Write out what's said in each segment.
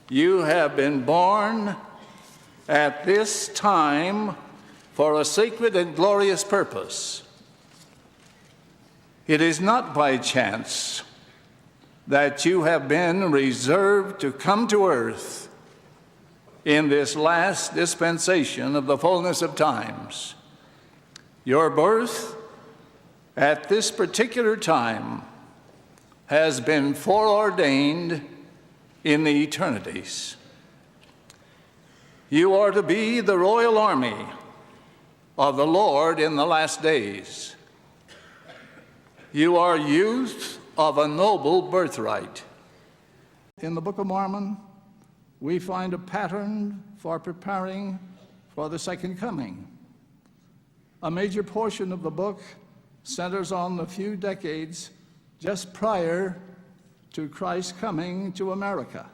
You have been born at this time for a sacred and glorious purpose. It is not by chance that you have been reserved to come to earth in this last dispensation of the fullness of times. Your birth at this particular time has been foreordained in the eternities. You are to be the royal army of the Lord in the last days. You are youth of a noble birthright. In the Book of Mormon, we find a pattern for preparing for the second coming. A major portion of the book centers on the few decades just prior to Christ's coming to America.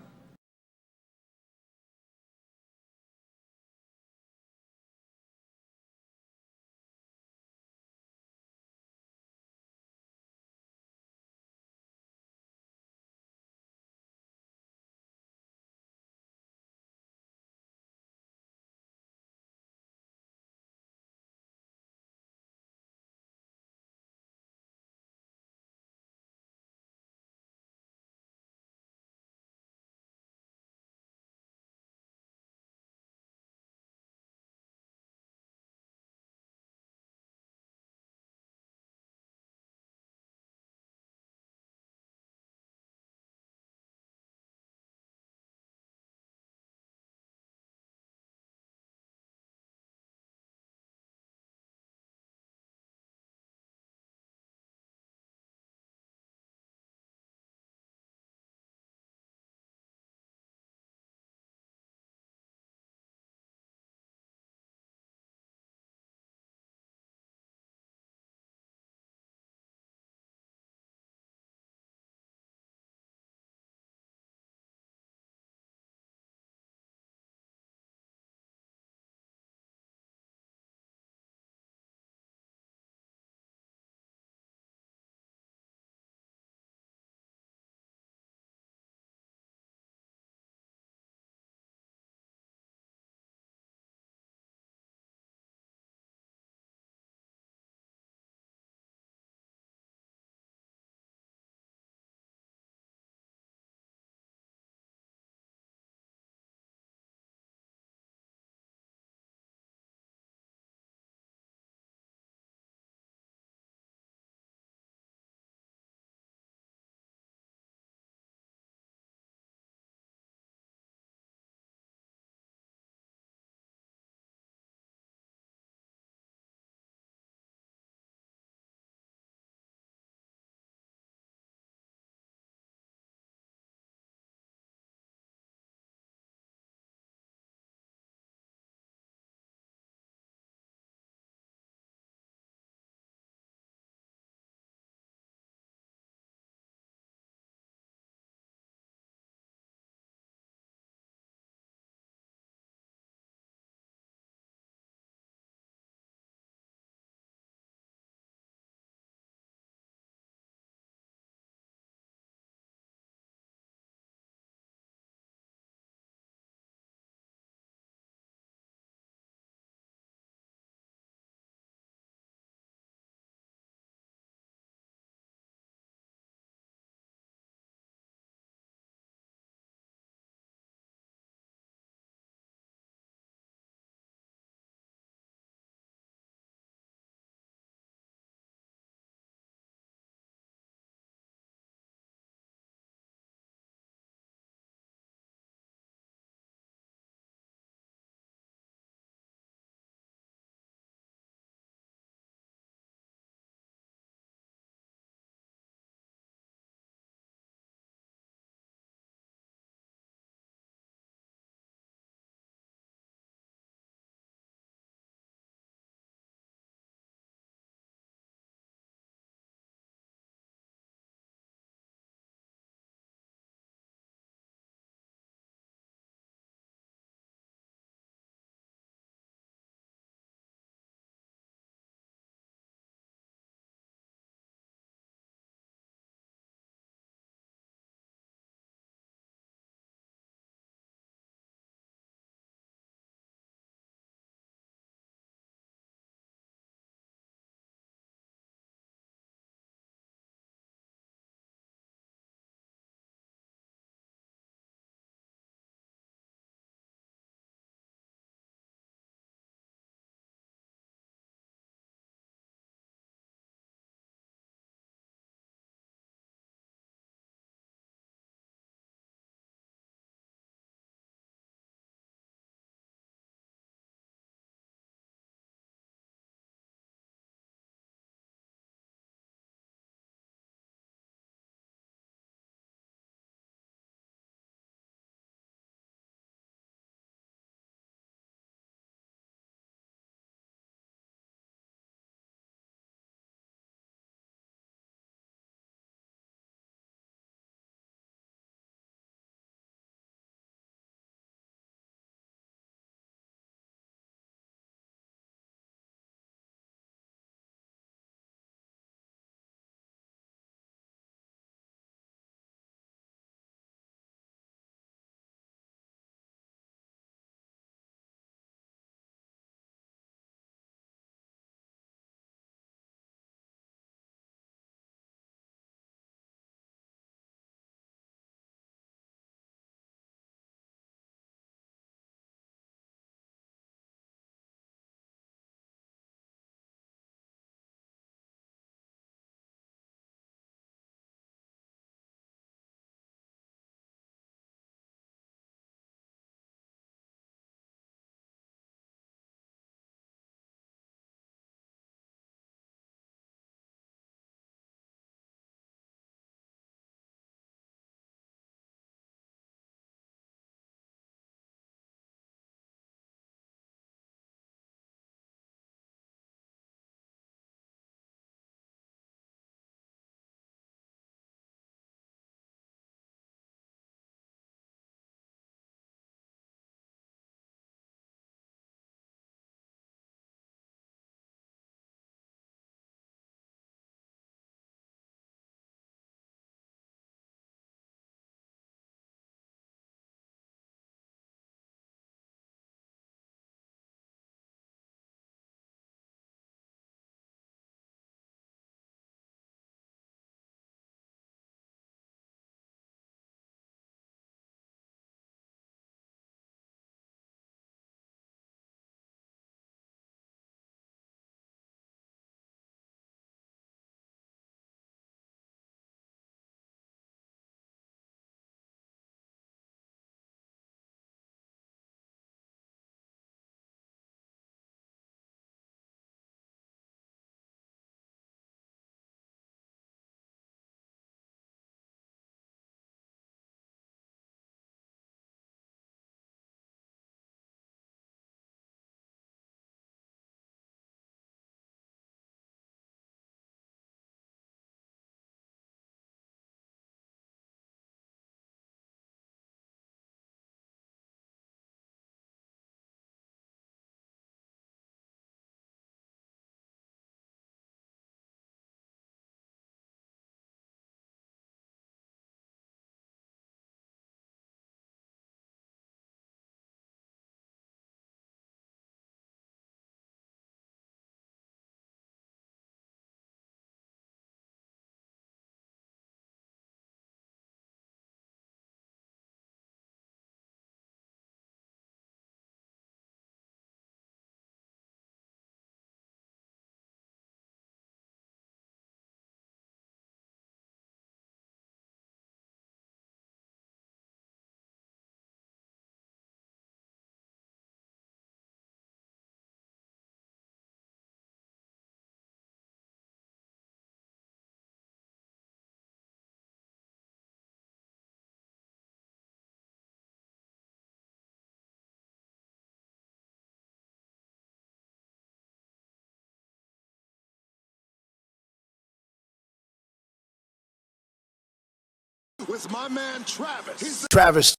With my man Travis. Travis.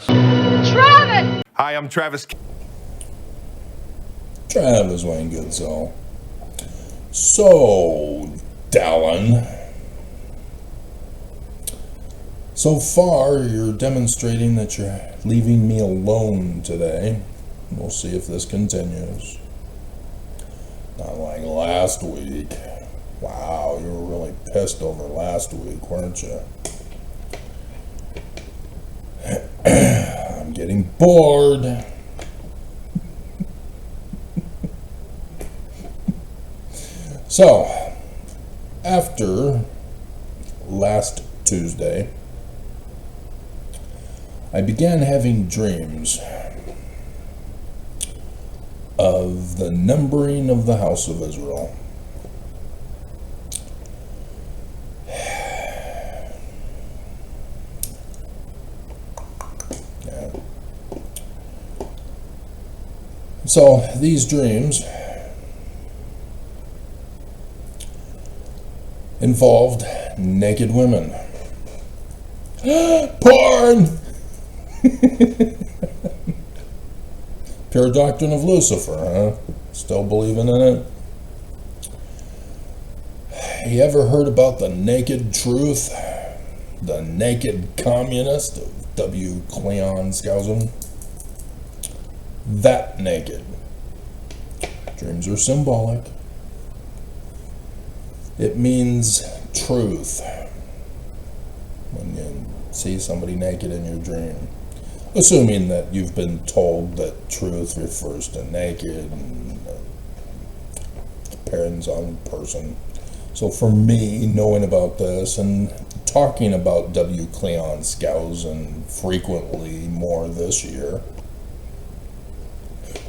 Hi, I'm Travis. Travis Wayne Goodsell. So, Dallin, so far you're demonstrating that you're leaving me alone today. We'll see if this continues. Not like last week. Wow, you were really pissed over last week, weren't you? I'm getting bored. So, after last Tuesday, I began having dreams of the numbering of the house of Israel. Yeah. So, these dreams involved naked women. Porn! Pure doctrine of Lucifer, huh? Still believing in it? You ever heard about the naked truth? The naked communist of W. Cleon Skousen? That naked. Dreams are symbolic. It means truth when you see somebody naked in your dream. Assuming that you've been told that truth refers to naked and depends on person. So for me, knowing about this and talking about W. Cleon Skousen frequently more this year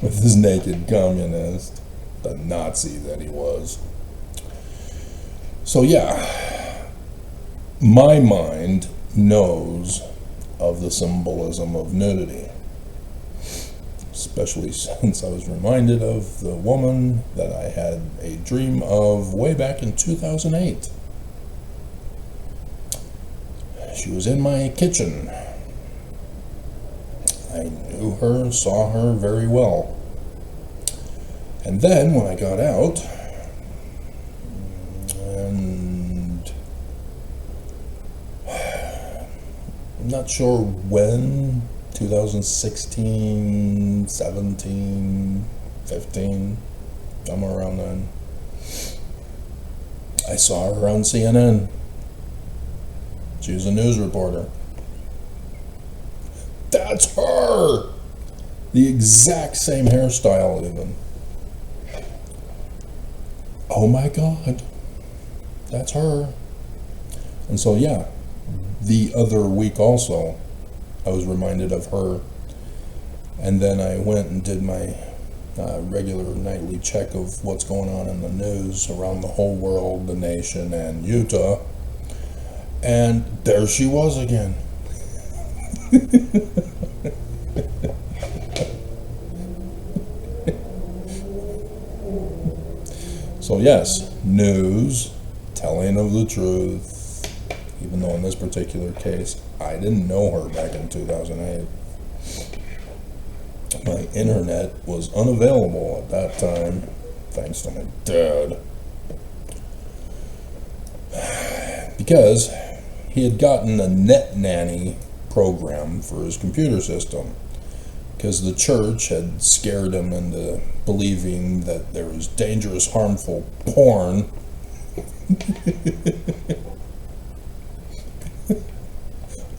with his naked communist, the Nazi that he was. So yeah, my mind knows of the symbolism of nudity, especially since I was reminded of the woman that I had a dream of way back in 2008. She was in my kitchen. I knew her, saw her very well. And then when I got out, and I'm not sure when, 2016, 17, 15, somewhere around then, I saw her on CNN. She was a news reporter. That's her! The exact same hairstyle even. Oh my God, that's her. And so yeah, the other week also, I was reminded of her. And then I went and did my regular nightly check of what's going on in the news around the whole world, the nation, and Utah. And there she was again. So yes, news, telling of the truth, even though in this particular case, I didn't know her back in 2008. My internet was unavailable at that time, thanks to my dad. Because he had gotten a net nanny program for his computer system. Because the church had scared him into believing that there was dangerous, harmful porn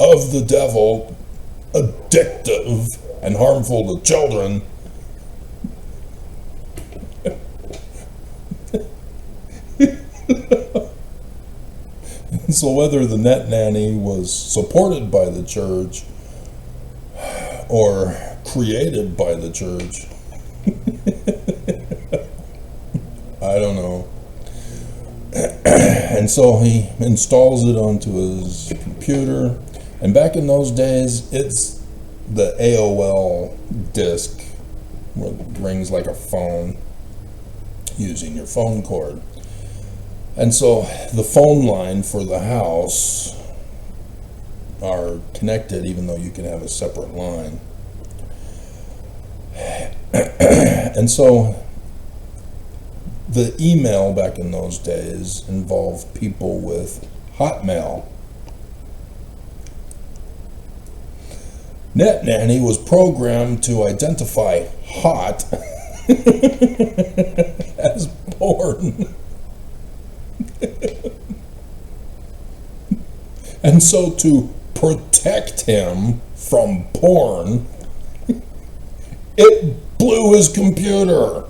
of the devil, addictive and harmful to children. So whether the net nanny was supported by the church or created by the church, I don't know. And so he installs it onto his computer, and back in those days, it's the AOL disc where it rings like a phone using your phone cord. And so the phone line for the house are connected, even though you can have a separate line. And so the email back in those days involved people with Hotmail. Net Nanny was programmed to identify hot as porn. And so to protect him from porn, it blew his computer.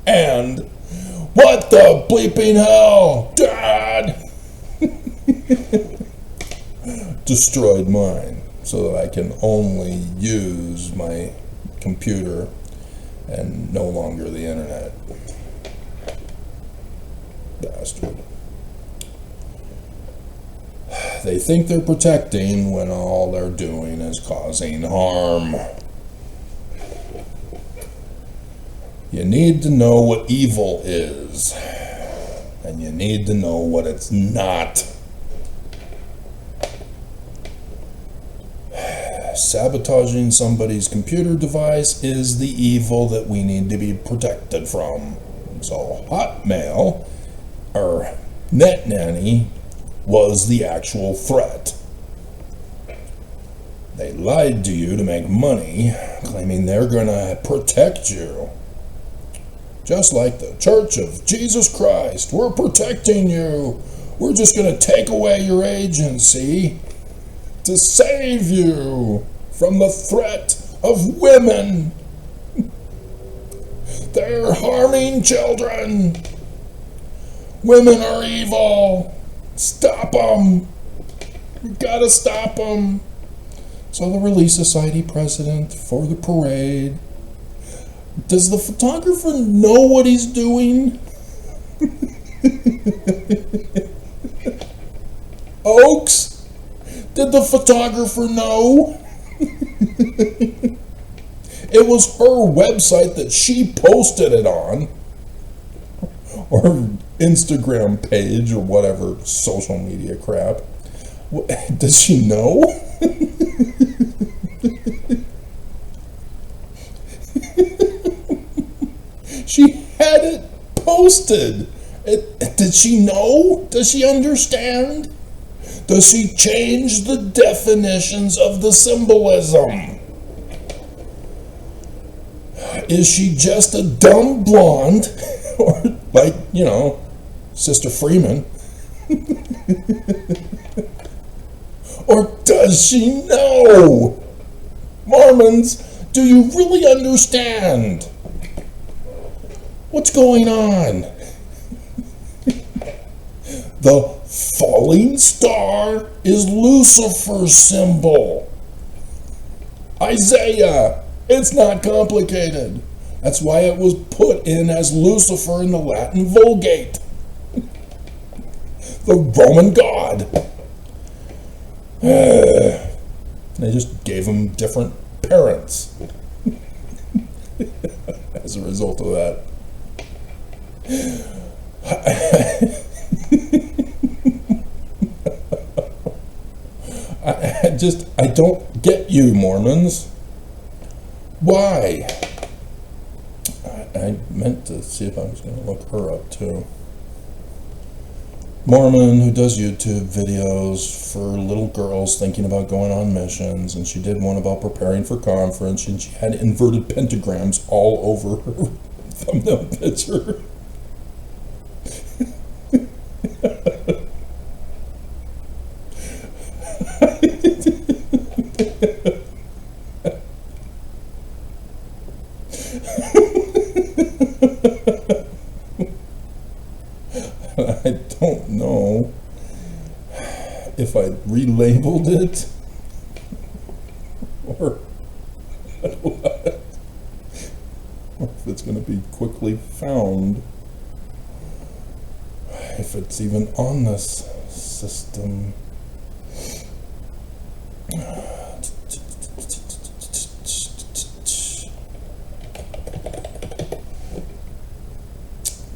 And what the bleeping hell, Dad? Destroyed mine so that I can only use my computer and no longer the internet. Bastard. They think they're protecting when all they're doing is causing harm. You need to know what evil is, and you need to know what it's not. Sabotaging somebody's computer device is the evil that we need to be protected from. So Hotmail, or Net Nanny, was the actual threat. They lied to you to make money, claiming they're gonna protect you. Just like the Church of Jesus Christ, we're protecting you. We're just gonna take away your agency to save you from the threat of women. They're harming children. Women are evil. Stop them. We gotta stop them. So the Relief Society president for the parade. Does the photographer know what he's doing? Oaks? Did the photographer know? It was her website that she posted it on, or Instagram page, or whatever social media crap. Does she know? She had it posted. Did she know? Does she understand? Does she change the definitions of the symbolism? Is she just a dumb blonde? Or like, Sister Freeman? Or does she know? Mormons, do you really understand what's going on? The falling star is Lucifer's symbol. Isaiah, it's not complicated. That's why it was put in as Lucifer in the Latin Vulgate. The Roman god. They just gave him different parents as a result of that. I don't get you, Mormons. Why? I meant to see if I was going to look her up too. Mormon who does YouTube videos for little girls thinking about going on missions, and she did one about preparing for conference, and she had inverted pentagrams all over her thumbnail picture. I don't know if I relabeled it or what, or if it's going to be quickly found, if it's even on this system.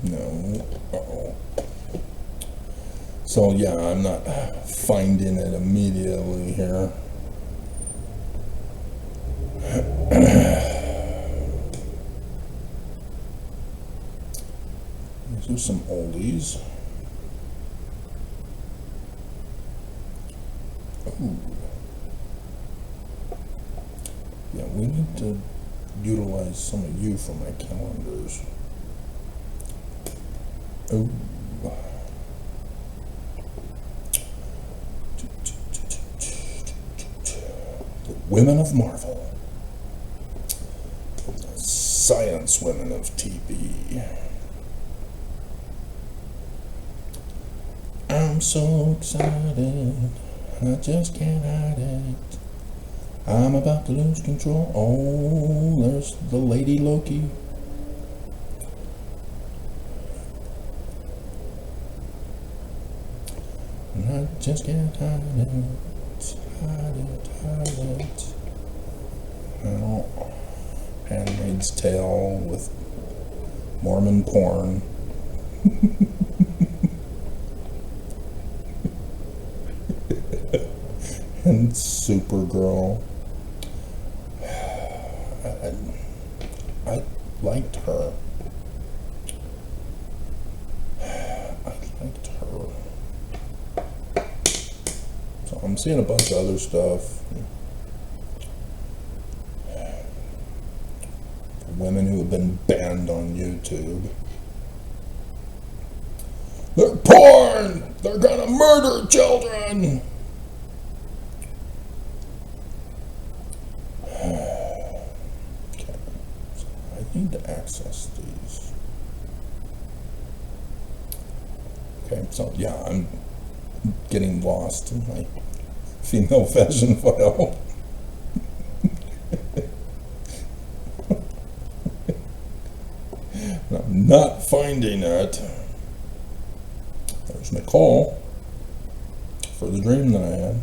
No. Uh-oh. So yeah, I'm not finding it immediately here. These are some oldies. Ooh. Yeah, we need to utilize some of you for my calendars. Ooh. The Women of Marvel. The Science Women of TV. I'm so excited, I just can't hide it. I'm about to lose control. Oh, there's the Lady Loki. And I just can't hide it, hide it, hide it. Well, Handmaid's Tale with Mormon porn. And Supergirl. I liked her. I liked her. So I'm seeing a bunch of other stuff. Women who have been banned on YouTube. They're porn! They're gonna murder children! Okay, so I need to access these. Okay, so yeah, I'm getting lost in my female fashion file. I'm not finding it. There's Nicole for the dream that I had.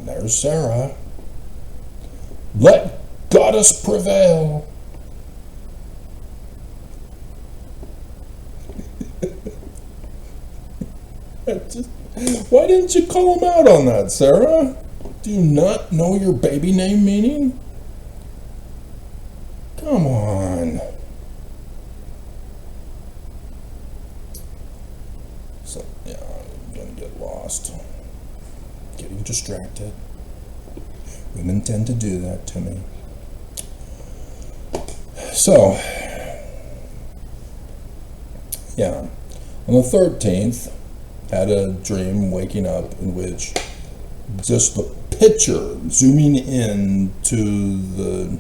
There's Sarah. Let Goddess prevail. Why didn't you call him out on that, Sarah? Do you not know your baby name meaning? Come on. So, yeah, I'm gonna get lost. Getting distracted. Women tend to do that to me. So, yeah, on the 13th, had a dream waking up in which just the picture zooming in to the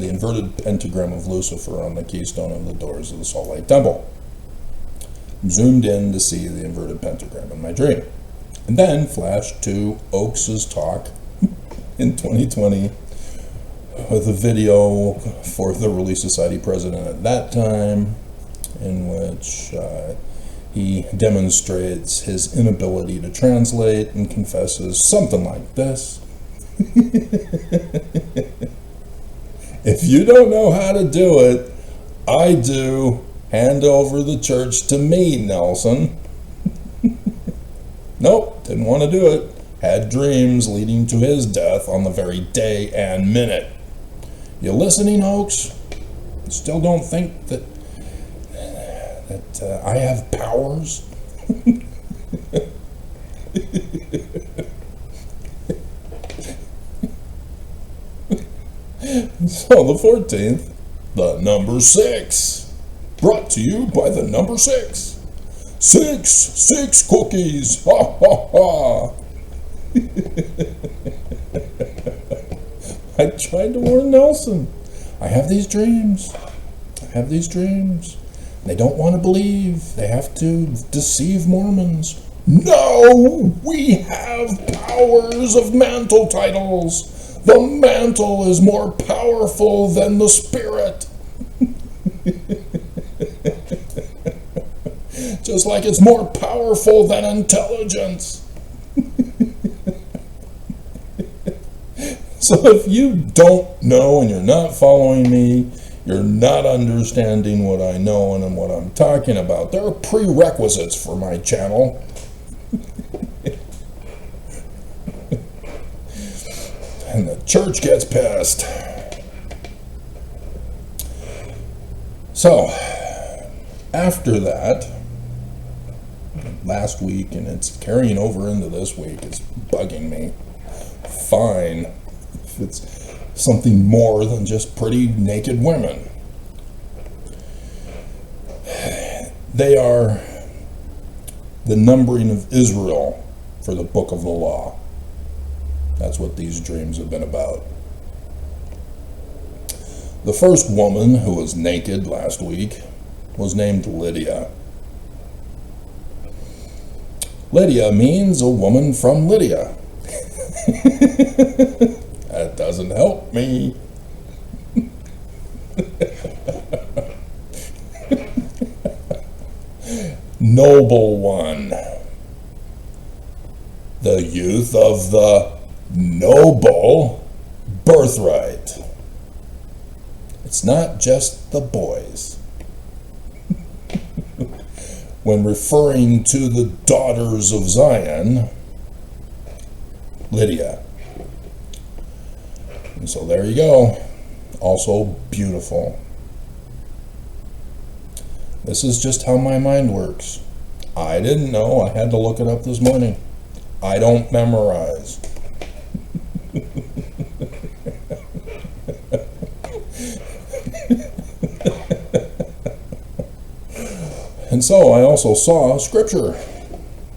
inverted pentagram of Lucifer on the keystone of the doors of the Salt Lake Temple. Zoomed in to see the inverted pentagram in my dream. And then flashed to Oakes's talk in 2020 with a video for the Relief Society president at that time, in which he demonstrates his inability to translate and confesses something like this. If you don't know how to do it, I do. Hand over the church to me, Nelson. Nope, didn't want to do it. Had dreams leading to his death on the very day and minute. You listening, Oakes? Still don't think that I have powers? So the 14th, the number 6. Brought to you by the number 6. 6 cookies. Ha ha ha. I tried to warn Nelson. I have these dreams. They don't want to believe. They have to deceive Mormons. No! We have powers of mantle titles. The mantle is more powerful than the spirit. Just like it's more powerful than intelligence. So if you don't know and you're not following me, You're not understanding what I know and what I'm talking about. There are prerequisites for my channel. And the church gets pissed. So, after that, last week, and it's carrying over into this week, it's bugging me. Fine, if it's something more than just pretty naked women. They are the numbering of Israel for the book of the law. That's what these dreams have been about. The first woman who was naked last week was named Lydia. Lydia means a woman from Lydia. That doesn't help me. Noble one. The youth of the noble birthright. It's not just the boys. When referring to the daughters of Zion, Lydia. And so there you go. Also beautiful. This is just how my mind works. I didn't know. I had to look it up this morning. I don't memorize. And so I also saw scripture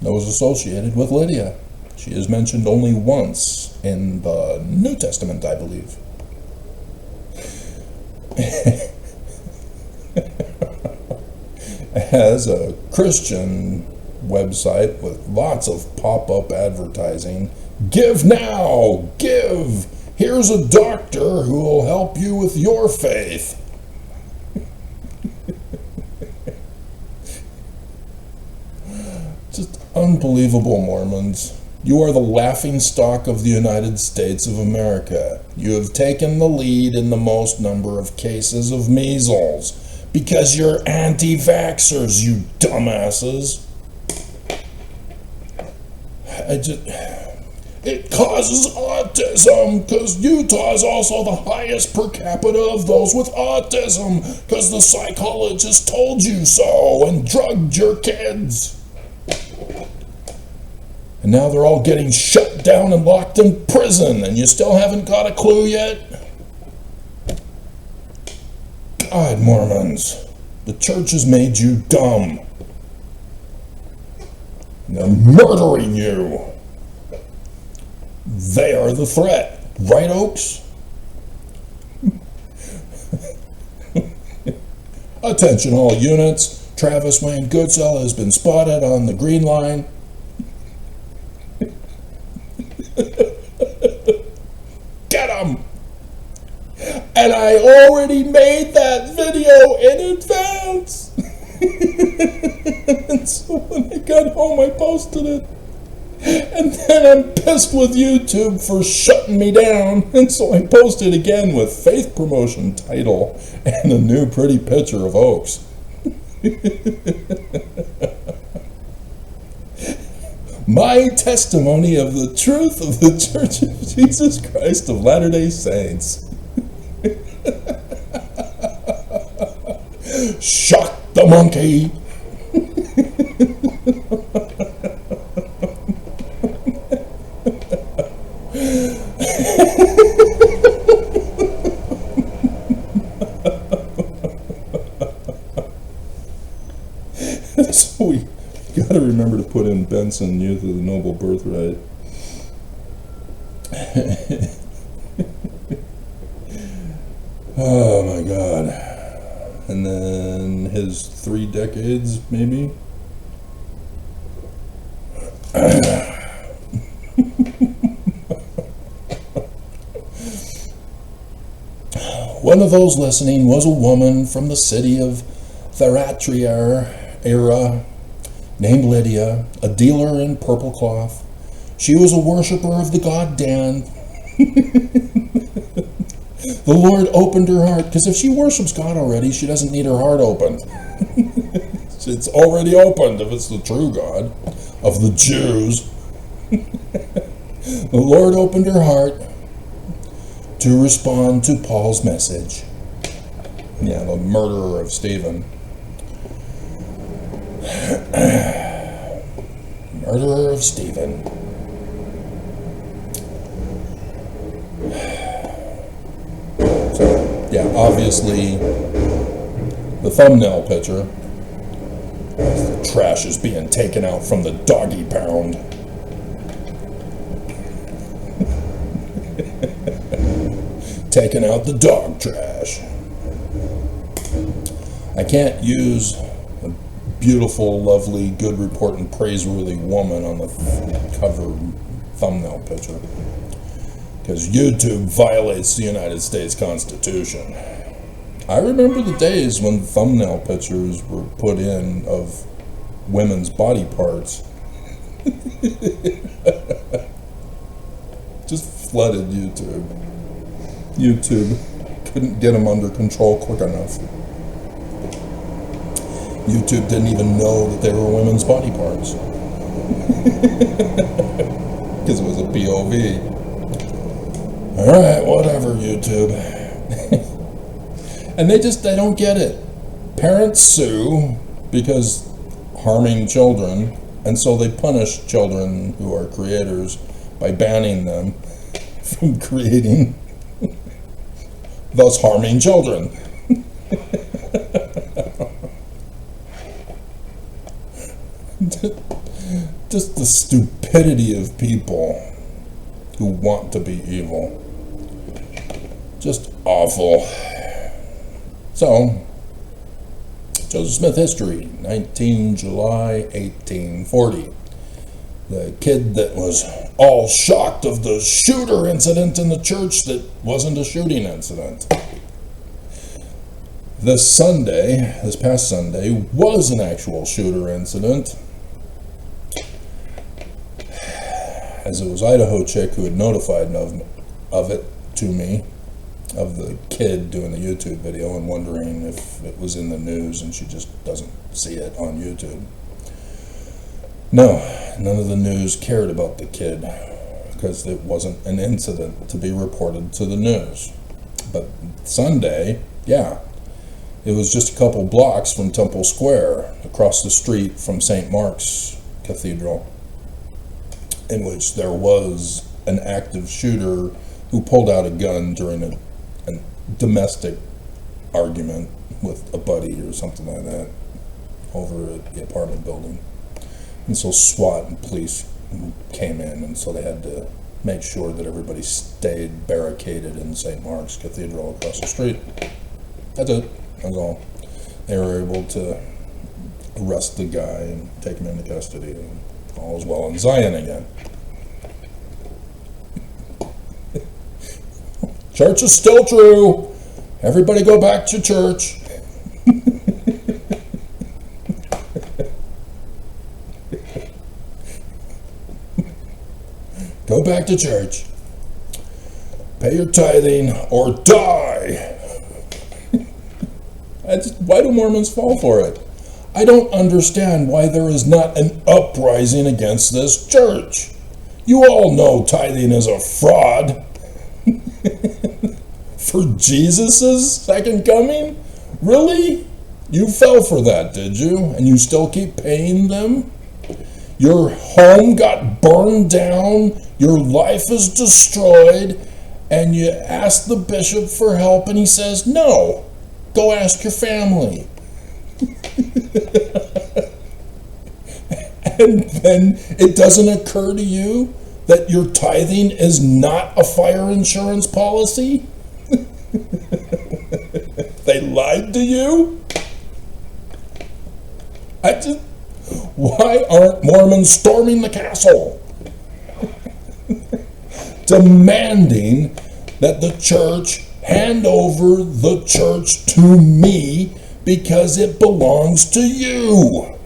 that was associated with Lydia. She is mentioned only once in the New Testament, I believe. As a Christian website with lots of pop-up advertising, give now, give. Here's a doctor who will help you with your faith. Just unbelievable, Mormons. You are the laughingstock of the United States of America. You have taken the lead in the most number of cases of measles because you're anti-vaxxers, you dumbasses. It causes autism because Utah is also the highest per capita of those with autism because the psychologist told you so and drugged your kids. And now they're all getting shut down and locked in prison, and you still haven't got a clue yet? God, Mormons, the church has made you dumb. And they're murdering you. They are the threat. Right, Oaks? Attention all units. Travis Wayne Goodsell has been spotted on the green line. Get him! And I already made that video in advance. And so when I got home, I posted it. And then I'm pissed with YouTube for shutting me down. And so I posted again with faith promotion title and a new pretty picture of Oaks. My testimony of the truth of the Church of Jesus Christ of Latter-day Saints. Shock the monkey. So we got to remember to put in Benson, youth of the noble birthright. Oh my God. And then his 3 decades, maybe? One of those listening was a woman from the city of Thyatira era named Lydia, a dealer in purple cloth. She was a worshiper of the god Dan. The Lord opened her heart, because if she worships God already, she doesn't need her heart opened. It's already opened if it's the true God of the Jews. The Lord opened her heart to respond to Paul's message. Yeah, the murderer of Stephen. Murderer of Stephen. So, yeah, obviously, the thumbnail picture, the trash is being taken out from the doggy pound. Taking out the dog trash. I can't use a beautiful, lovely, good reporting, praiseworthy woman on the cover thumbnail picture, because YouTube violates the United States Constitution. I remember the days when thumbnail pictures were put in of women's body parts. Just flooded YouTube. YouTube couldn't get them under control quick enough. YouTube didn't even know that they were women's body parts. Because it was a POV. Alright, whatever, YouTube. And they don't get it. Parents sue because harming children, and so they punish children who are creators by banning them from creating, thus harming children. Just the stupidity of people who want to be evil. Just awful. So, Joseph Smith history, 19 July 1840. The kid that was all shocked of the shooter incident in the church that wasn't a shooting incident. This past Sunday, was an actual shooter incident, as it was Idaho chick who had notified of it to me, of the kid doing the YouTube video and wondering if it was in the news, and she just doesn't see it on YouTube. No, none of the news cared about the kid because it wasn't an incident to be reported to the news. But Sunday, yeah, it was just a couple blocks from Temple Square, across the street from St. Mark's Cathedral, in which there was an active shooter who pulled out a gun during a domestic argument with a buddy or something like that over at the apartment building. And so SWAT and police came in, and so they had to make sure that everybody stayed barricaded in St. Mark's Cathedral across the street. That's it. That's all. They were able to arrest the guy and take him into custody, and all is well in Zion again. Church is still true. Everybody go back to church. Go back to church. Pay your tithing or die. Why do Mormons fall for it? I don't understand why there is not an uprising against this church. You all know tithing is a fraud. For Jesus' second coming? Really? You fell for that, did you? And you still keep paying them? Your home got burned down, your life is destroyed, and you ask the bishop for help and he says, no, go ask your family. And then it doesn't occur to you that your tithing is not a fire insurance policy? They lied to you? Why aren't Mormons storming the castle? Demanding that the church hand over the church to me because it belongs to you.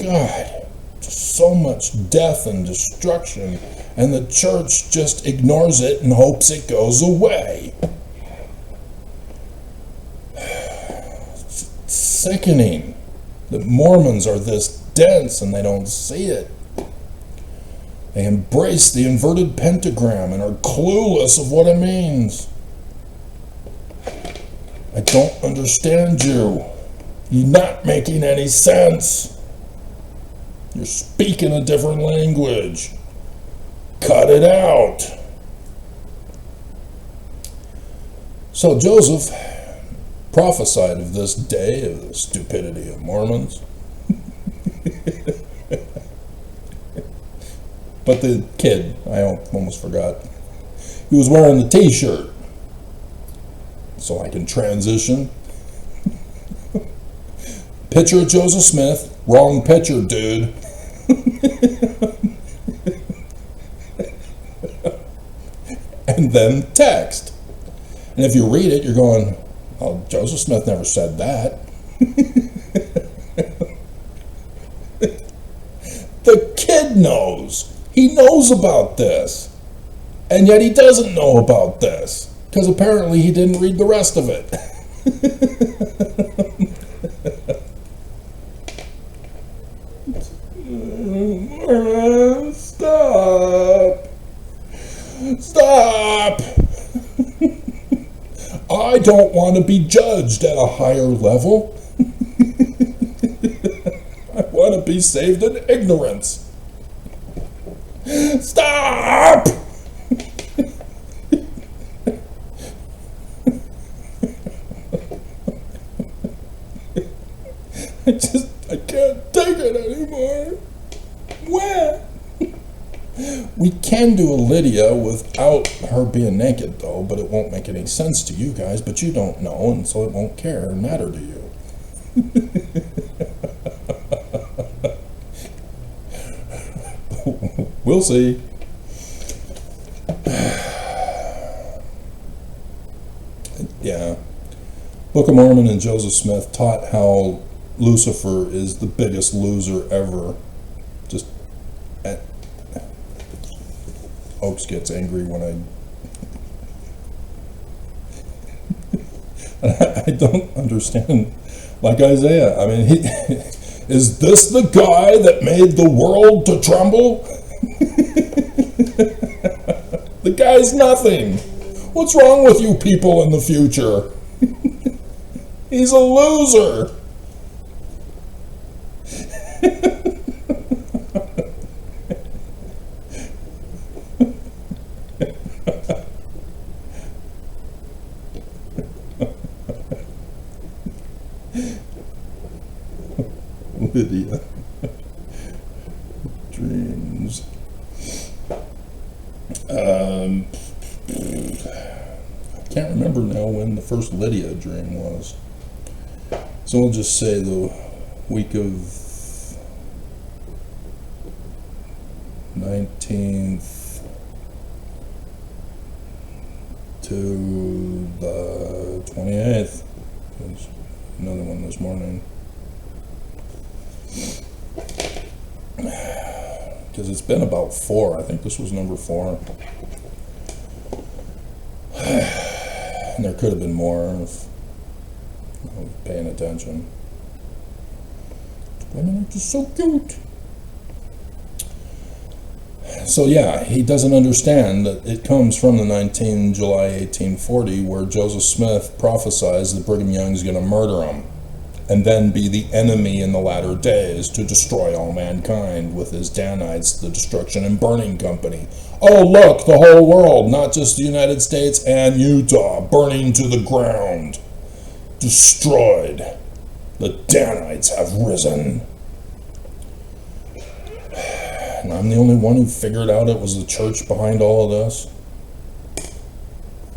God, so much death and destruction and the church just ignores it and hopes it goes away. It's sickening that Mormons are this dense and they don't see it. They embrace the inverted pentagram and are clueless of what it means. I don't understand you. You're not making any sense. You're speaking a different language. Cut it out. So Joseph prophesied of this day, of the stupidity of Mormons. But the kid, I almost forgot, he was wearing the t-shirt. So I can transition. Picture of Joseph Smith. Wrong picture, dude. And then text. And if you read it, you're going, oh, Joseph Smith never said that. The kid knows. He knows about this. And yet he doesn't know about this. Because apparently he didn't read the rest of it. Stop. Stop. I don't want to be judged at a higher level. I want to be saved in ignorance. Stop! I can't take it anymore. Where? We can do a Lydia without her being naked, though, but it won't make any sense to you guys, but you don't know, and so it won't care or matter to you. We'll see. Yeah. Book of Mormon and Joseph Smith taught how Lucifer is the biggest loser ever. Just Oaks gets angry when I don't understand. Like Isaiah, I mean, is this the guy that made the world to tremble? The guy's nothing. What's wrong with you people in the future? He's a loser. Lydia. Dreams. I can't remember now when the first Lydia dream was. So we'll just say the week of 19th to the 28th. There's another one this morning. Because it's been about 4. I think this was number 4. And there could have been more if I was paying attention. Women are just so cute. So yeah, he doesn't understand that it comes from the 19 July 1840 where Joseph Smith prophesies that Brigham Young's going to murder him and then be the enemy in the latter days to destroy all mankind with his Danites, the Destruction and Burning Company. Oh look, the whole world, not just the United States and Utah, burning to the ground. Destroyed. The Danites have risen. And I'm the only one who figured out it was the church behind all of this.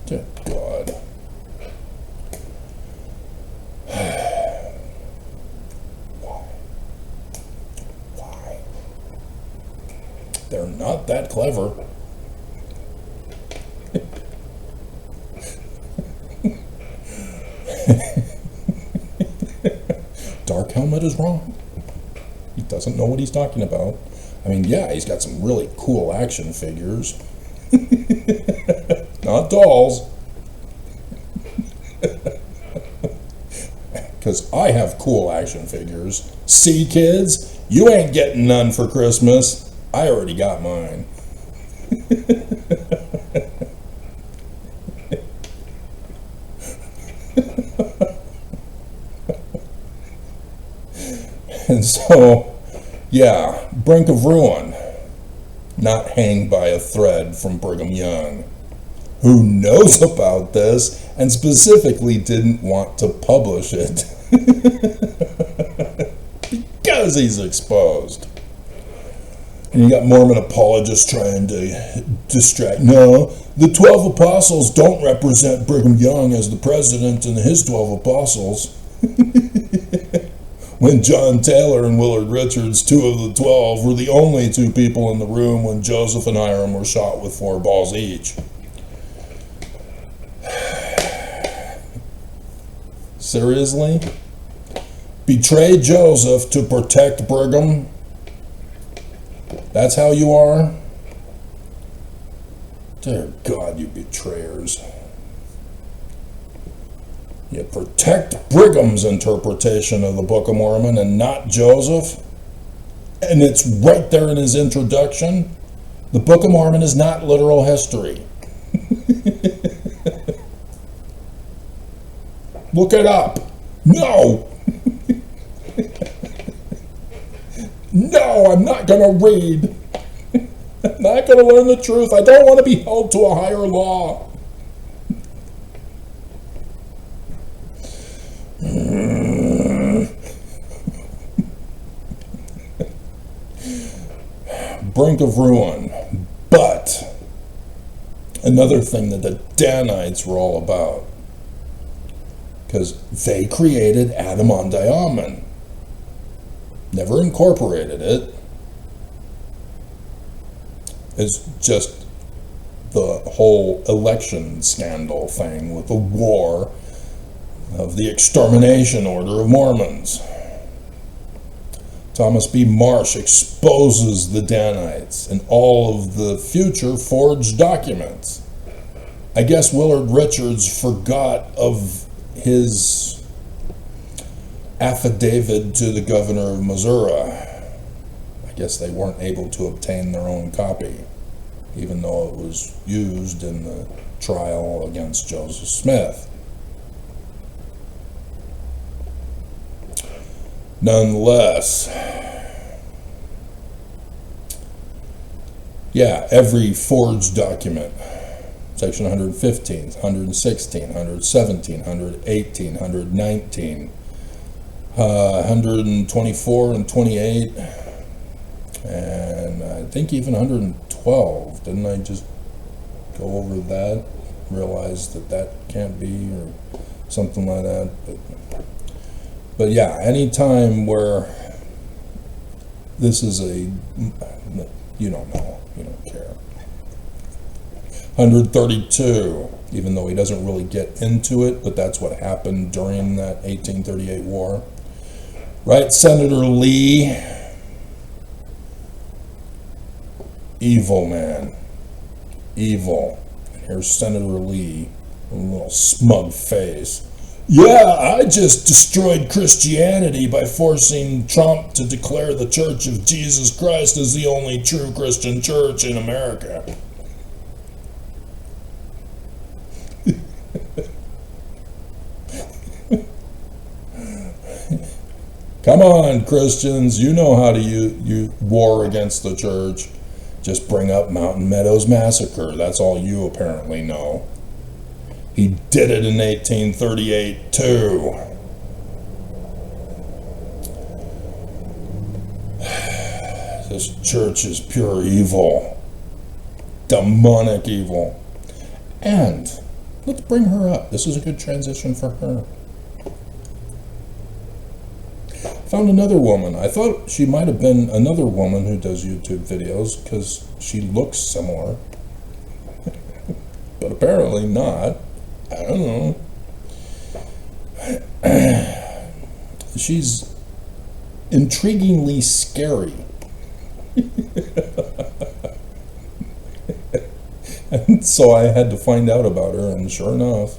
Dear God. Why? They're not that clever. Dark Helmet is wrong. He doesn't know what he's talking about. I mean, yeah, he's got some really cool action figures. Not dolls. Because I have cool action figures. See, kids? You ain't getting none for Christmas. I already got mine. And so, yeah, brink of ruin. Not hanged by a thread from Brigham Young, who knows about this and specifically didn't want to publish it because he's exposed. And you got Mormon apologists trying to distract. No, the 12 apostles don't represent Brigham Young as the president and his 12 apostles. When John Taylor and Willard Richards, 2 of the 12, were the only 2 people in the room when Joseph and Hiram were shot with 4 balls each. Seriously? Betray Joseph to protect Brigham? That's how you are? Dear God, you betrayers. You protect Brigham's interpretation of the Book of Mormon and not Joseph. And it's right there in his introduction. The Book of Mormon is not literal history. Look it up. No. No, I'm not going to read. I'm not going to learn the truth. I don't want to be held to a higher law. Brink of ruin. But another thing that the Danites were all about, because they created Adam-on-Diamond, never incorporated it. It's just the whole election scandal thing with the war of the Extermination Order of Mormons. Thomas B. Marsh exposes the Danites and all of the future forged documents. I guess Willard Richards forgot of his affidavit to the governor of Missouri. I guess they weren't able to obtain their own copy, even though it was used in the trial against Joseph Smith. Nonetheless, yeah, every forged document, section 115, 116, 117, 118, 119, 124 and 28, and I think even 112. Didn't I just go over that? Realize that that can't be, or something like that. But yeah, any time where this is a, you don't know, you don't care. 132, even though he doesn't really get into it, but that's what happened during that 1838 war. Right, Senator Lee, evil man, evil. And here's Senator Lee, a little smug face. Yeah, I just destroyed Christianity by forcing Trump to declare the Church of Jesus Christ as the only true Christian church in America. Come on, Christians, you know how to you war against the church. Just bring up Mountain Meadows Massacre. That's all you apparently know. He did it in 1838, too. This church is pure evil. Demonic evil. And let's bring her up. This is a good transition for her. Found another woman. I thought she might have been another woman who does YouTube videos because she looks similar. But apparently not. I don't know. She's intriguingly scary. And so I had to find out about her, and sure enough,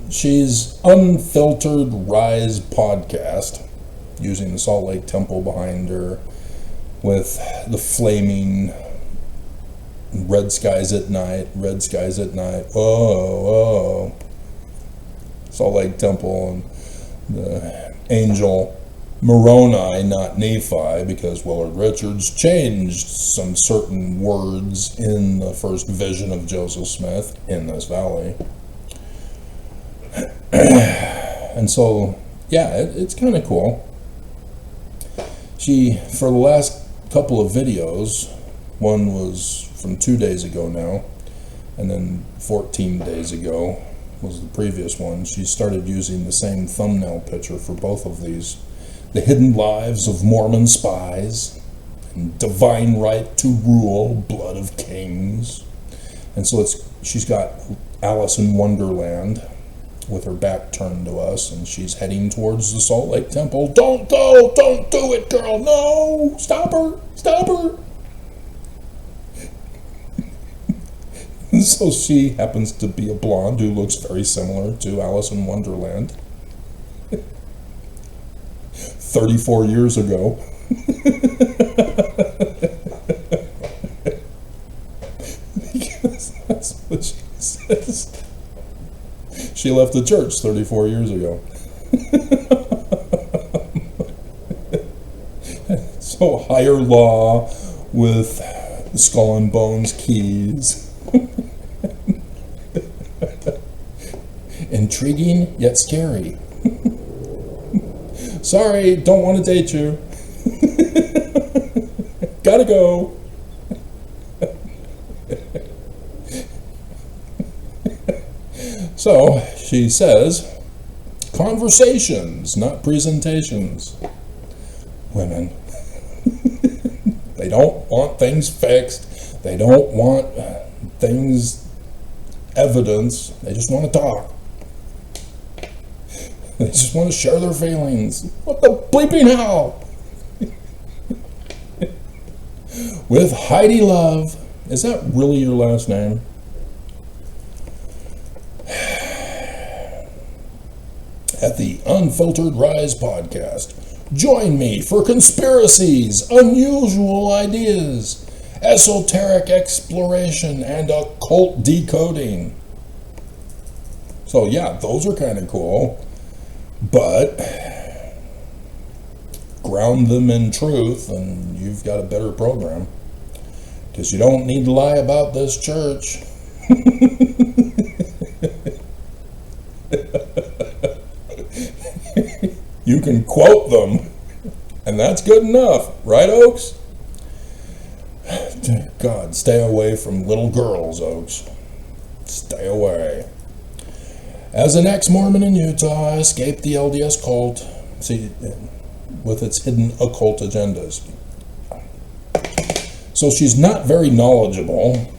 she's Unfiltered Rise podcast, using the Salt Lake Temple behind her, with the flaming red skies at night, oh, Salt Lake Temple, and the angel Moroni, not Nephi, because Willard Richards changed some certain words in the first vision of Joseph Smith in this valley. And so, yeah, it's kind of cool. She, for the last couple of videos, one was from 2 days ago now, and then 14 days ago was the previous one, she started using the same thumbnail picture for both of these. The Hidden Lives of Mormon Spies, and Divine Right to Rule, Blood of Kings. And so she's got Alice in Wonderland with her back turned to us, and she's heading towards the Salt Lake Temple. Don't go! Don't do it, girl! No! Stop her! Stop her! And so she happens to be a blonde who looks very similar to Alice in Wonderland. 34 years ago. Because that's what she says. She left the church 34 years ago. So higher law with skull and bones keys. Intriguing yet scary. Sorry, don't want to date you. Gotta go. So, she says, conversations, not presentations. Women. They don't want things fixed. They don't want things, evidence. They just want to talk. They just want to share their feelings. What the bleeping hell? With Heidi Love. Is that really your last name? At the Unfiltered Rise podcast. Join me for conspiracies, unusual ideas, esoteric exploration, and occult decoding. So yeah, those are kind of cool. But ground them in truth, and you've got a better program. Because you don't need to lie about this church. You can quote them, and that's good enough, right, Oaks? God, stay away from little girls, Oaks. Stay away. As an ex-Mormon in Utah, I escaped the LDS cult, with its hidden occult agendas. So she's not very knowledgeable.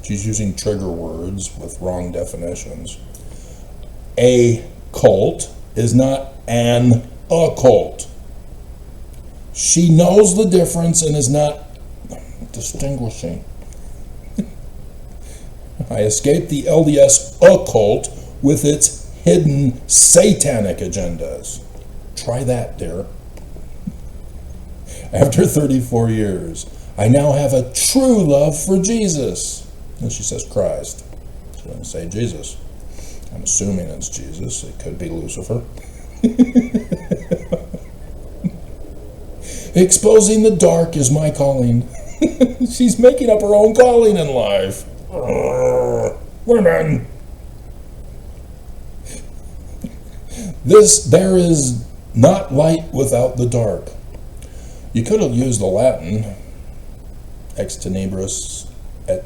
She's using trigger words with wrong definitions. A cult is not an occult. She knows the difference and is not distinguishing. I escaped the LDS occult with its hidden satanic agendas. Try that, dear. After 34 years, I now have a true love for Jesus. And she says Christ. She doesn't say Jesus. I'm assuming it's Jesus. It could be Lucifer. Exposing the dark is my calling. She's making up her own calling in life. Women. There is not light without the dark. You could have used the Latin, ex tenebris et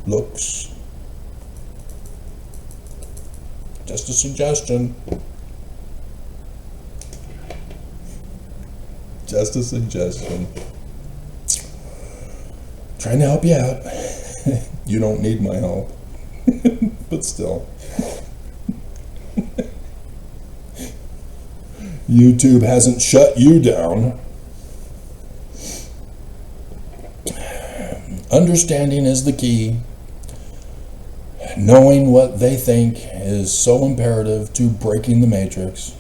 lux. Just a suggestion. Just a suggestion. Trying to help you out. You don't need my help. But still. YouTube hasn't shut you down. Understanding is the key. Knowing what they think is so imperative to breaking the matrix.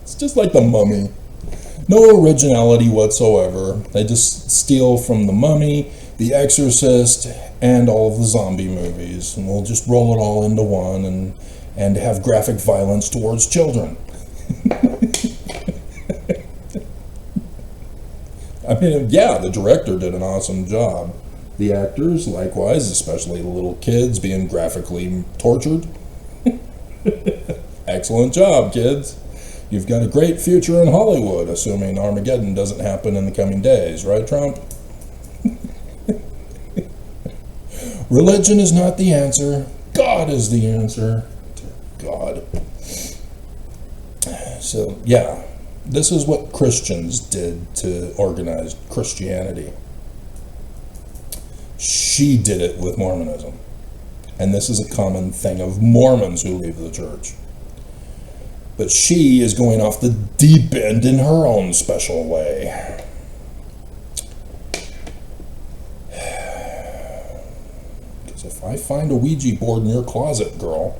It's just like the Mummy. No originality whatsoever. They just steal from the Mummy, The Exorcist, and all of the zombie movies, and we'll just roll it all into one and have graphic violence towards children. I mean, yeah, the director did an awesome job. The actors, likewise, especially the little kids being graphically tortured. Excellent job, kids. You've got a great future in Hollywood, assuming Armageddon doesn't happen in the coming days, right, Trump? Religion is not the answer. God is the answer. God. So, yeah. This is what Christians did to organize Christianity. She did it with Mormonism. And this is a common thing of Mormons who leave the church. But she is going off the deep end in her own special way. Because if I find a Ouija board in your closet, girl,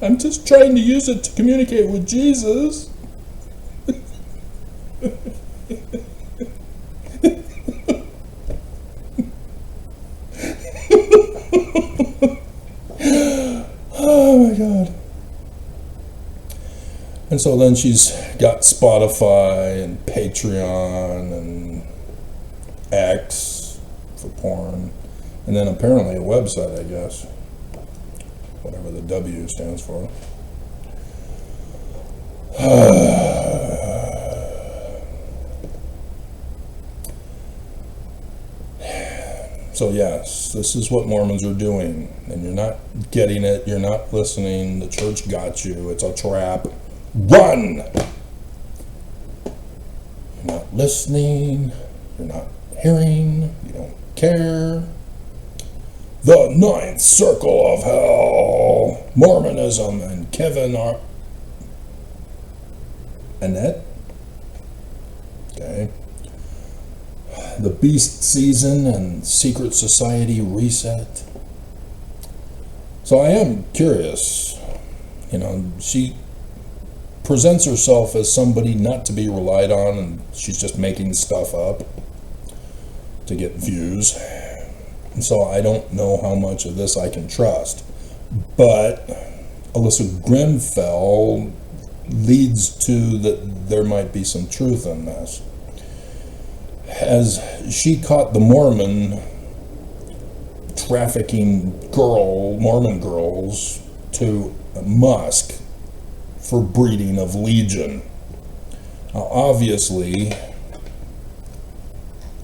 I'm just trying to use it to communicate with Jesus. Oh my God. And so then she's got Spotify and Patreon and X for porn. And then apparently a website, I guess. Whatever the W stands for. So yes, this is what Mormons are doing. And you're not getting it, you're not listening, the church got you, it's a trap. Run! You're not listening, you're not hearing, you don't care. The Ninth Circle of Hell, Mormonism, and Kevin are... Annette? Okay. The Beast Season and Secret Society Reset. So I am curious. You know, she presents herself as somebody not to be relied on, and she's just making stuff up to get views. And so I don't know how much of this I can trust. But Alyssa Grenfell leads to that there might be some truth in this. As she caught the Mormon trafficking Mormon girls to Musk for breeding of Legion. Now, obviously,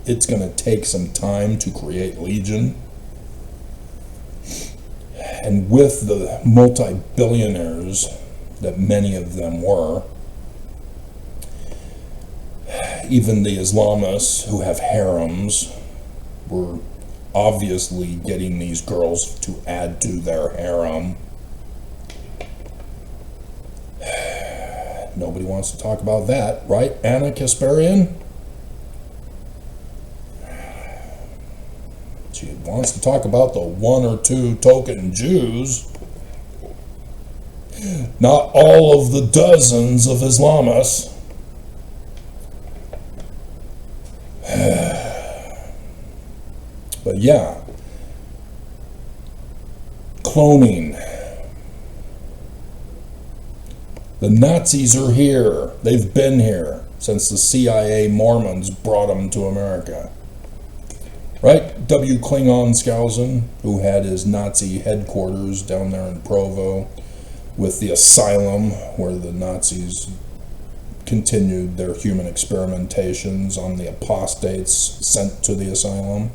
it's going to take some time to create Legion. And with the multi-billionaires that many of them were, even the Islamists who have harems were obviously getting these girls to add to their harem. Nobody wants to talk about that, right, Anna Kasparian? She wants to talk about the 1 or 2 token Jews, not all of the dozens of Islamists. But yeah, cloning. The Nazis are here. They've been here since the CIA Mormons brought them to America. Right? W. Klingon Skousen, who had his Nazi headquarters down there in Provo with the asylum where the Nazis continued their human experimentations on the apostates sent to the asylum.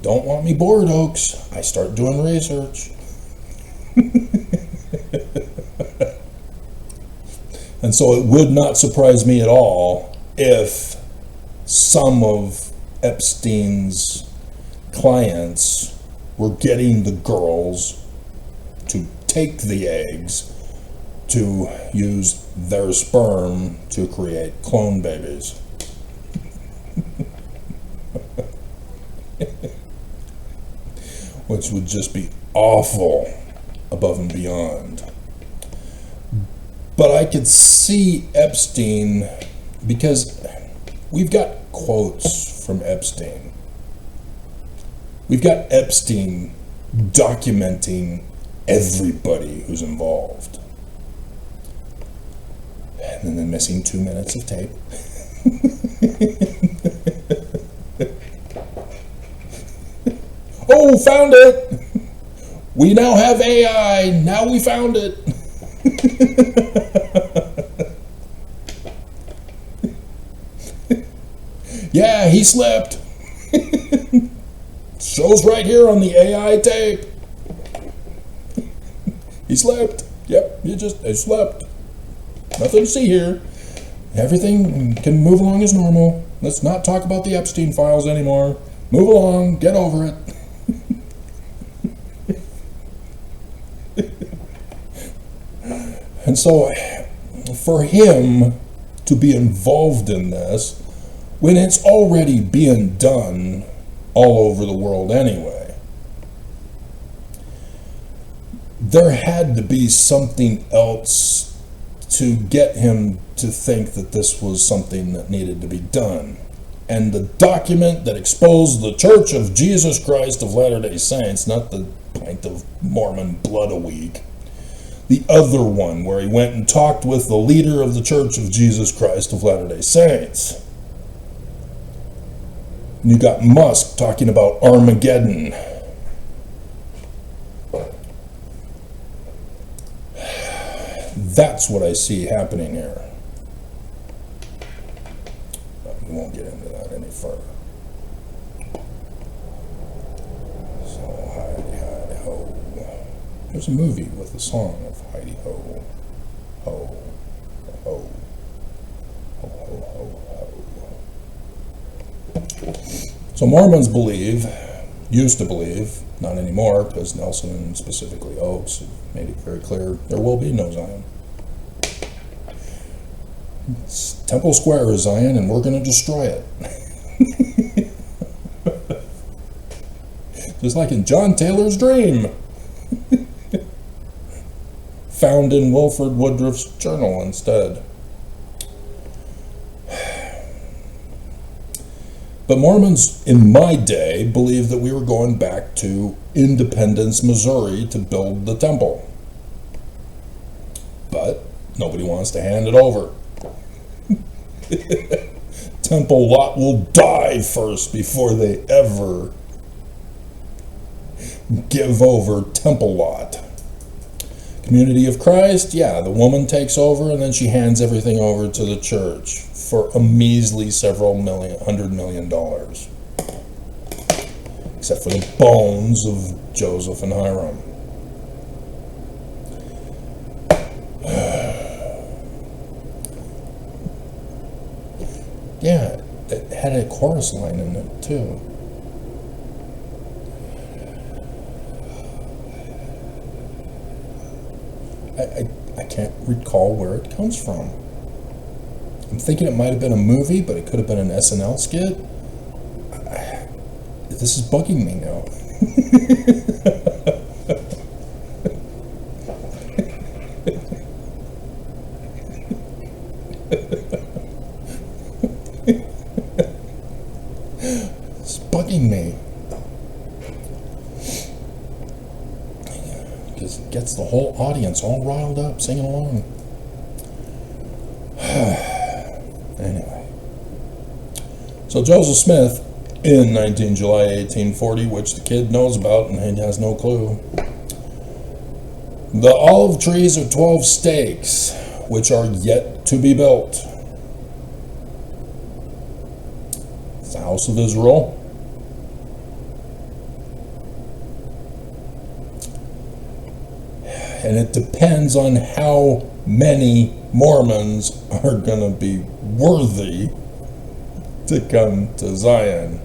don't want me bored, Oaks. I start doing research. And so it would not surprise me at all if some of Epstein's clients were getting the girls to take the eggs to use their sperm to create clone babies. Which would just be awful above and beyond. But I could see Epstein, because we've got quotes from Epstein. We've got Epstein documenting everybody who's involved. And then they're missing 2 minutes of tape. Oh, found it! We now have AI. Now we found it. Yeah, he slept. Shows right here on the AI tape. He slept. Yep, he slept. Nothing to see here. Everything can move along as normal. Let's not talk about the Epstein files anymore. Move along, get over it. And so, for him to be involved in this, when it's already being done all over the world anyway, there had to be something else to get him to think that this was something that needed to be done. And the document that exposed the Church of Jesus Christ of Latter-day Saints, not the pint of Mormon blood a week, the other one where he went and talked with the leader of the Church of Jesus Christ of Latter-day Saints. And you got Musk talking about Armageddon. That's what I see happening here. But we won't get into that any further. So, Heidi, Heidi, ho. There's a movie with the song of Heidi, ho, ho, ho, ho, ho, ho, ho. So Mormons used to believe, not anymore, because Nelson and specifically Oaks have made it very clear, there will be no Zion. It's Temple Square is Zion, and we're going to destroy it. Just like in John Taylor's dream. Found in Wilford Woodruff's journal instead. But Mormons in my day believed that we were going back to Independence, Missouri to build the temple. But nobody wants to hand it over. Temple Lot will die first before they ever give over Temple Lot. Community of Christ, yeah, the woman takes over and then she hands everything over to the church for a measly $100 million. Except for the bones of Joseph and Hiram. Yeah, it had a chorus line in it too. I can't recall where it comes from. I'm thinking it might have been a movie, but it could have been an SNL skit. This is bugging me now. It's bugging me. Because it gets the whole audience all riled up, singing along. Anyway. So Joseph Smith, in July 1840, which the kid knows about and he has no clue. The olive trees are 12 stakes, which are yet to be built. It's the house of Israel. And it depends on how many Mormons are going to be worthy to come to Zion.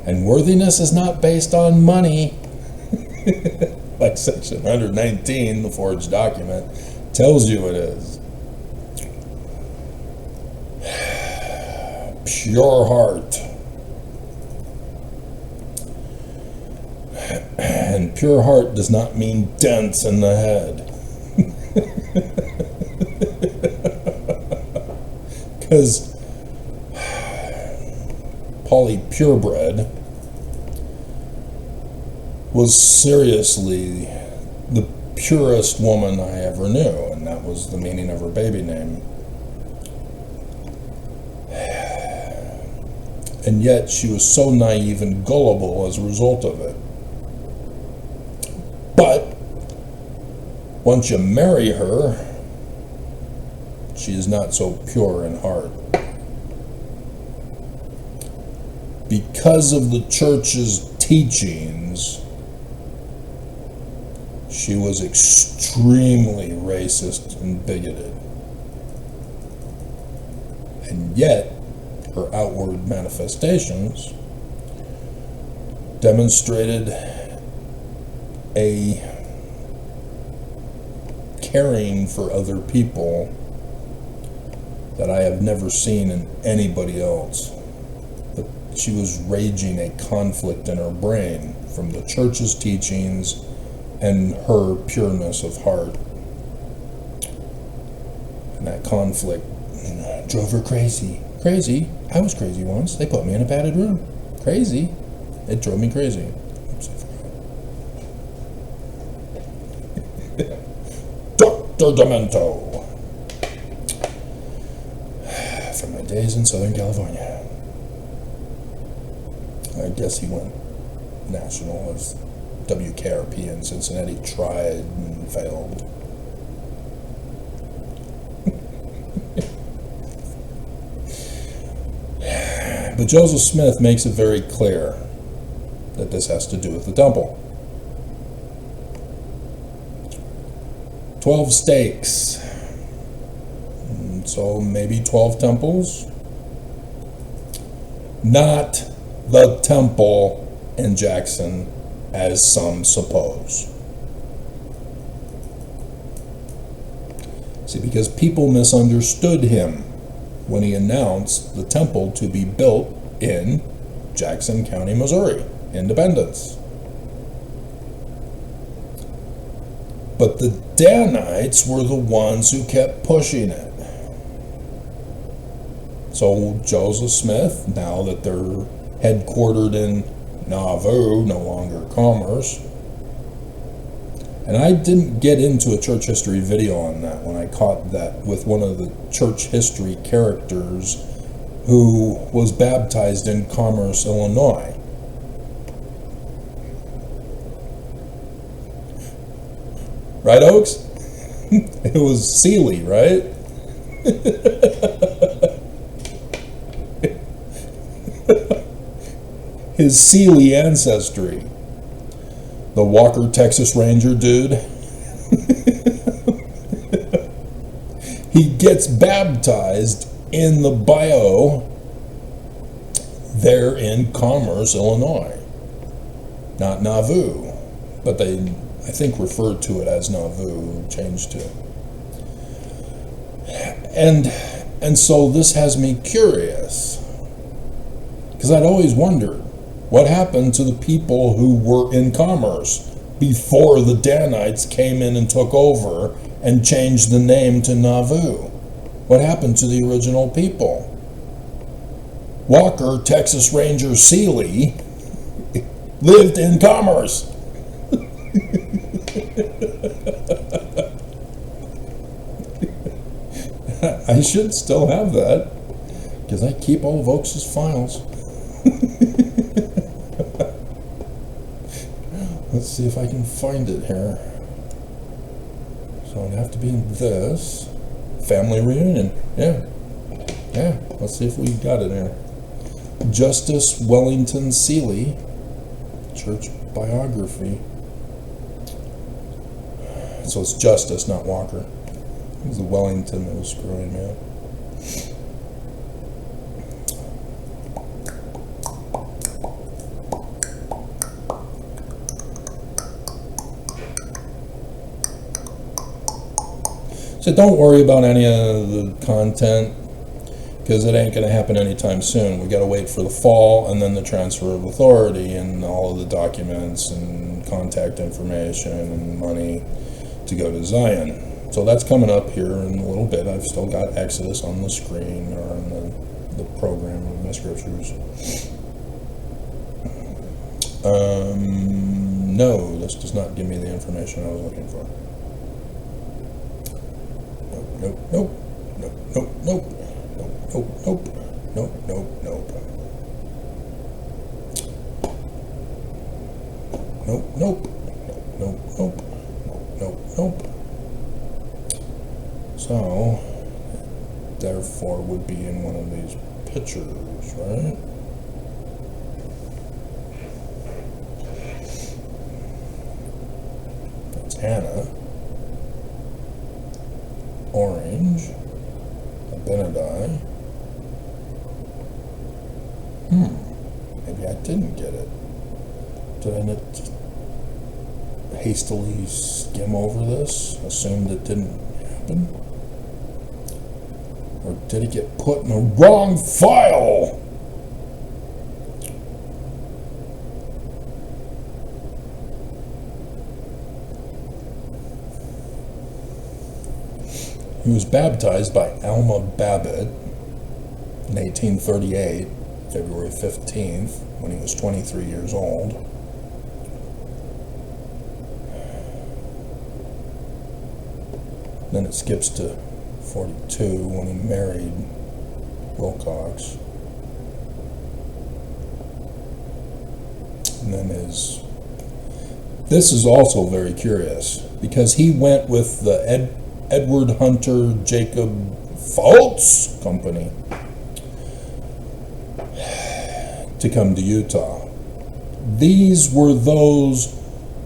And worthiness is not based on money, like section 119, the forged document, tells you it is. Pure heart. And pure heart does not mean dense in the head. Because Polly Purebred was seriously the purest woman I ever knew, and that was the meaning of her baby name. And yet she was so naive and gullible as a result of it. But once you marry her, she is not so pure in heart. Because of the church's teachings, she was extremely racist and bigoted. And yet, her outward manifestations demonstrated a caring for other people that I have never seen in anybody else. But she was raging a conflict in her brain from the church's teachings and her pureness of heart. And that conflict drove her crazy. Crazy? I was crazy once. They put me in a padded room. Crazy? It drove me crazy. Oops, I forgot. Dr. Demento. From my days in Southern California. I guess he went national as WKRP in Cincinnati, tried and failed. But Joseph Smith makes it very clear that this has to do with the temple. 12 stakes. So maybe 12 temples. Not the temple in Jackson, as some suppose. See, because people misunderstood him when he announced the temple to be built in Jackson County, Missouri, Independence. But the Danites were the ones who kept pushing it. So Joseph Smith, now that they're headquartered in Nauvoo, no longer Commerce, and I didn't get into a church history video on that when I caught that with one of the church history characters who was baptized in Commerce, Illinois. Right, Oaks? It was Seeley, right? His Seeley ancestry. The Walker, Texas Ranger dude. He gets baptized in the bio there in Commerce, Illinois. Not Nauvoo, but they, I think, referred to it as Nauvoo, changed to. And so this has me curious, because I'd always wondered, what happened to the people who were in Commerce before the Danites came in and took over and changed the name to Nauvoo? What happened to the original people? Walker, Texas Ranger Seeley, lived in Commerce. I should still have that, because I keep all of Oaks' files. Let's see if I can find it here. So it'd have to be in this. Family reunion. Yeah. Let's see if we got it here. Justice Wellington Seeley, church biography. It's So it's Justice, not Walker. It was the Wellington that was screwing me up. So don't worry about any of the content, because it ain't going to happen anytime soon. We got to wait for the fall and then the transfer of authority and all of the documents and contact information and money to go to Zion. So that's coming up here in a little bit. I've still got Exodus on the screen or on the program of my scriptures. No, this does not give me the information I was looking for. Nope, nope, nope, nope, nope, nope, nope, nope, nope, nope, nope, nope, nope, nope, nope, nope. So, therefore, would be in one of these pictures, right? That's Hannah. Orange, Abinadi. Maybe I didn't get it. Did I not just hastily skim over this, assumed it didn't happen? Or did it get put in the wrong file? He was baptized by Alma Babbitt in 1838, February 15th, when he was 23 years old. Then it skips to 42 when he married Wilcox. And then this is also very curious, because he went with the Edward Hunter Jacob Fultz Company to come to Utah. These were those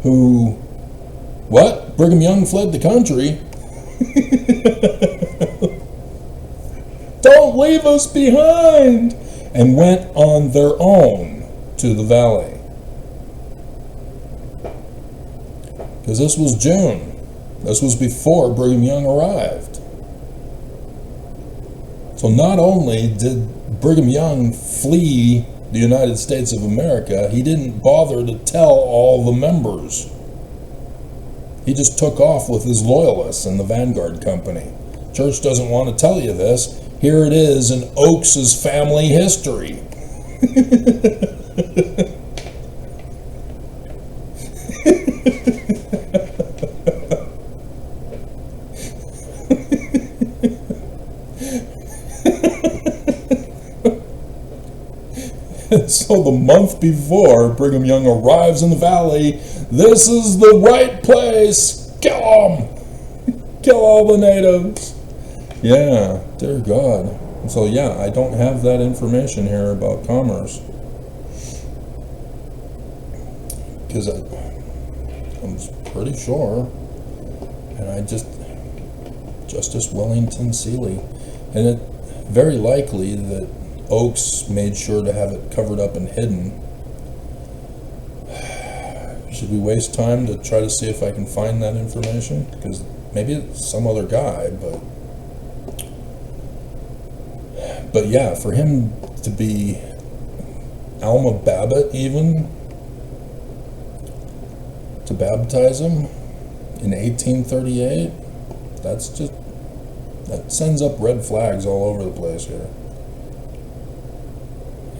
who, what? Brigham Young fled the country. Don't leave us behind! And went on their own to the valley. Because this was June. This was before Brigham Young arrived. So not only did Brigham Young flee the United States of America, he didn't bother to tell all the members. He just took off with his loyalists and the Vanguard Company. Church doesn't want to tell you this. Here it is in Oakes's family history. So the month before Brigham Young arrives in the valley, this is the right place. Kill them. Kill all the natives. Yeah, dear God. So yeah, I don't have that information here about commerce. Because I'm pretty sure. And Justice Wellington Seeley. And it very likely that Oakes made sure to have it covered up and hidden. Should we waste time to try to see if I can find that information? Because maybe it's some other guy, but yeah, for him to be Alma Babbitt even, to baptize him in 1838, that sends up red flags all over the place here.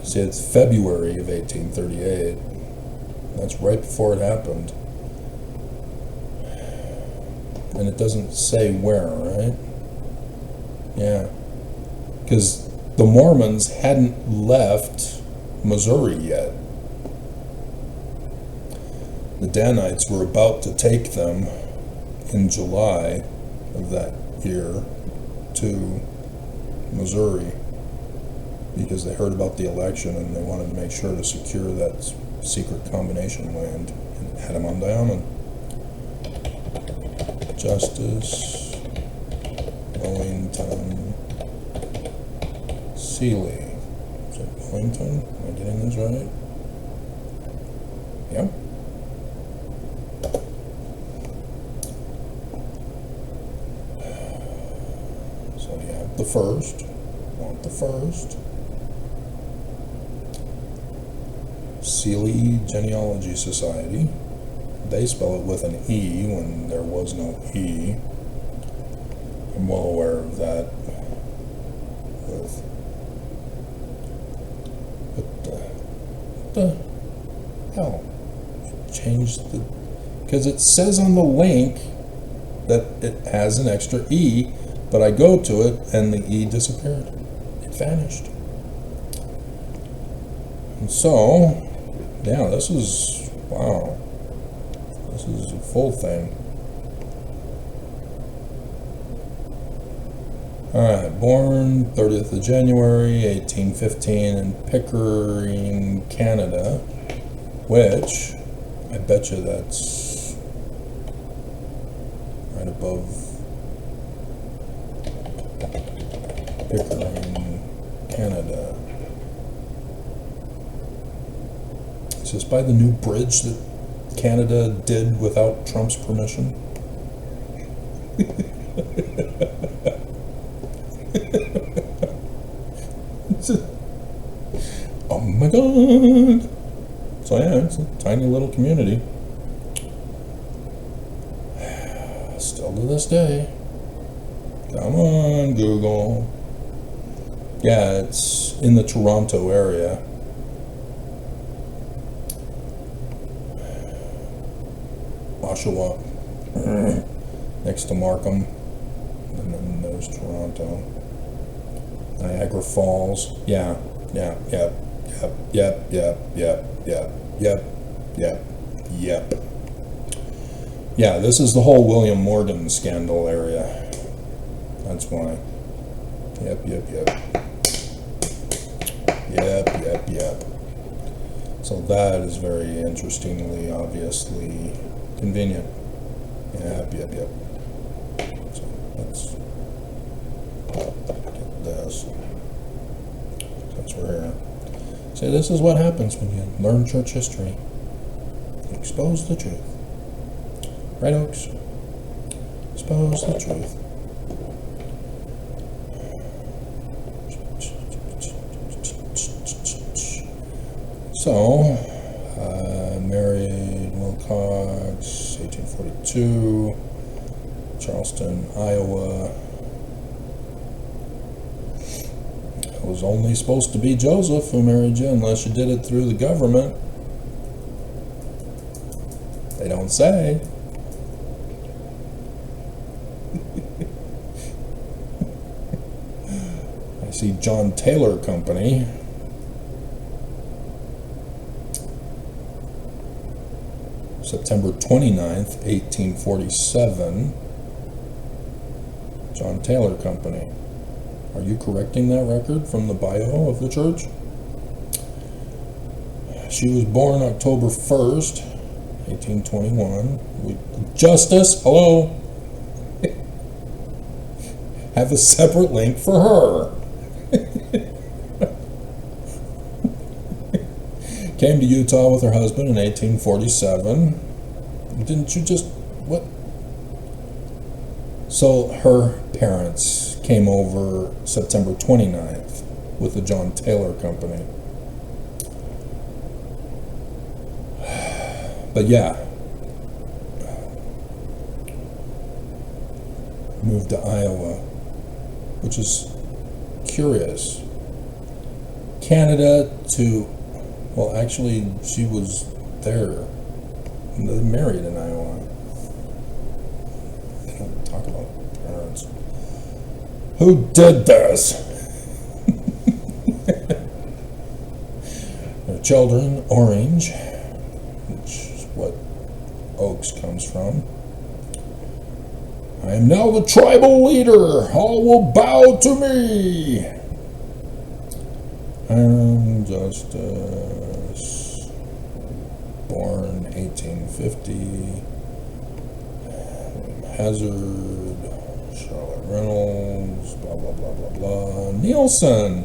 See, it's February of 1838. That's right before it happened. And it doesn't say where, right? Yeah. Because the Mormons hadn't left Missouri yet. The Danites were about to take them in July of that year to Missouri, because they heard about the election and they wanted to make sure to secure that secret combination land in Adam-on-Diamond. Justice Wellington Seeley. Is it Wellington? Am I getting this right? Yep. So you have the first. Want the first. Seeley Genealogy Society. They spell it with an E when there was no E. I'm well aware of that. What the hell? Changed the... Because it says on the link that it has an extra E, but I go to it and the E disappeared. It vanished. And so, yeah, this is... Wow. This is a full thing. Alright, born 30th of January, 1815 in Pickering, Canada, which, I bet you that's right above Pickering, Canada. Is this by the new bridge that Canada did without Trump's permission? Oh my God! So yeah, it's a tiny little community. Still to this day. Come on, Google. Yeah, it's in the Toronto area. Oshawa, next to Markham, and then there's Toronto. Niagara Falls, yeah, yep. Yeah, this is the whole William Morgan scandal area. That's why. Yep. So that is very interestingly, obviously convenient. Yep. So let's get this. Since we're here. See, this is what happens when you learn church history. You expose the truth. Right, Oaks? Expose the truth. So, married Wilcox, 1842, Charleston, Iowa. It was only supposed to be Joseph who married you unless you did it through the government. They don't say. I see John Taylor Company. September 29th, 1847. John Taylor Company. Are you correcting that record from the bio of the church? She was born October 1st, 1821. Justice, hello? Have a separate link for her. Came to Utah with her husband in 1847. Didn't you just... what? So her parents came over September 29th with the John Taylor Company. But yeah. Moved to Iowa, which is curious. Canada to... well, actually, she was there. They married in Iowa. They don't talk about parents. Who did this? Their children, Orange, which is what Oaks comes from. I am now the tribal leader. All will bow to me. And Justice, born 1850, Hazard, Charlotte Reynolds, blah, blah, blah, blah, blah. Nielsen.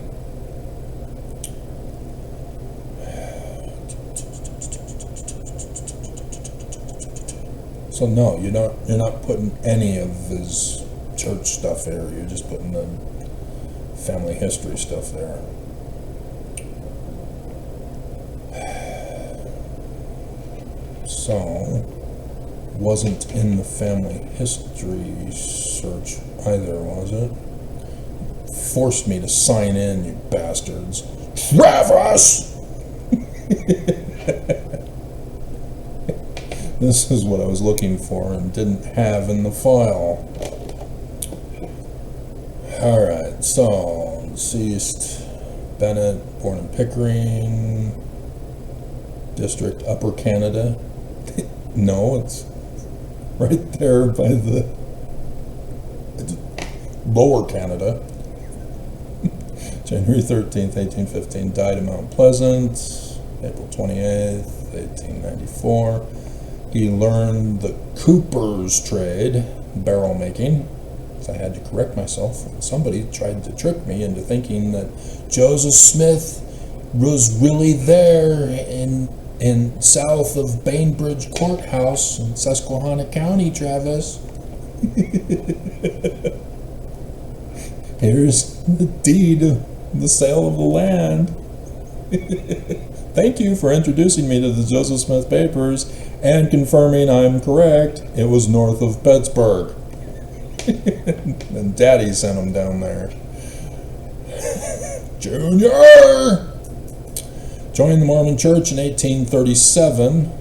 So no, you're not putting any of his church stuff there. You're just putting the family history stuff there. So, wasn't in the family history search either, was it? Forced me to sign in, you bastards. Travis! This is what I was looking for and didn't have in the file. Alright, so, deceased Bennett, born in Pickering, District Upper Canada. No, it's right there by the Lower Canada. January 13th, 1815, died in Mount Pleasant. April 28th, 1894. He learned the cooper's trade, barrel making. So I had to correct myself. Somebody tried to trick me into thinking that Joseph Smith was really there in south of Bainbridge Courthouse in Susquehanna County, Travis. Here's the deed of the sale of the land. Thank you for introducing me to the Joseph Smith papers and confirming I'm correct. It was north of Pittsburgh. And Daddy sent him down there. Junior! Joined the Mormon Church in 1837.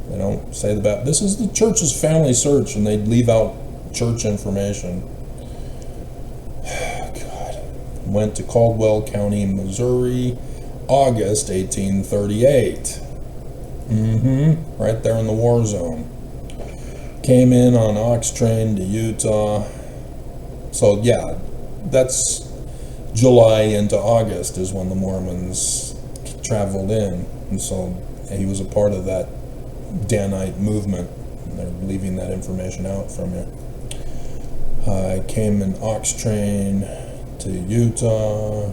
They don't say the Baptist. This is the church's family search, and they'd leave out church information. God. Went to Caldwell County, Missouri, August 1838. Right there in the war zone. Came in on ox train to Utah. So yeah, that's July into August is when the Mormons traveled in, and so he was a part of that Danite movement. And they're leaving that information out from you. Came in ox train to Utah,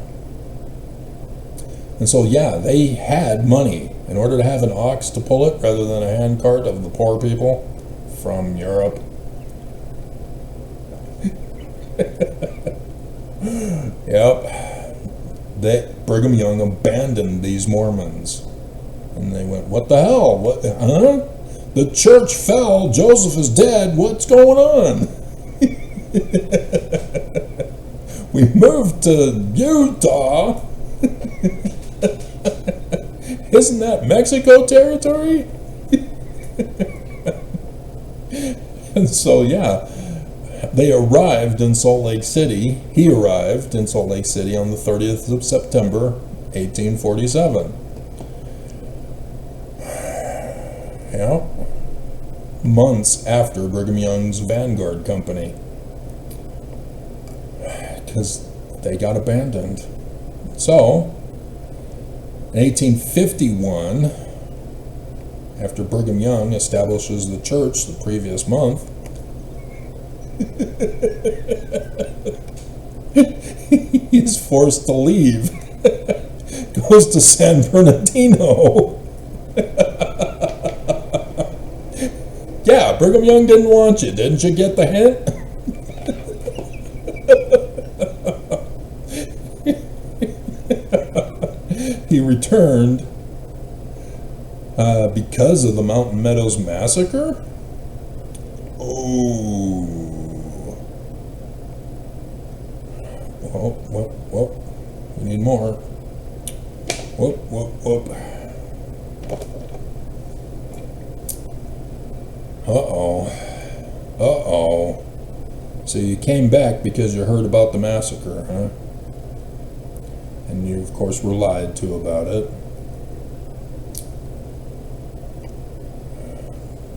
and so yeah, they had money in order to have an ox to pull it rather than a hand cart of the poor people from Europe. Yep. Brigham Young abandoned these Mormons. And they went, what the hell? What? Huh? The church fell. Joseph is dead. What's going on? We moved to Utah. Isn't that Mexico territory? And so, yeah, they arrived in Salt Lake City. He arrived in Salt Lake City on the 30th of September, 1847. Yeah, months after Brigham Young's Vanguard Company, because they got abandoned. So, in 1851, after Brigham Young establishes the church the previous month, he's forced to leave. Goes to San Bernardino. Yeah, Brigham Young didn't want you. Didn't you get the hint? He returned because of the Mountain Meadows Massacre? Oh. Whoop. We need more. Whoop. Uh-oh. So you came back because you heard about the massacre, huh? And you, of course, were lied to about it.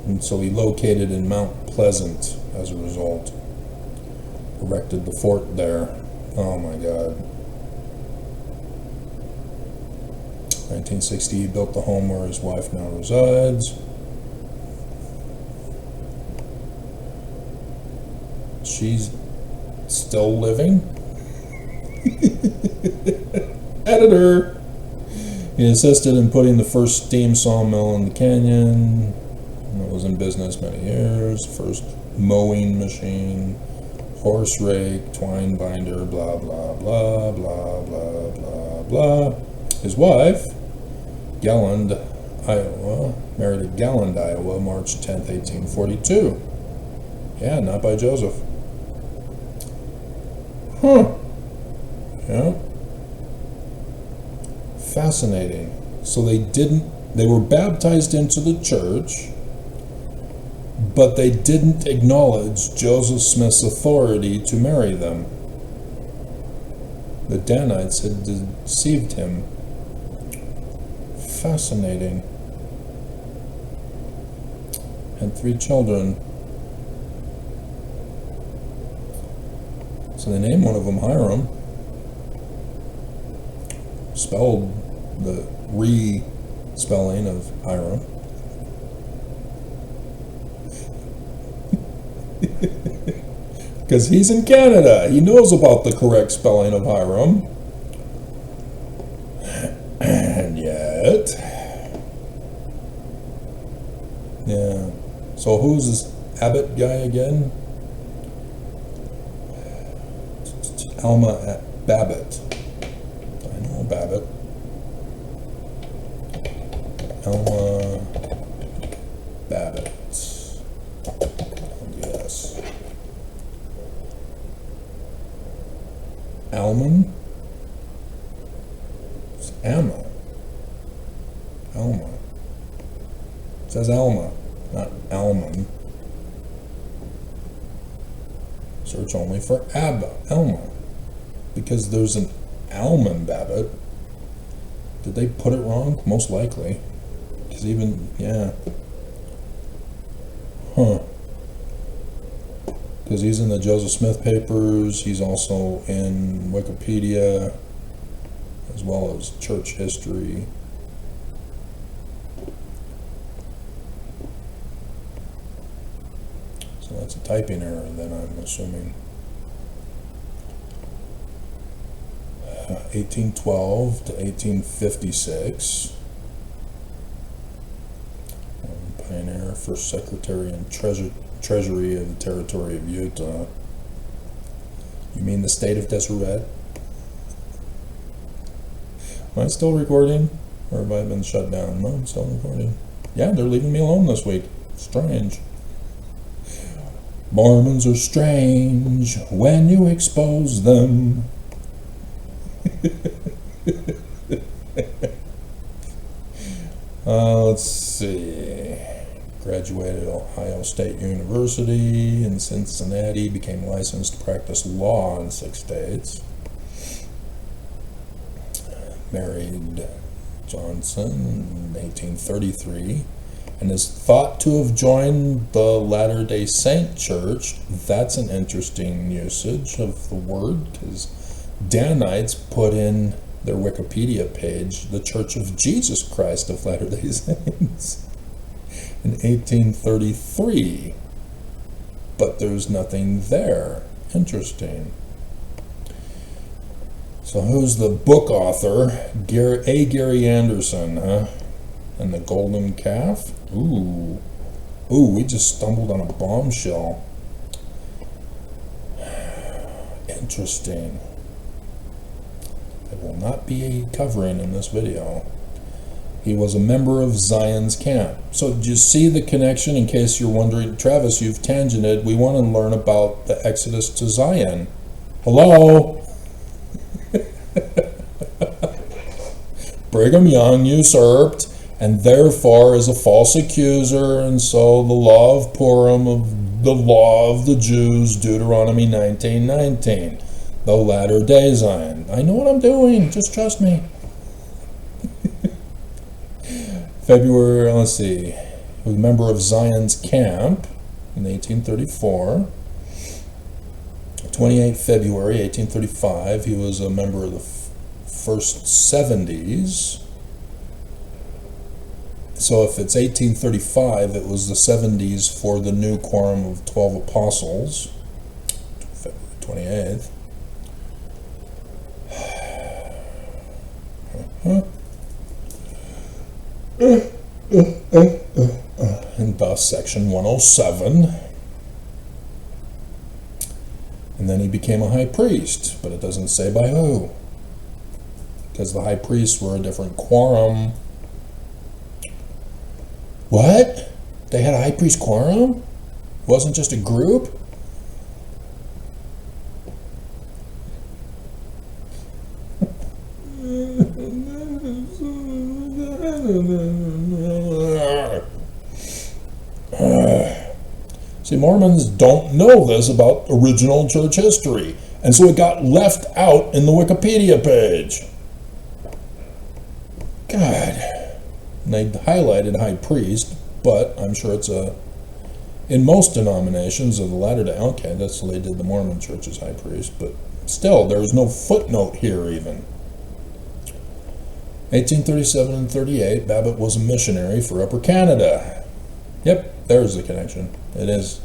And so he located in Mount Pleasant as a result. Erected the fort there. Oh my God. 1960, he built the home where his wife now resides. she's still living. Editor. He assisted in putting the first steam sawmill in the canyon. It was in business many years. First mowing machine, horse rake, twine binder, blah, blah, blah, blah, blah, blah, blah. His wife, Galland, Iowa, married at Galland, Iowa, March 10th, 1842. Yeah, not by Joseph. Huh. Yeah. Fascinating. So they were baptized into the church, but they didn't acknowledge Joseph Smith's authority to marry them. The Danites had deceived him. Fascinating. Had 3 children. So they named one of them Hiram. Spelled the re-spelling of Hiram. Because he's in Canada. He knows about the correct spelling of Hiram. And yet... Yeah. So who's this Abbott guy again? Alma Babbitt. I know Babbitt. Alma Babbitt. Yes. Alman? It's Alma. Alma. It says Alma, not Alman. Search only for Alma. Because there's an Alman Babbitt. Did they put it wrong? Most likely. Because even, yeah. Huh. Because he's in the Joseph Smith papers. He's also in Wikipedia, as well as church history. So that's a typing error, then, I'm assuming. 1812 to 1856. Pioneer, first secretary and treasury of the territory of Utah. You mean the state of Deseret? Am I still recording? Or have I been shut down? No, I'm still recording. Yeah, they're leaving me alone this week. Strange. Mormons are strange when you expose them. Let's see. Graduated Ohio State University in Cincinnati. Became licensed to practice law in 6 states. Married Johnson in 1833. And is thought to have joined the Latter-day Saint Church. That's an interesting usage of the word, because Danites put in their Wikipedia page the Church of Jesus Christ of Latter-day Saints in 1833, but there's nothing there. Interesting. So who's the book author? Gary Anderson, huh? And the Golden Calf? Ooh, we just stumbled on a bombshell. Interesting. That will not be covering in this video. He was a member of Zion's camp. So do you see the connection? In case you're wondering, Travis, you've tangented. We want to learn about the Exodus to Zion. Hello? Brigham Young usurped, and therefore is a false accuser, and so the law of Purim, of the law of the Jews, Deuteronomy 19:19. The latter-day Zion. I know what I'm doing. Just trust me. February, let's see. He was a member of Zion's camp in 1834. 28 February 1835, he was a member of the first 70s. So if it's 1835, it was the 70s for the new Quorum of 12 Apostles. 28th. And thus section 107. And then he became a high priest, but it doesn't say by who. Because the high priests were a different quorum. What? They had a high priest quorum? It wasn't just a group? See, Mormons don't know this about original church history, and so it got left out in the Wikipedia page. God. And they highlighted high priest, but I'm sure it's in most denominations of the Latter-day, okay, that's what they did the Mormon church's high priest, but still, there was no footnote here even. 1837 and 38, Babbitt was a missionary for Upper Canada. Yep, there's the connection. It is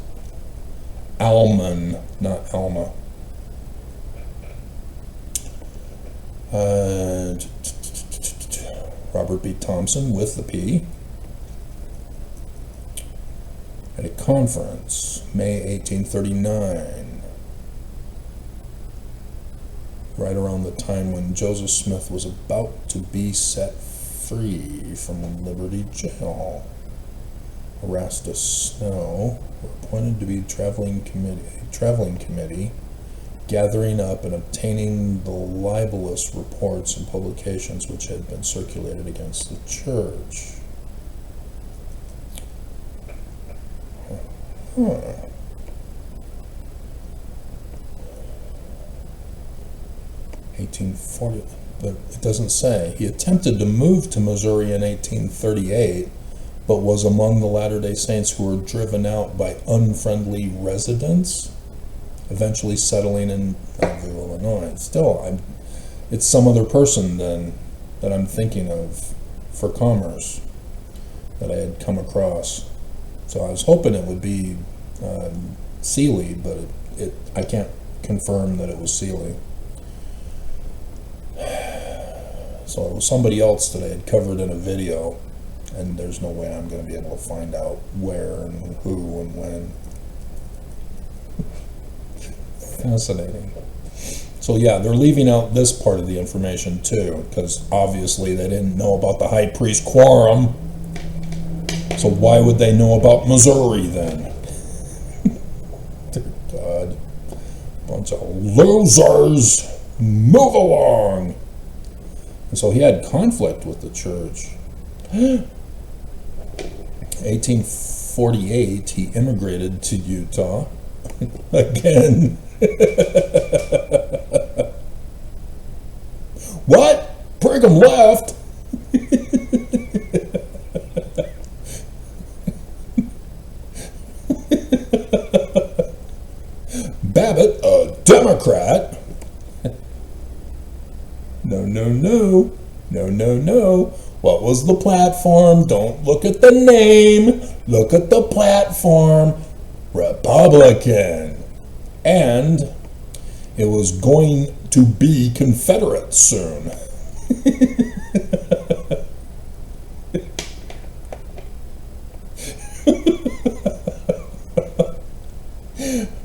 Alman, not Alma. Robert B. Thompson with the P. At a conference, May 1839. Right around the time when Joseph Smith was about to be set free from Liberty Jail. Erastus Snow were appointed to be traveling committee, gathering up and obtaining the libelous reports and publications which had been circulated against the church. 1840, but it doesn't say. He attempted to move to Missouri in 1838, but was among the Latter-day Saints who were driven out by unfriendly residents, eventually settling in Bellevue, Illinois. Still, it's some other person then that I'm thinking of for commerce that I had come across. So I was hoping it would be Seeley, but I can't confirm that it was Seeley. So it was somebody else that I had covered in a video, and there's no way I'm going to be able to find out where and who and when. Fascinating. So yeah, they're leaving out this part of the information too, because obviously they didn't know about the high priest quorum. So why would they know about Missouri then? Dear God. Bunch of losers. Move along. And so he had conflict with the church. 1848, he immigrated to Utah. Again. What? Brigham left? Babbitt, a Democrat. No. What was the platform? Don't look at the name. Look at the platform. Republican. And it was going to be Confederate soon.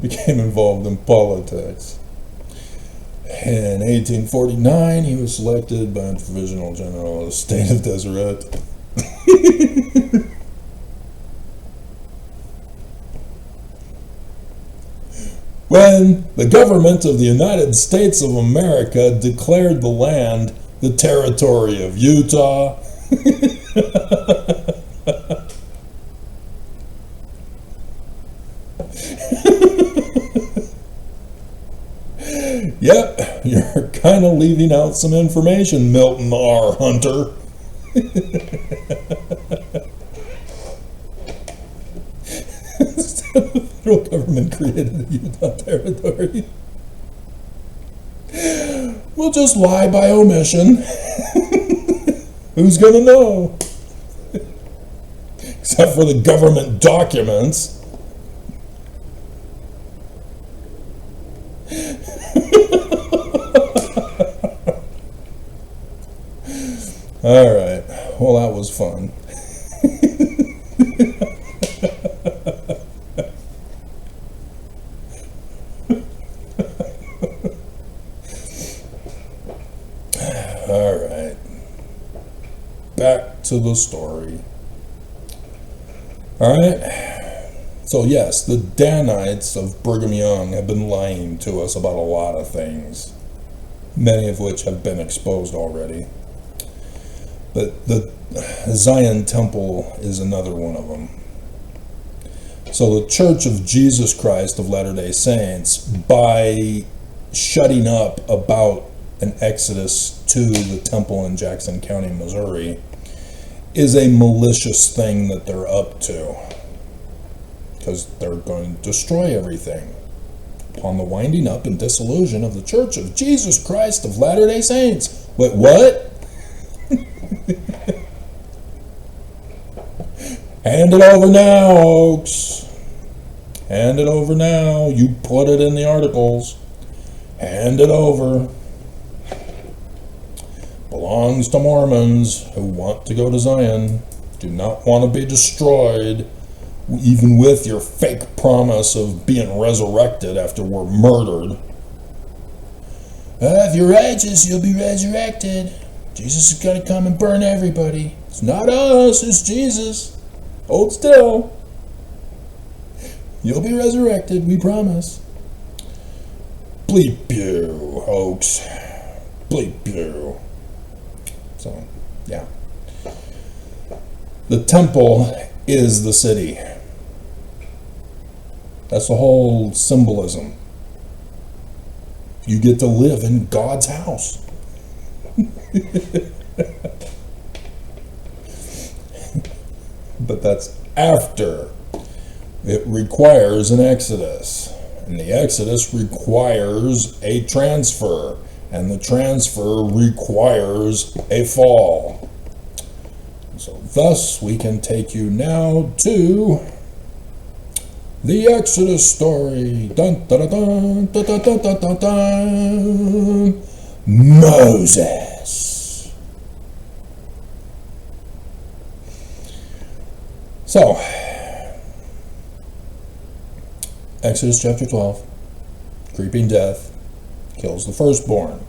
Became involved in politics. In 1849, he was selected by the Provisional General of the State of Deseret. When the government of the United States of America declared the land the territory of Utah. Yep, you're kind of leaving out some information, Milton R. Hunter. The federal government created the Utah Territory. We'll just lie by omission. Who's gonna know? Except for the government documents. All right. Well, that was fun. All right. Back to the story. All right. So yes, the Danites of Brigham Young have been lying to us about a lot of things, many of which have been exposed already. But the Zion Temple is another one of them. So the Church of Jesus Christ of Latter-day Saints, by shutting up about an exodus to the temple in Jackson County, Missouri, is a malicious thing that they're up to. Because they're going to destroy everything upon the winding up and dissolution of the Church of Jesus Christ of Latter-day Saints. Wait, what? Hand it over now, Oaks. Hand it over now. You put it in the articles. Hand it over. Belongs to Mormons who want to go to Zion, do not want to be destroyed, even with your fake promise of being resurrected after we're murdered. If you're righteous, you'll be resurrected. Jesus is going to come and burn everybody. It's not us, it's Jesus. Hold still. You'll be resurrected, we promise. Bleep you, Oaks. Bleep you. So, yeah. The temple is the city. That's the whole symbolism. You get to live in God's house. But that's after. It requires an exodus. And the exodus requires a transfer. And the transfer requires a fall. So thus we can take you now to the Exodus story. Dun, dun, dun, dun, dun, dun, dun, dun, dun. Moses. So, Exodus chapter 12, creeping death kills the firstborn.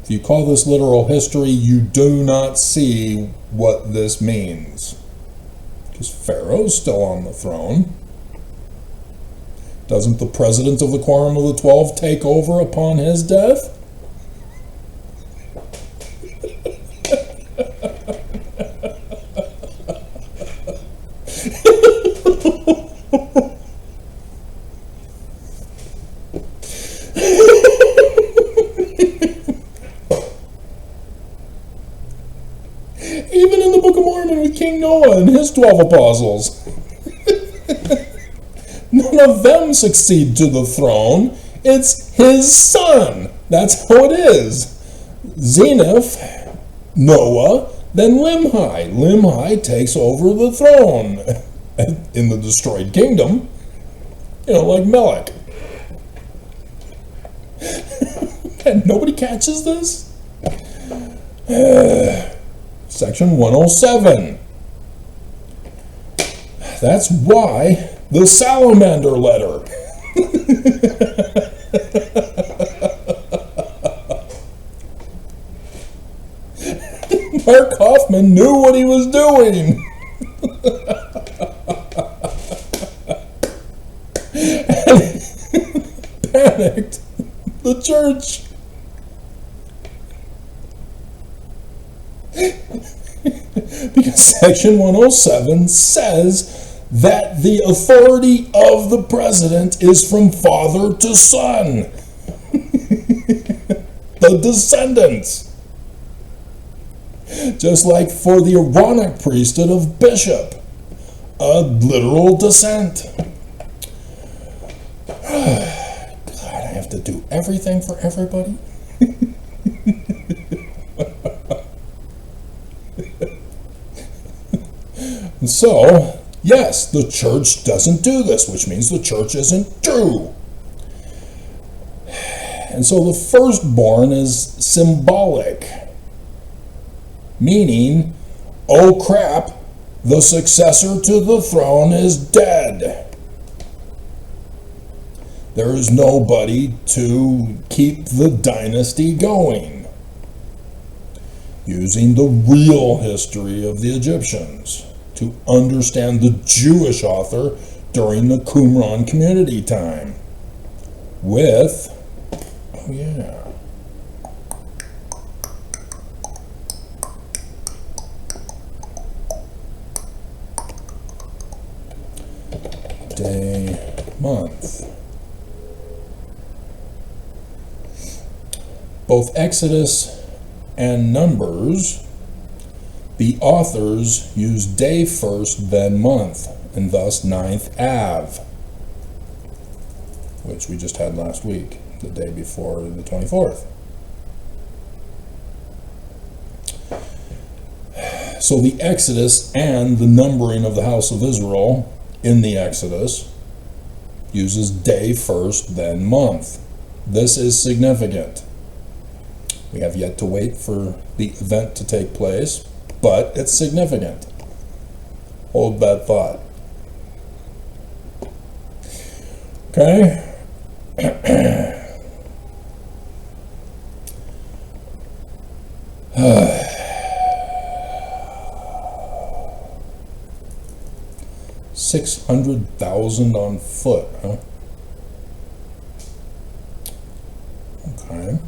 If you call this literal history, you do not see what this means. Because Pharaoh's still on the throne. Doesn't the president of the Quorum of the 12 take over upon his death? Even in the Book of Mormon with King Noah and his 12 apostles. None of them succeed to the throne. It's his son. That's how it is. Zenith, Noah, then Limhi. Limhi takes over the throne in the destroyed kingdom. You know, like Melech. And nobody catches this? Section 107. That's why the salamander letter. Mark Hoffman knew what he was doing. And panicked the church. Because Section 107 says that the authority of the president is from father to son. The descendants. Just like for the Aaronic priesthood of bishop, a literal descent. God, I have to do everything for everybody. And so, yes, the church doesn't do this, which means the church isn't true. And so the firstborn is symbolic, meaning, oh crap, the successor to the throne is dead. There is nobody to keep the dynasty going. Using the real history of the Egyptians to understand the Jewish author during the Qumran community time. With, oh yeah, day, month. Both Exodus and Numbers, the authors use day first, then month, and thus 9th Av, which we just had last week, the day before the 24th. So the Exodus and the numbering of the house of Israel in the Exodus uses day first, then month. This is significant. We have yet to wait for the event to take place, but it's significant. Hold that thought. Okay? 600,000 on foot, huh? Okay.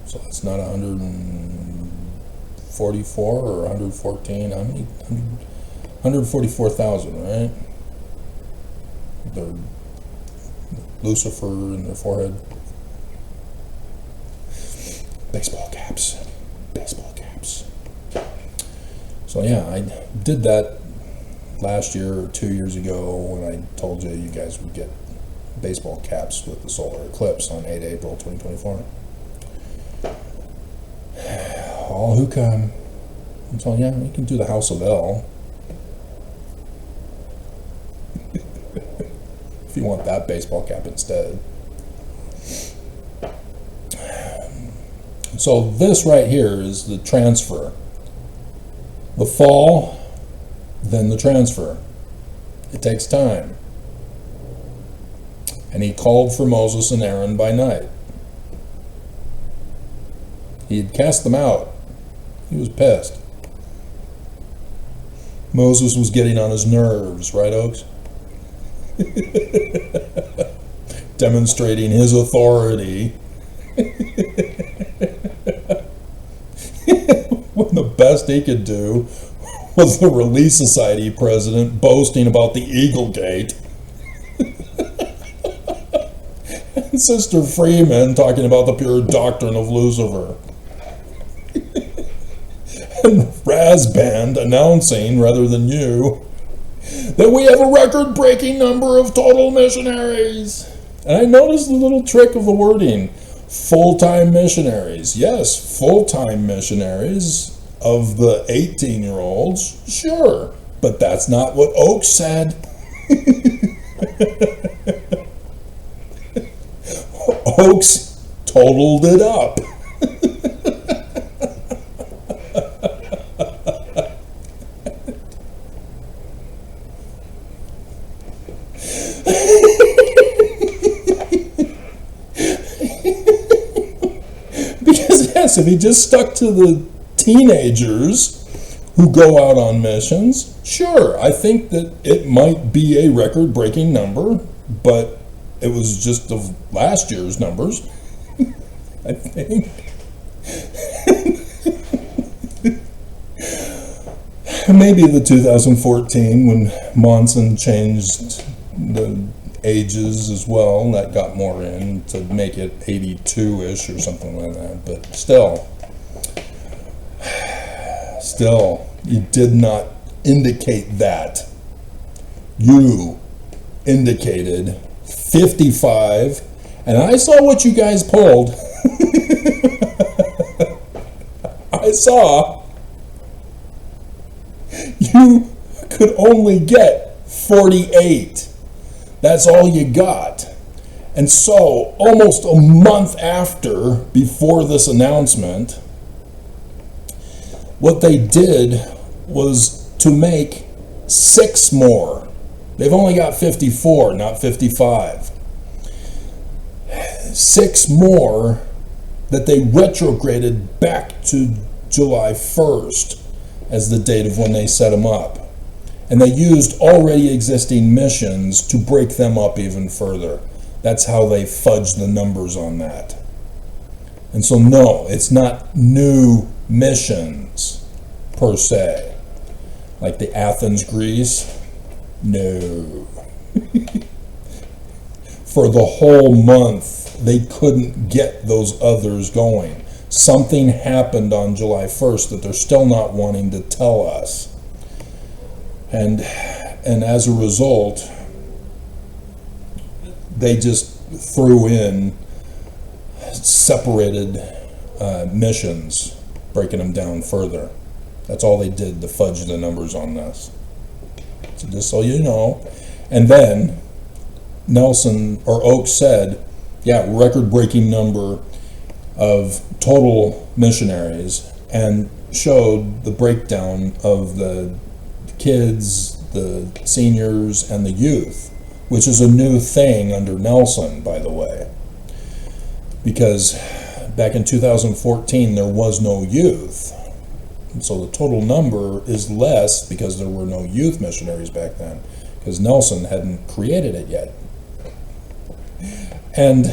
So that's not 144 or 114. How many? 144,000, right? They're Lucifer in their forehead. Baseball caps. Baseball caps. So yeah, I did that last year or 2 years ago when I told you guys would get baseball caps with the solar eclipse on 8 April 2024. All who come. So yeah, you can do the House of L. If you want that baseball cap instead. So this right here is the transfer. The fall, then the transfer. It takes time. And he called for Moses and Aaron by night. He had cast them out. He was pissed. Moses was getting on his nerves, right, Oaks? Demonstrating his authority. When the best he could do was the Relief Society president boasting about the Eagle Gate. And Sister Freeman talking about the pure doctrine of Lucifer. And Razband announcing, rather than you, that we have a record-breaking number of total missionaries. And I noticed the little trick of the wording. Full-time missionaries. Yes, full-time missionaries of the 18-year-olds. Sure, but that's not what Oaks said. Oaks totaled it up. Because yes, if he just stuck to the teenagers who go out on missions, sure, I think that it might be a record-breaking number, but it was just of last year's numbers, I think. Maybe the 2014 when Monson changed the ages as well, that got more in to make it 82-ish or something like that, but still, you did not indicate that. You indicated 55, and I saw what you guys pulled. I saw you could only get 48. That's all you got. And so, almost a month after, before this announcement, what they did was to make 6 more. They've only got 54, not 55. 6 more that they retrograded back to July 1st as the date of when they set them up. And they used already existing missions to break them up even further. That's how they fudged the numbers on that. And so no, it's not new missions per se. Like the Athens, Greece. No. For the whole month, they couldn't get those others going. Something happened on July 1st that they're still not wanting to tell us. And as a result, they just threw in separated missions, breaking them down further. That's all they did to fudge the numbers on this. So just so you know. And then Nelson or Oakes said, yeah, record-breaking number of total missionaries, and showed the breakdown of the kids, the seniors, and the youth, which is a new thing under Nelson, by the way, because back in 2014 there was no youth, and so the total number is less because there were no youth missionaries back then, because Nelson hadn't created it yet. And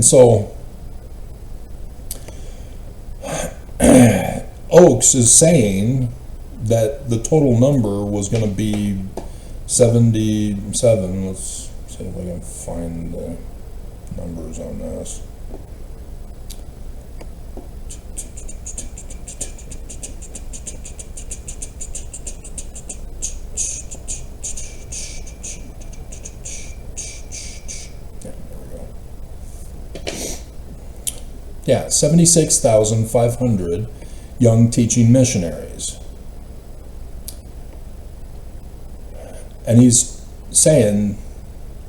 so Oakes is saying that the total number was going to be 77. Let's see if I can find the numbers on this. Yeah, 76,500 young teaching missionaries. And he's saying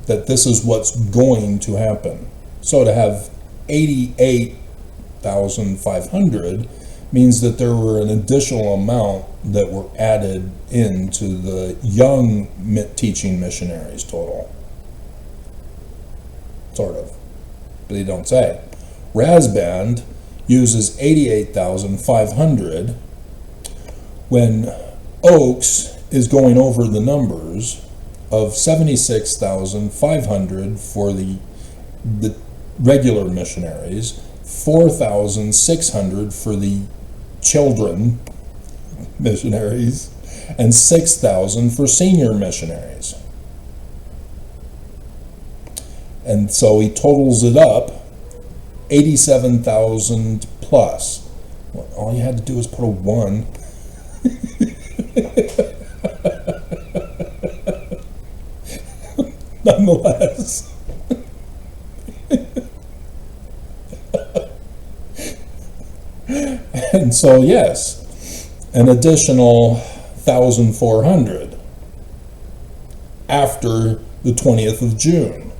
that this is what's going to happen. So to have 88,500 means that there were an additional amount that were added into the young teaching missionaries total. Sort of. But they don't say. Rasband uses 88,500 when Oakes is going over the numbers of 76,500 for the regular missionaries, 4,600 for the children missionaries, and 6,000 for senior missionaries. And so he totals it up 87,000 plus. Well, all you had to do was put a 1. Nonetheless. And so, yes, an additional 1,400 after the 20th of June.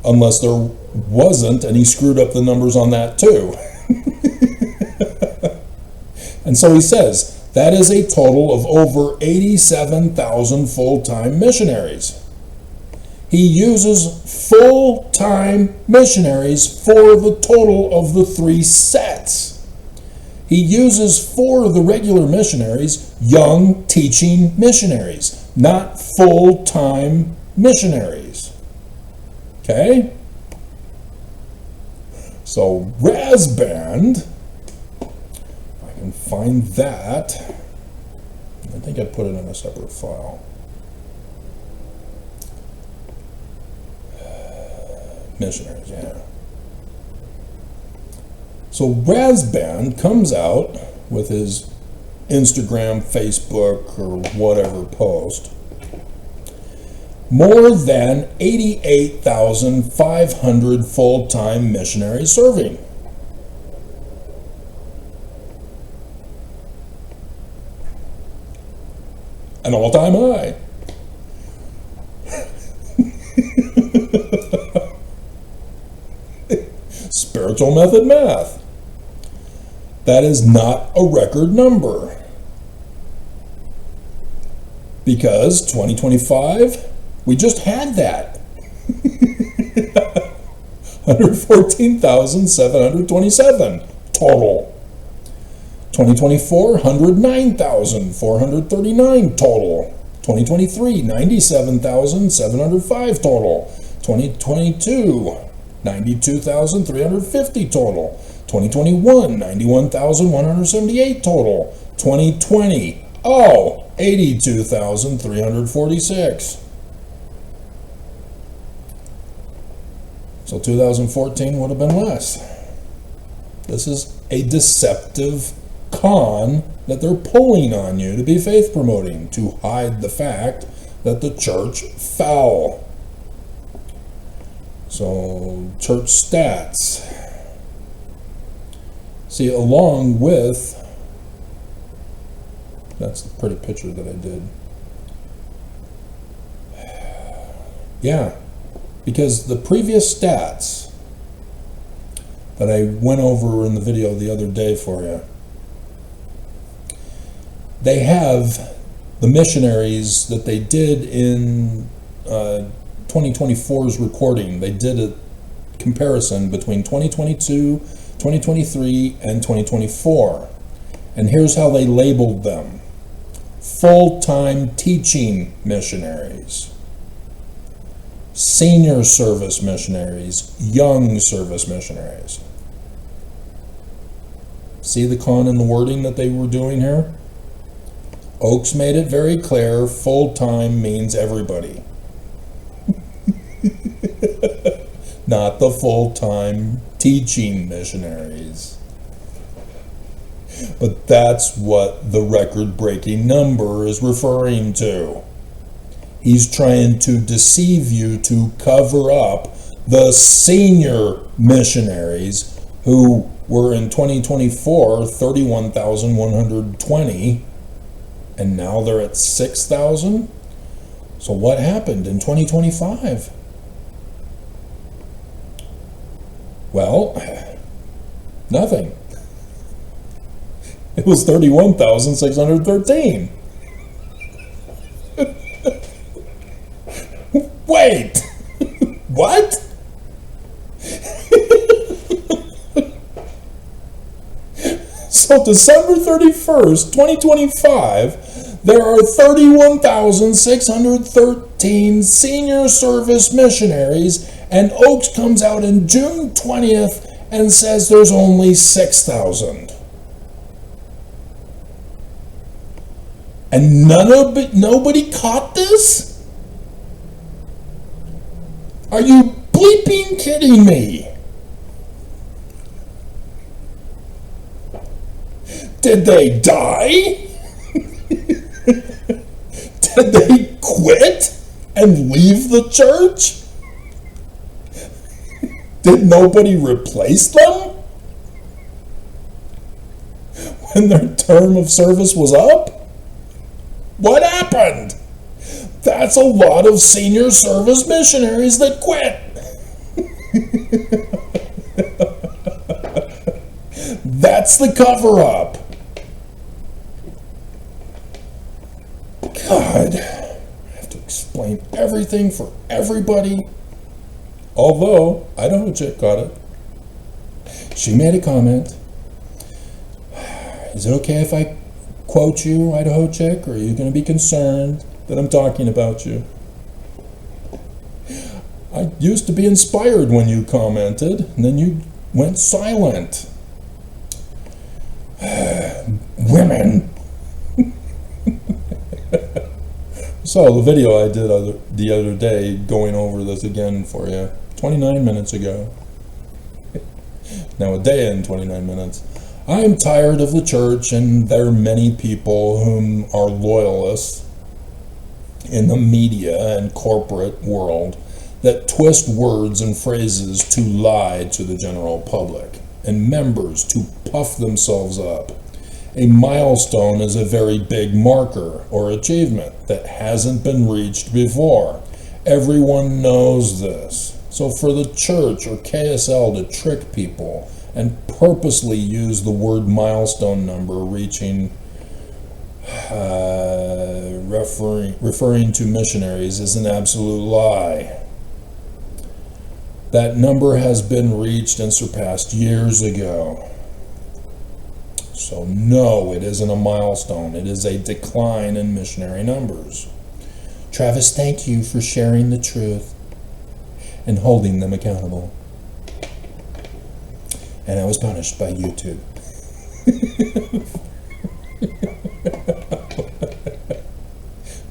Unless there wasn't, and he screwed up the numbers on that too. And so he says, that is a total of over 87,000 full-time missionaries. He uses full-time missionaries for the total of the 3 sets. He uses for the regular missionaries, young teaching missionaries, not full-time missionaries. Okay? So Rasband, if I can find that, I think I put it in a separate file. Missionaries, yeah. So Rasband comes out with his Instagram, Facebook, or whatever post. More than 88,500 full-time missionaries serving. An all-time high. spiritual method math. That is not a record number. Because 2025, we just had that. 114,727 total. 2024, 109,439 total. 2023, 97,705 total. 2022, 92,350 total. 2021, 91,178 total. 2020, 82,346. So 2014 would have been less. This is a deceptive con that they're pulling on you to be faith promoting, to hide the fact that the church fell. So church stats. See, along with, that's the pretty picture that I did. Yeah, because the previous stats that I went over in the video the other day for you, they have the missionaries that they did in 2024's recording. They did a comparison between 2022, 2023, and 2024. And here's how they labeled them. Full-time teaching missionaries, senior service missionaries, young service missionaries. See the con in the wording that they were doing here? Oaks made it very clear, full-time means everybody. Not the full-time teaching missionaries. But that's what the record-breaking number is referring to. He's trying to deceive you to cover up the senior missionaries who were in 2024 31,120, and now they're at 6,000. So what happened in 2025? Well, nothing. It was 31,613. Wait, what? So December 31st, 2025, there are 31,613 senior service missionaries, and Oaks comes out in June 20th and says there's only 6,000. And nobody caught this? Are you bleeping kidding me? Did they die? Did they quit and leave the church? Did nobody replace them when their term of service was up? What happened? That's a lot of senior service missionaries that quit. That's the cover-up. God, I have to explain everything for everybody. Although, Idaho Chick got it. She made a comment. Is it okay if I quote you, Idaho Chick, or are you going to be concerned that I'm talking about you? I used to be inspired when you commented, and then you went silent. Women. So the video I did the other day, going over this again for you, 29 minutes ago. Now a day and 29 minutes. I'm tired of the church, and there are many people whom are loyalists in the media and corporate world that twist words and phrases to lie to the general public, and members to puff themselves up. A milestone is a very big marker or achievement that hasn't been reached before. Everyone knows this. So for the church or KSL to trick people and purposely use the word milestone number reaching, referring to missionaries is an absolute lie. That number has been reached and surpassed years ago. So no, it isn't a milestone. It is a decline in missionary numbers. Travis, thank you for sharing the truth and holding them accountable. And I was punished by YouTube.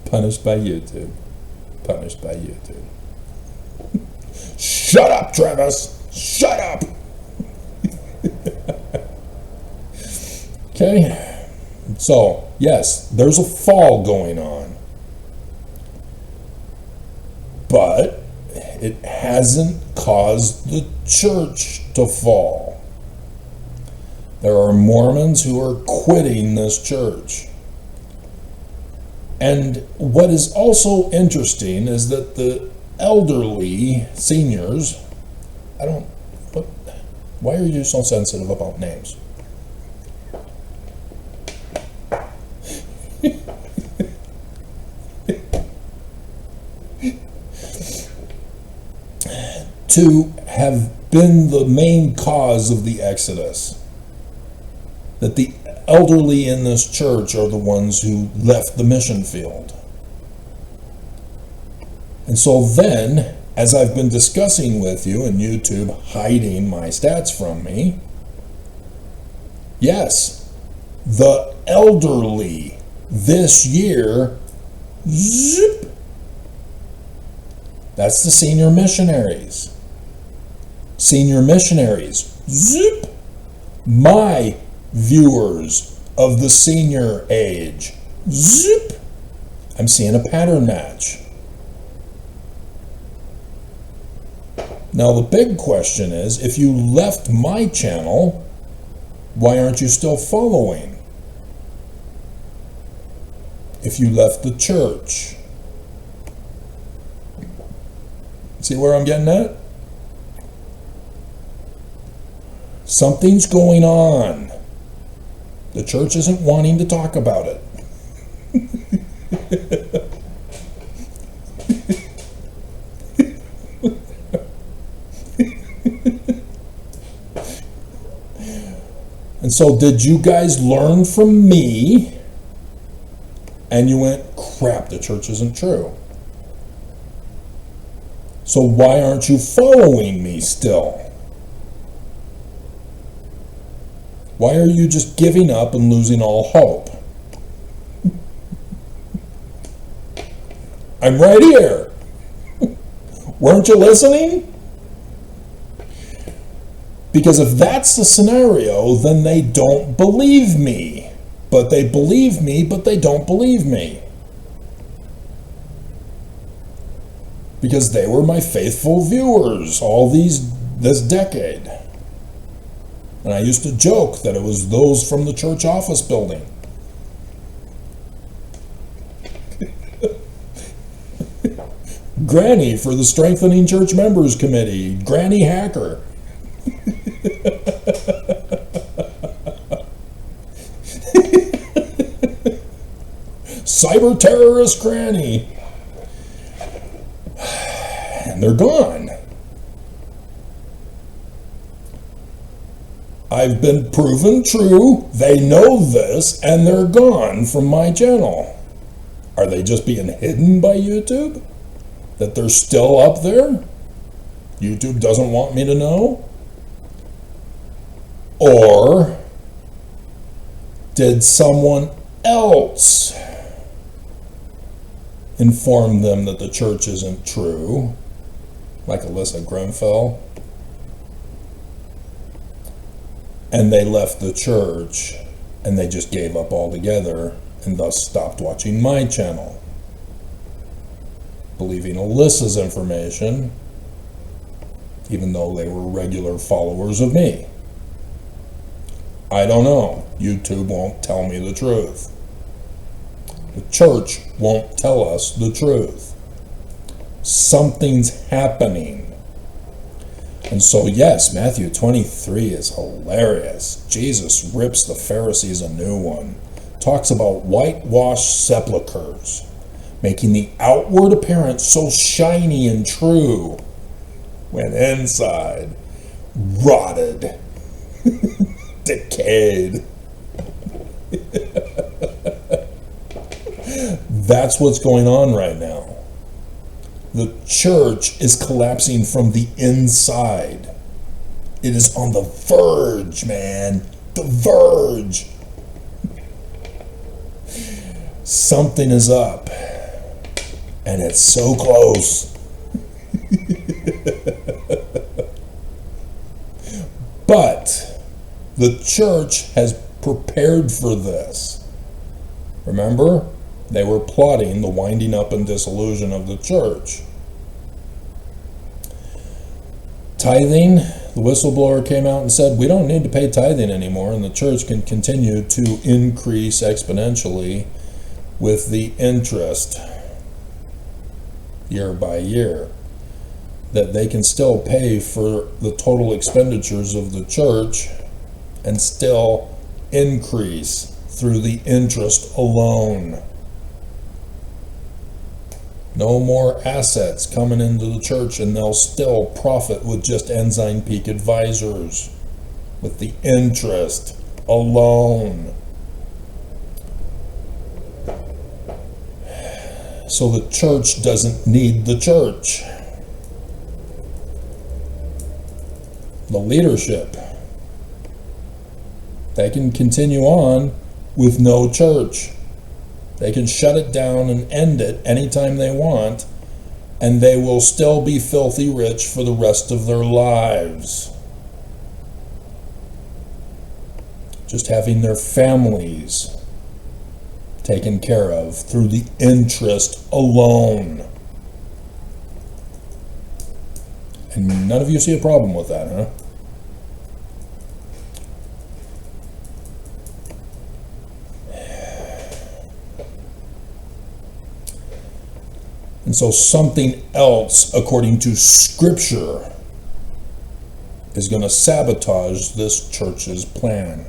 Punished by YouTube. Punished by YouTube. Shut up, Travis! Shut up! Okay? So, yes, there's a fall going on. But it hasn't caused the church to fall. There are Mormons who are quitting this church. And what is also interesting is that the elderly seniors, why are you so sensitive about names? To have been the main cause of the Exodus. That the elderly in this church are the ones who left the mission field. And so then, as I've been discussing with you, and YouTube hiding my stats from me, yes, the elderly this year, zip, that's the senior missionaries. Senior missionaries, zip, my viewers of the senior age, zip, I'm seeing a pattern match. Now the big question is, if you left my channel, why aren't you still following? If you left the church. See where I'm getting at? Something's going on. The church isn't wanting to talk about it. And so did you guys learn from me and you went, crap, the church isn't true? So why aren't you following me still? Why are you just giving up and losing all hope? I'm right here. Weren't you listening? Because if that's the scenario, then they don't believe me. But they believe me, but they don't believe me. Because they were my faithful viewers this decade. And I used to joke that it was those from the church office building. Granny for the Strengthening Church Members Committee. Granny Hacker. Cyber terrorist Granny. And they're gone. I've been proven true. They know this, and they're gone from my channel. Are they just being hidden by YouTube? That they're still up there? YouTube doesn't want me to know? Or did someone else inform them that the church isn't true? Like Alyssa Grenfell? And they left the church and they just gave up altogether and thus stopped watching my channel, believing Alyssa's information, even though they were regular followers of me. I don't know. YouTube won't tell me the truth. The church won't tell us the truth. Something's happening. And so, yes, Matthew 23 is hilarious. Jesus rips the Pharisees a new one. Talks about whitewashed sepulchres, making the outward appearance so shiny and true, when inside, rotted, decayed. That's what's going on right now. The church is collapsing from the inside. It is on the verge, man. The verge. Something is up. And it's so close. But the church has prepared for this. Remember? They were plotting the winding up and dissolution of the church. Tithing, the whistleblower came out and said, we don't need to pay tithing anymore, and the church can continue to increase exponentially with the interest year by year. That they can still pay for the total expenditures of the church and still increase through the interest alone. No more assets coming into the church, and they'll still profit with just Ensign Peak advisors, with the interest alone. So the church doesn't need the church. The leadership, they can continue on with no church. They can shut it down and end it anytime they want, and they will still be filthy rich for the rest of their lives. Just having their families taken care of through the interest alone. And none of you see a problem with that, huh? And so something else, according to Scripture, is going to sabotage this church's plan.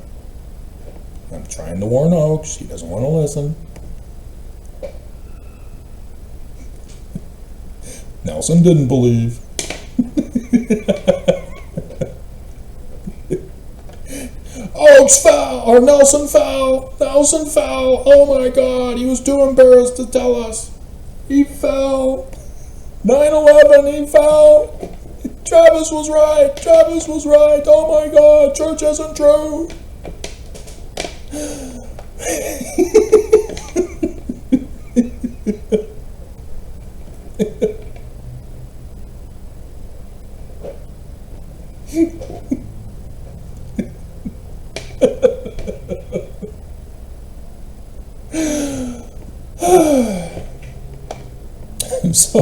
I'm trying to warn Oaks. He doesn't want to listen. Nelson didn't believe. Oaks fell, or Nelson fell. Nelson fell. Oh my God, he was too embarrassed to tell us. He fell. 9/11, he fell. Travis was right. Travis was right. Oh my God, church isn't true. So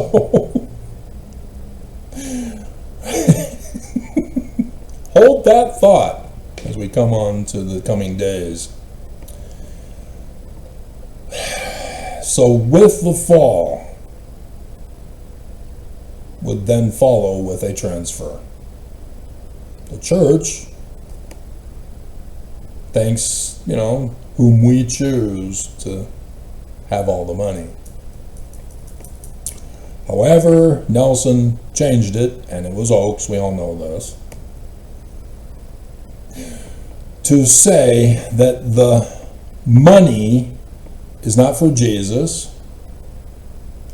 hold that thought as we come on to the coming days. So with the fall would then follow with a transfer. The church thanks, whom we choose to have all the money. However, Nelson changed it, and it was Oaks, we all know this, to say that the money is not for Jesus,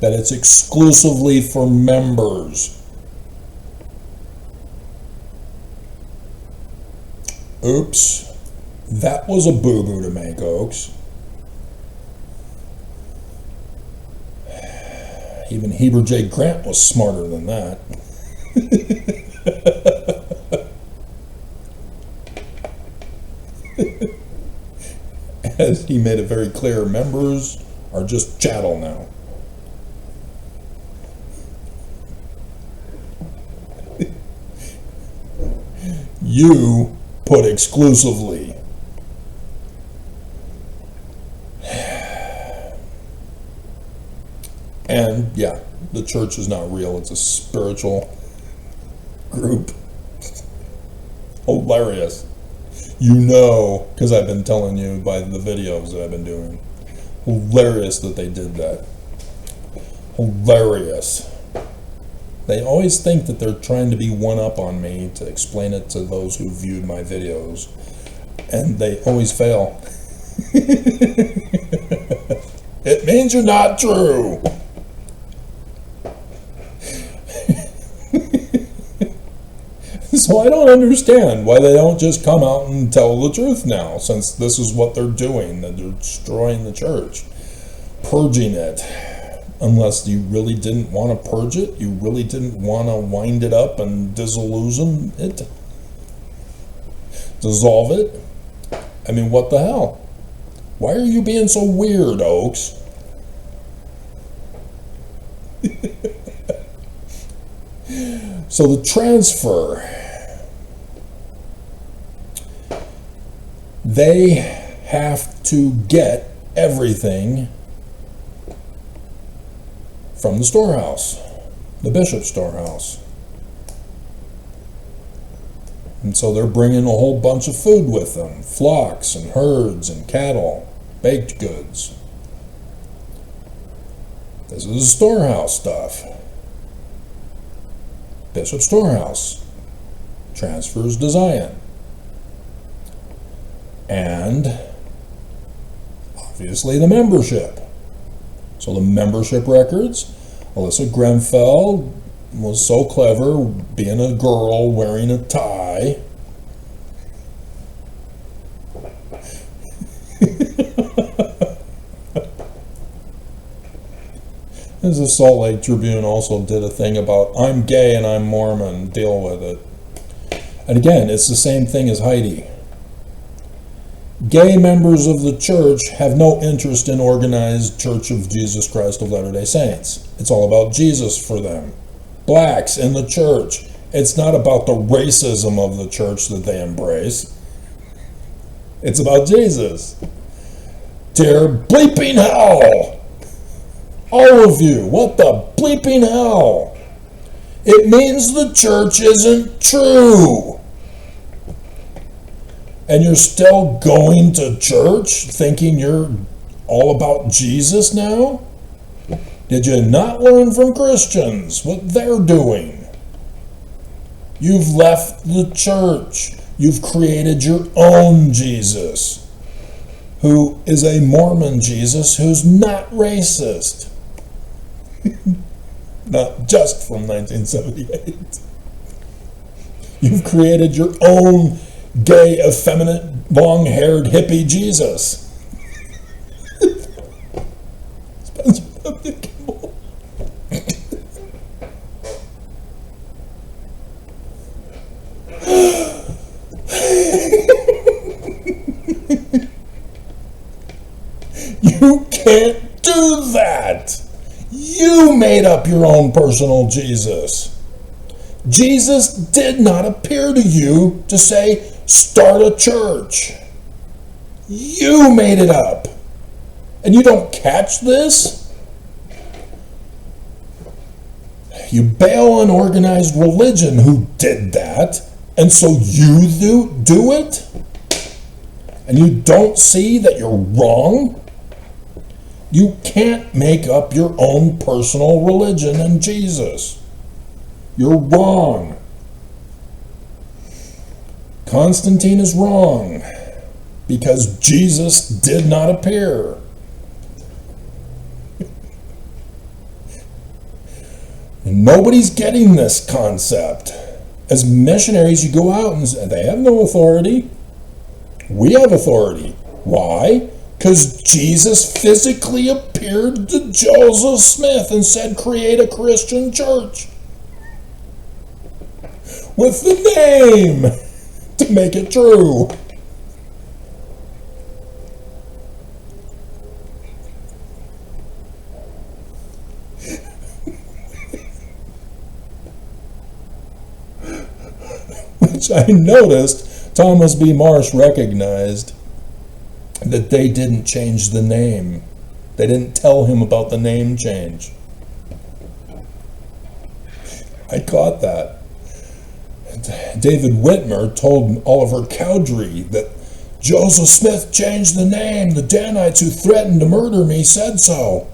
that it's exclusively for members. Oops, that was a boo-boo to make, Oaks. Even Heber J. Grant was smarter than that. As he made it very clear, members are just chattel now. You put exclusively. And yeah, the church is not real. It's a spiritual group. Hilarious. You know, because I've been telling you by the videos that I've been doing. Hilarious that they did that. Hilarious. They always think that they're trying to be one-up on me to explain it to those who viewed my videos. And they always fail. It means you're not true. So I don't understand why they don't just come out and tell the truth now, since this is what they're doing, that they're destroying the church, purging it. Unless you really didn't want to purge it, you really didn't want to wind it up and disillusion it, dissolve it. I mean, what the hell? Why are you being so weird, Oaks? So the transfer, they have to get everything from the storehouse, the bishop's storehouse. And so they're bringing a whole bunch of food with them, flocks and herds and cattle, baked goods. This is the storehouse stuff. Bishop's storehouse transfers to Zion. And obviously the membership. So the membership records, Alyssa Grenfell was so clever, being a girl wearing a tie. As the Salt Lake Tribune also did a thing about, I'm gay and I'm Mormon, deal with it. And again, it's the same thing as Heidi. Gay members of the church have no interest in organized Church of Jesus Christ of Latter-day Saints. It's all about Jesus for them. Blacks in the church. It's not about the racism of the church that they embrace. It's about Jesus. Dear bleeping hell! All of you, what the bleeping hell? It means the church isn't true. And you're still going to church thinking you're all about Jesus now? Did you not learn from Christians what they're doing? You've left the church. You've created your own Jesus, who is a Mormon Jesus who's not racist. Not just from 1978. You've created your own gay, effeminate, long-haired hippie Jesus. Spencer W. Kimball. You can't do that. You made up your own personal Jesus. Jesus did not appear to you to say, start a church. You made it up. And you don't catch this? You bail on organized religion who did that, and so you do it? And you don't see that you're wrong? You can't make up your own personal religion and Jesus. You're wrong. Constantine is wrong because Jesus did not appear. And nobody's getting this concept. As missionaries, you go out and say, they have no authority. We have authority. Why? Because Jesus physically appeared to Joseph Smith and said, create a Christian church. With the name to make it true. Which I noticed Thomas B. Marsh recognized that they didn't change the name. They didn't tell him about the name change. I caught that. David Whitmer told Oliver Cowdery that Joseph Smith changed the name. The Danites who threatened to murder me said so.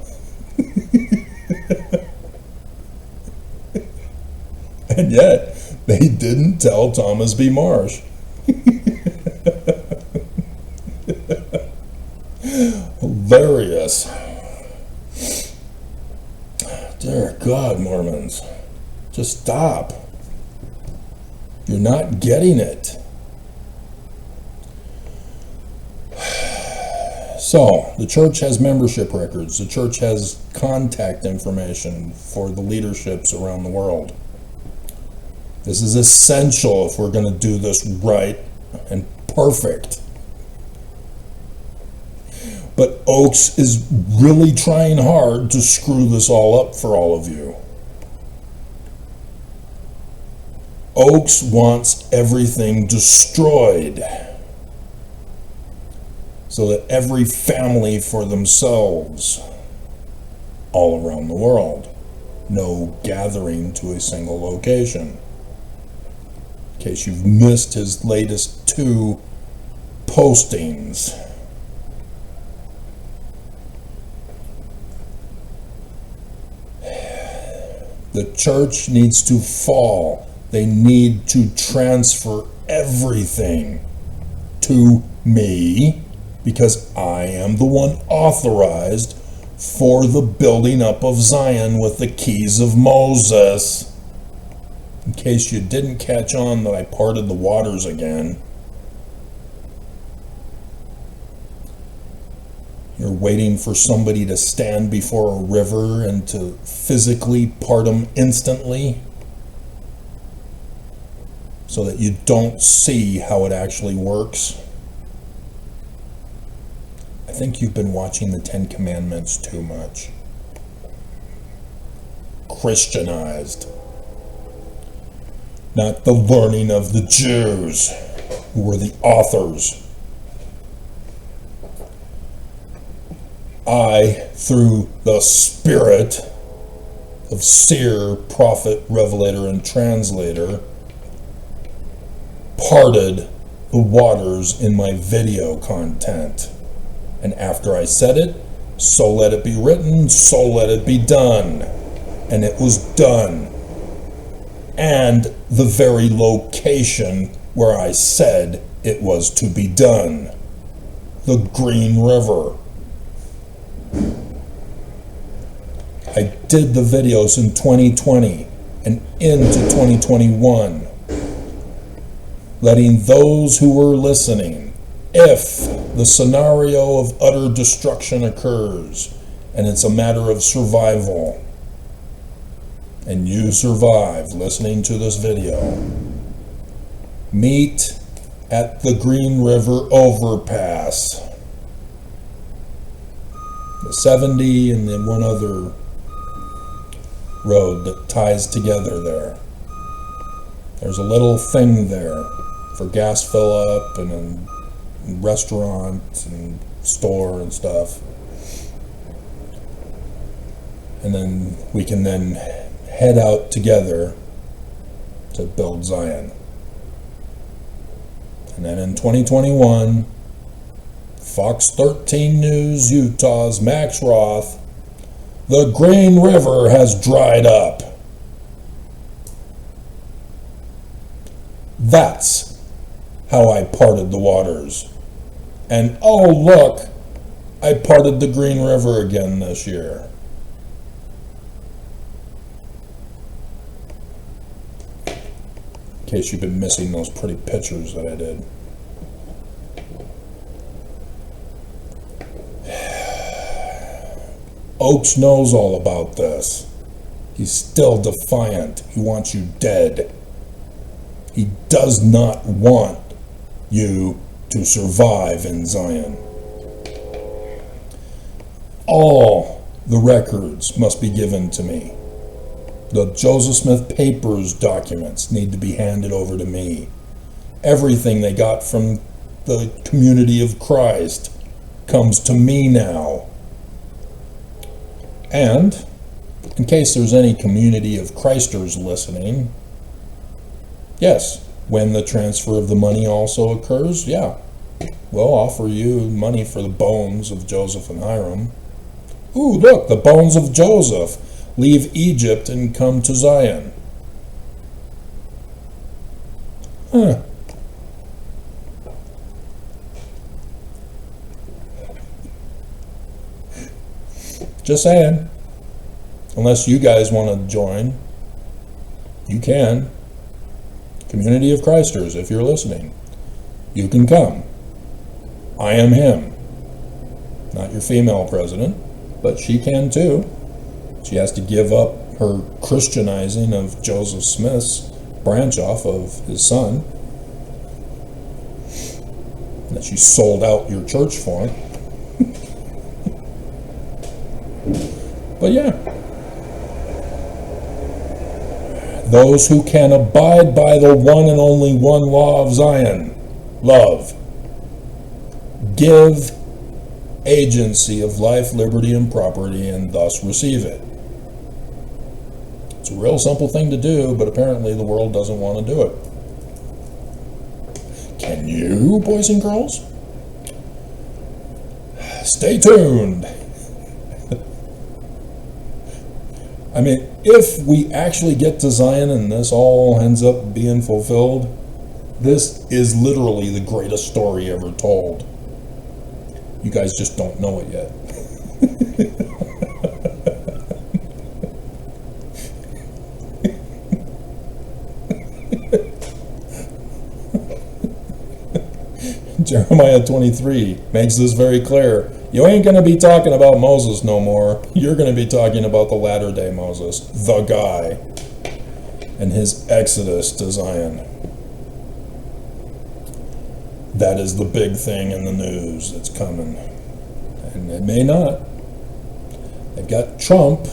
And yet, they didn't tell Thomas B. Marsh. Hilarious. Dear God, Mormons, just stop. You're not getting it. So, the church has membership records. The church has contact information for the leaderships around the world. This is essential if we're going to do this right and perfect. But Oaks is really trying hard to screw this all up for all of you. Oaks wants everything destroyed so that every family for themselves all around the world. No gathering to a single location. In case you've missed his latest 2 postings. The church needs to fall. They need to transfer everything to me because I am the one authorized for the building up of Zion with the keys of Moses. In case you didn't catch on that I parted the waters again. You're waiting for somebody to stand before a river and to physically part them instantly so that you don't see how it actually works. I think you've been watching the 10 Commandments too much. Christianized. Not the learning of the Jews, who were the authors. I, through the Spirit of seer, prophet, revelator, and translator, parted the waters in my video content. And after I said it, so let it be written, so let it be done. And it was done. And the very location where I said it was to be done. The Green River. I did the videos in 2020 and into 2021, letting those who were listening, if the scenario of utter destruction occurs and it's a matter of survival, and you survive listening to this video, meet at the Green River overpass. The 70 and then one other road that ties together there. There's a little thing there for gas fill up and a restaurant and store and stuff. And then we can then head out together to build Zion. And then in 2021, Fox 13 News Utah's Max Roth, the Green River has dried up. That's how I parted the waters. And oh look, I parted the Green River again this year. In case you've been missing those pretty pictures that I did. Oaks knows all about this. He's still defiant. He wants you dead. He does not want you to survive in Zion. All the records must be given to me. The Joseph Smith Papers documents need to be handed over to me. Everything they got from the community of Christ comes to me now. And, in case there's any community of Christers listening, Yes, when the transfer of the money also occurs, yeah, we'll offer you money for the bones of Joseph and Hiram. Ooh, look, the bones of Joseph leave Egypt and come to Zion. Huh. Just saying. Unless you guys want to join, you can. Community of Christers, if you're listening, you can come. I am him. Not your female president, but she can too. She has to give up her Christianizing of Joseph Smith's branch off of his son that she sold out your church for. But yeah, those who can abide by the one and only one law of Zion, love, give agency of life, liberty, and property, and thus receive it. It's a real simple thing to do, but apparently the world doesn't want to do it. Can you, boys and girls? Stay tuned. I mean, if we actually get to Zion and this all ends up being fulfilled, this is literally the greatest story ever told. You guys just don't know it yet. Jeremiah 23 makes this very clear. You ain't going to be talking about Moses no more. You're going to be talking about the latter-day Moses, the guy, and his exodus to Zion. That is the big thing in the news that's coming. And it may not. They've got Trump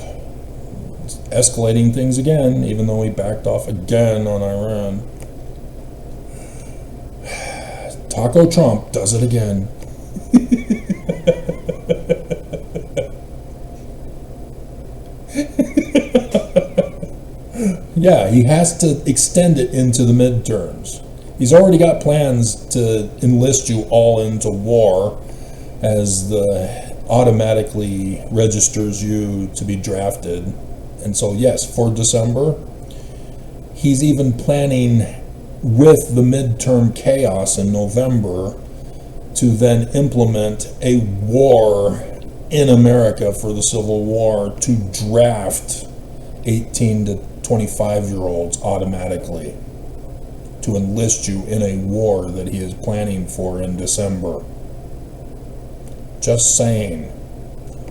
escalating things again, even though he backed off again on Iran. Taco Trump does it again. Yeah, he has to extend it into the midterms. He's already got plans to enlist you all into war, as the automatically registers you to be drafted. And so yes, for December, he's even planning with the midterm chaos in November to then implement a war in America for the Civil War to draft 18 to 25-year-olds automatically to enlist you in a war that he is planning for in December. Just saying.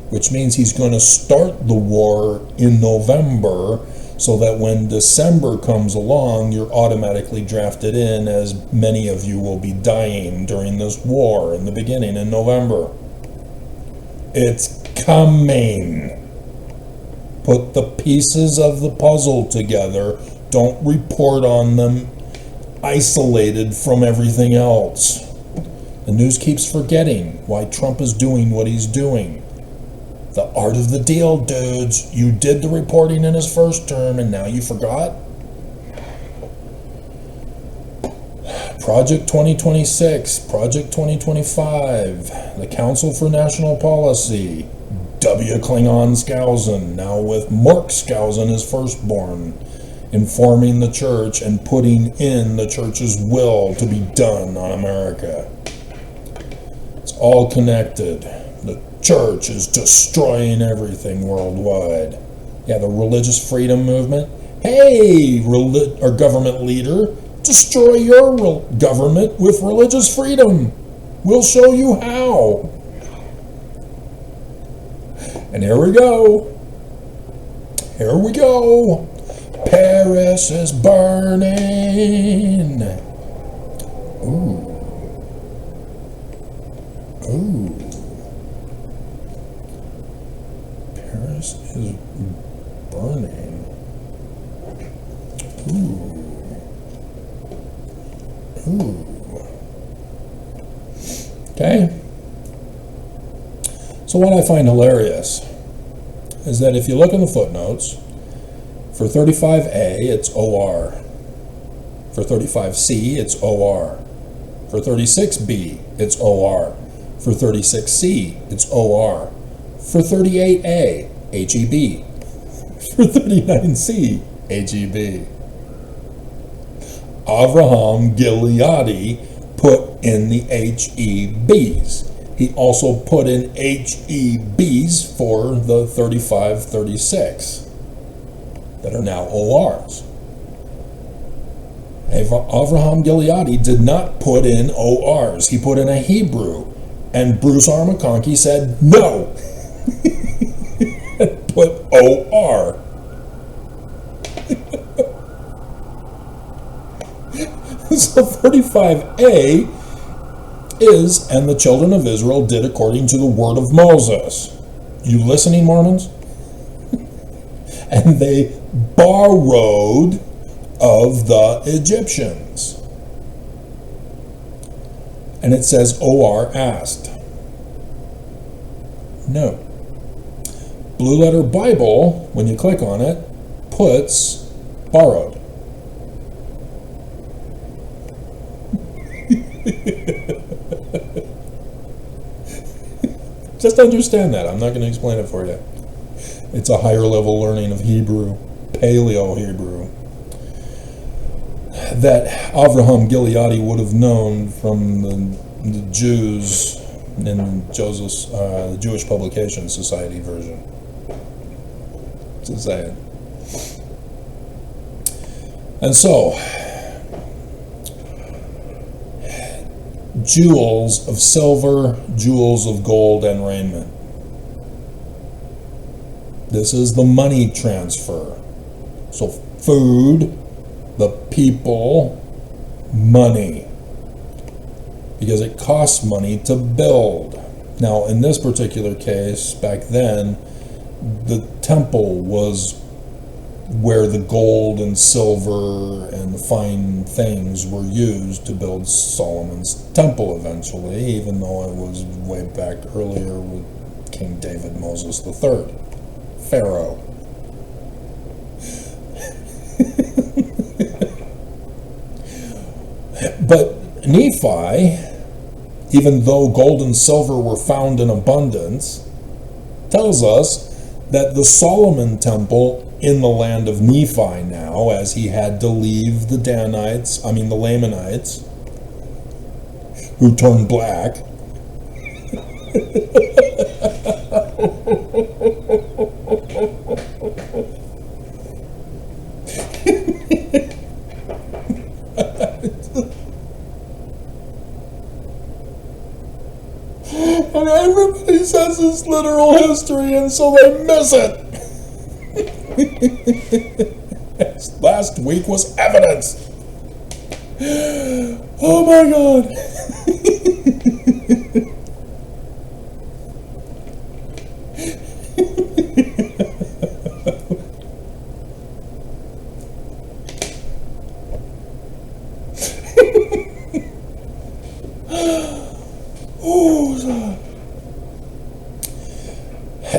Which means he's going to start the war in November so that when December comes along, you're automatically drafted in, as many of you will be dying during this war in the beginning in November. It's coming. Put the pieces of the puzzle together. Don't report on them isolated from everything else. The news keeps forgetting why Trump is doing what he's doing. The art of the deal, dudes. You did the reporting in his first term, and now you forgot? Project 2026, Project 2025, the Council for National Policy, W. Klingon Skousen, now with Mork Skousen, his firstborn, informing the church and putting in the church's will to be done on America. It's all connected. The church is destroying everything worldwide. Yeah, the religious freedom movement. Hey, our government leader, destroy your government with religious freedom. We'll show you how. And here we go. Here we go. Paris is burning. Ooh. Ooh. Paris is burning. Ooh. Ooh. Okay. So what I find hilarious is that if you look in the footnotes, for 35A, it's OR. For 35C, it's OR. For 36B, it's OR. For 36C, it's OR. For 38A, HEB. For 39C, HEB. Avraham Gileadi put in the HEBs. He also put in HEBs for the 35-36 that are now ORs. Avraham Gileadi did not put in ORs. He put in a Hebrew. And Bruce R. McConkie said no. Put OR. So 35A is, and the children of Israel did according to the word of Moses. You listening, Mormons? And they borrowed of the Egyptians. And it says OR asked. No. Blue Letter Bible, when you click on it, puts borrowed. Just understand that. I'm not going to explain it for you. It's a higher level learning of Hebrew, Paleo Hebrew, that Avraham Gileadi would have known from the Jews in Joseph's the Jewish Publication Society version. Just saying. And so, jewels of silver, jewels of gold, and raiment. This is the money transfer. So food, the people, money. Because it costs money to build. Now, in this particular case, back then, the temple was where the gold and silver and the fine things were used to build Solomon's temple eventually, even though it was way back earlier with King David Moses III, Pharaoh. But Nephi, even though gold and silver were found in abundance, tells us that the Solomon temple in the land of Nephi now, as he had to leave the the Lamanites, who turned black. And everybody says it's literal history, and so they miss it. Last week was evidence. Oh my God.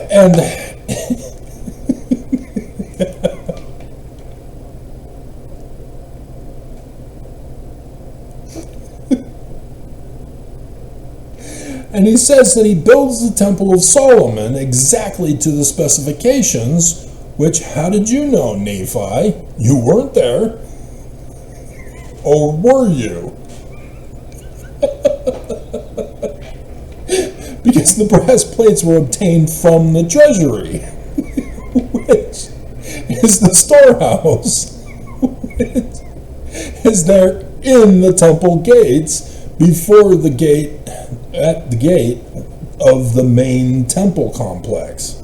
And and he says that he builds the Temple of Solomon exactly to the specifications, which, how did you know, Nephi? You weren't there. Or were you? Because the brass plates were obtained from the treasury, which is the storehouse, which is there in the temple gates before the gate, at the gate of the main temple complex.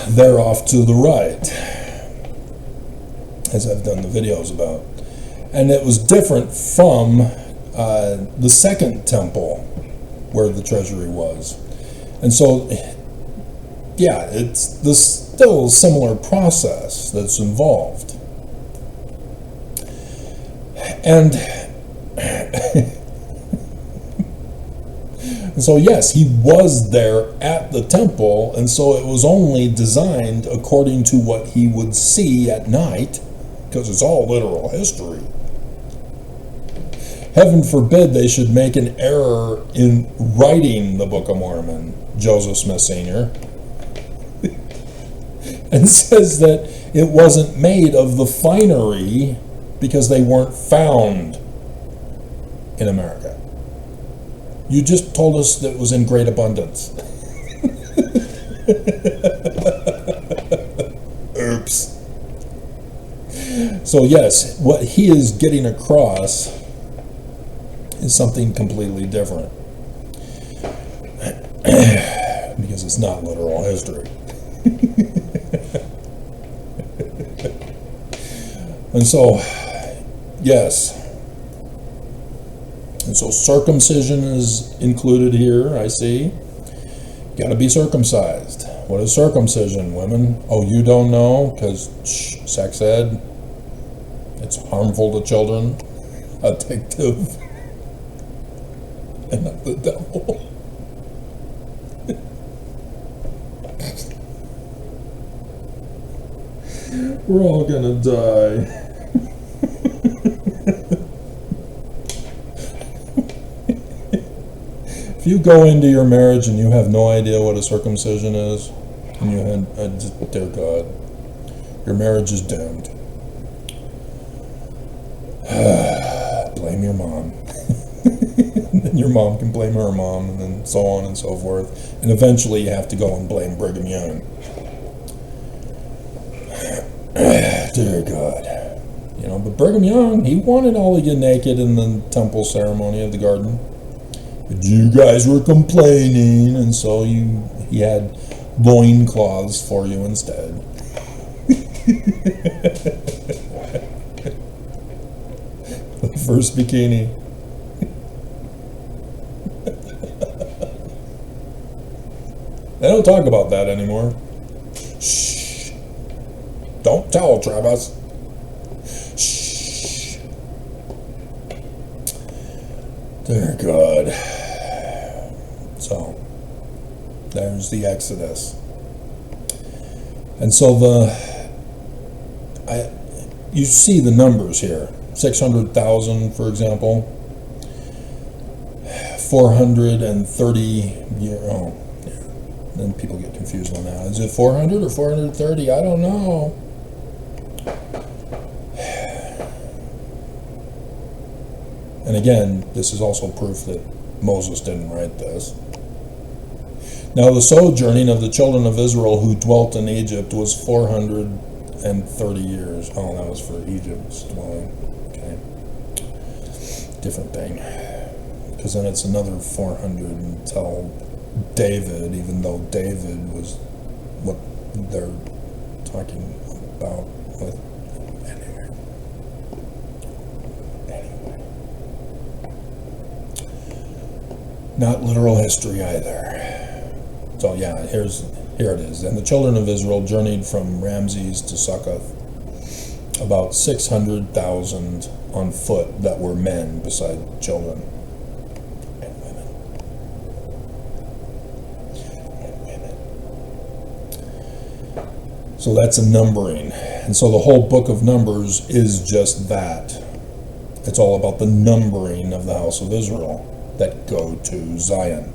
They're off to the right, as I've done the videos about. And it was different from the second temple where the treasury was. And so, yeah, there's still a similar process that's involved. And so, yes, he was there at the temple, and so it was only designed according to what he would see at night because it's all literal history. Heaven forbid they should make an error in writing the Book of Mormon, Joseph Smith Sr., and says that it wasn't made of the finery because they weren't found in America. You just told us that it was in great abundance. Oops. So yes, what he is getting across is something completely different. Because it's not literal history. And so, yes. And so circumcision is included here, I see. You gotta be circumcised. What is circumcision, women? Oh, you don't know? Because sex ed, it's harmful to children, addictive, and not the devil. We're all gonna die. If you go into your marriage and you have no idea what a circumcision is, and you had, dear God, your marriage is doomed. Blame your mom. And then your mom can blame her mom, and then so on and so forth. And eventually you have to go and blame Brigham Young. Dear God. You know, but Brigham Young, he wanted all of you naked in the temple ceremony of the garden. But you guys were complaining, and so he had loin cloths for you instead. The first bikini. They don't talk about that anymore. Shh. Don't tell, Travis. Shh. Dear God. So, there's the Exodus. And so you see the numbers here. 600,000, for example. 430, then people get confused on that. Is it 400 or 430? I don't know. And again, this is also proof that Moses didn't write this. Now the sojourning of the children of Israel who dwelt in Egypt was 430 years. Oh, that was for Egypt's dwelling. Okay. Different thing. Because then it's another 400 until David, even though David was what they're talking about with. Anyway. Not literal history either. So yeah, here it is. And the children of Israel journeyed from Ramses to Succoth, about 600,000 on foot that were men beside children. So that's a numbering. And so the whole book of Numbers is just that. It's all about the numbering of the house of Israel that go to Zion.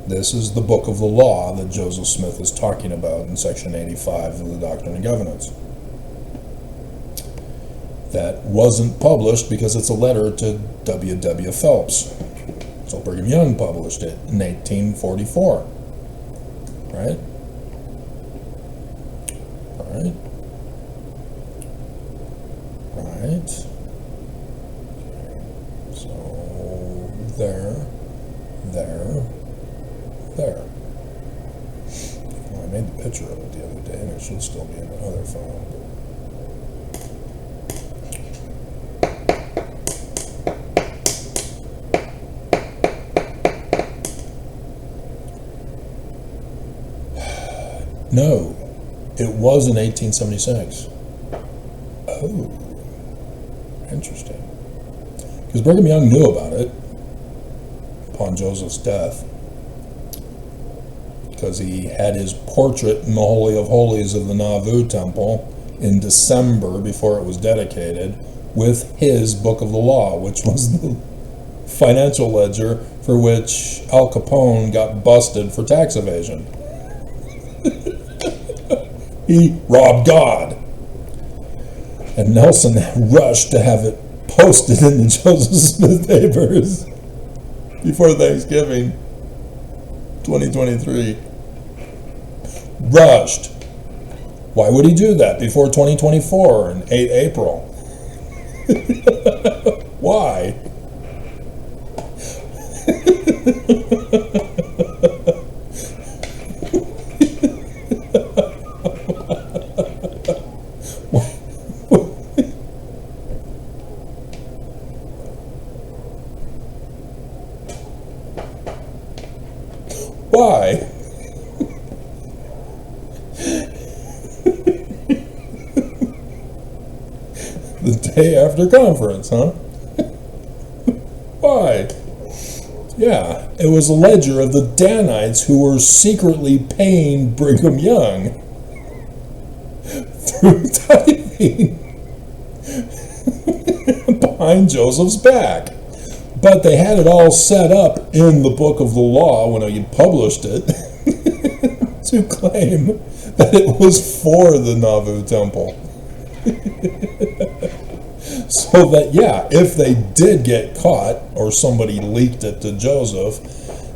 This is the book of the law that Joseph Smith is talking about in section 85 of the Doctrine and Covenants. That wasn't published because it's a letter to W.W. Phelps. So Brigham Young published it in 1844. Right? Right. So there. Well, I made the picture of it the other day, and it should still be in the other phone. No. It was in 1876. Oh, interesting. Because Brigham Young knew about it upon Joseph's death. Because he had his portrait in the Holy of Holies of the Nauvoo Temple in December, before it was dedicated, with his book of the law, which was the financial ledger for which Al Capone got busted for tax evasion. He robbed God. And Nelson rushed to have it posted in the Joseph Smith papers before Thanksgiving 2023. Rushed. Why would he do that before 2024 and 8 April? Why? Why? The day after conference, huh? Why? Yeah, it was a ledger of the Danites who were secretly paying Brigham Young through tithing behind Joseph's back. But they had it all set up in the book of the law when he published it to claim that it was for the Nauvoo temple. So that, yeah, if they did get caught or somebody leaked it to Joseph,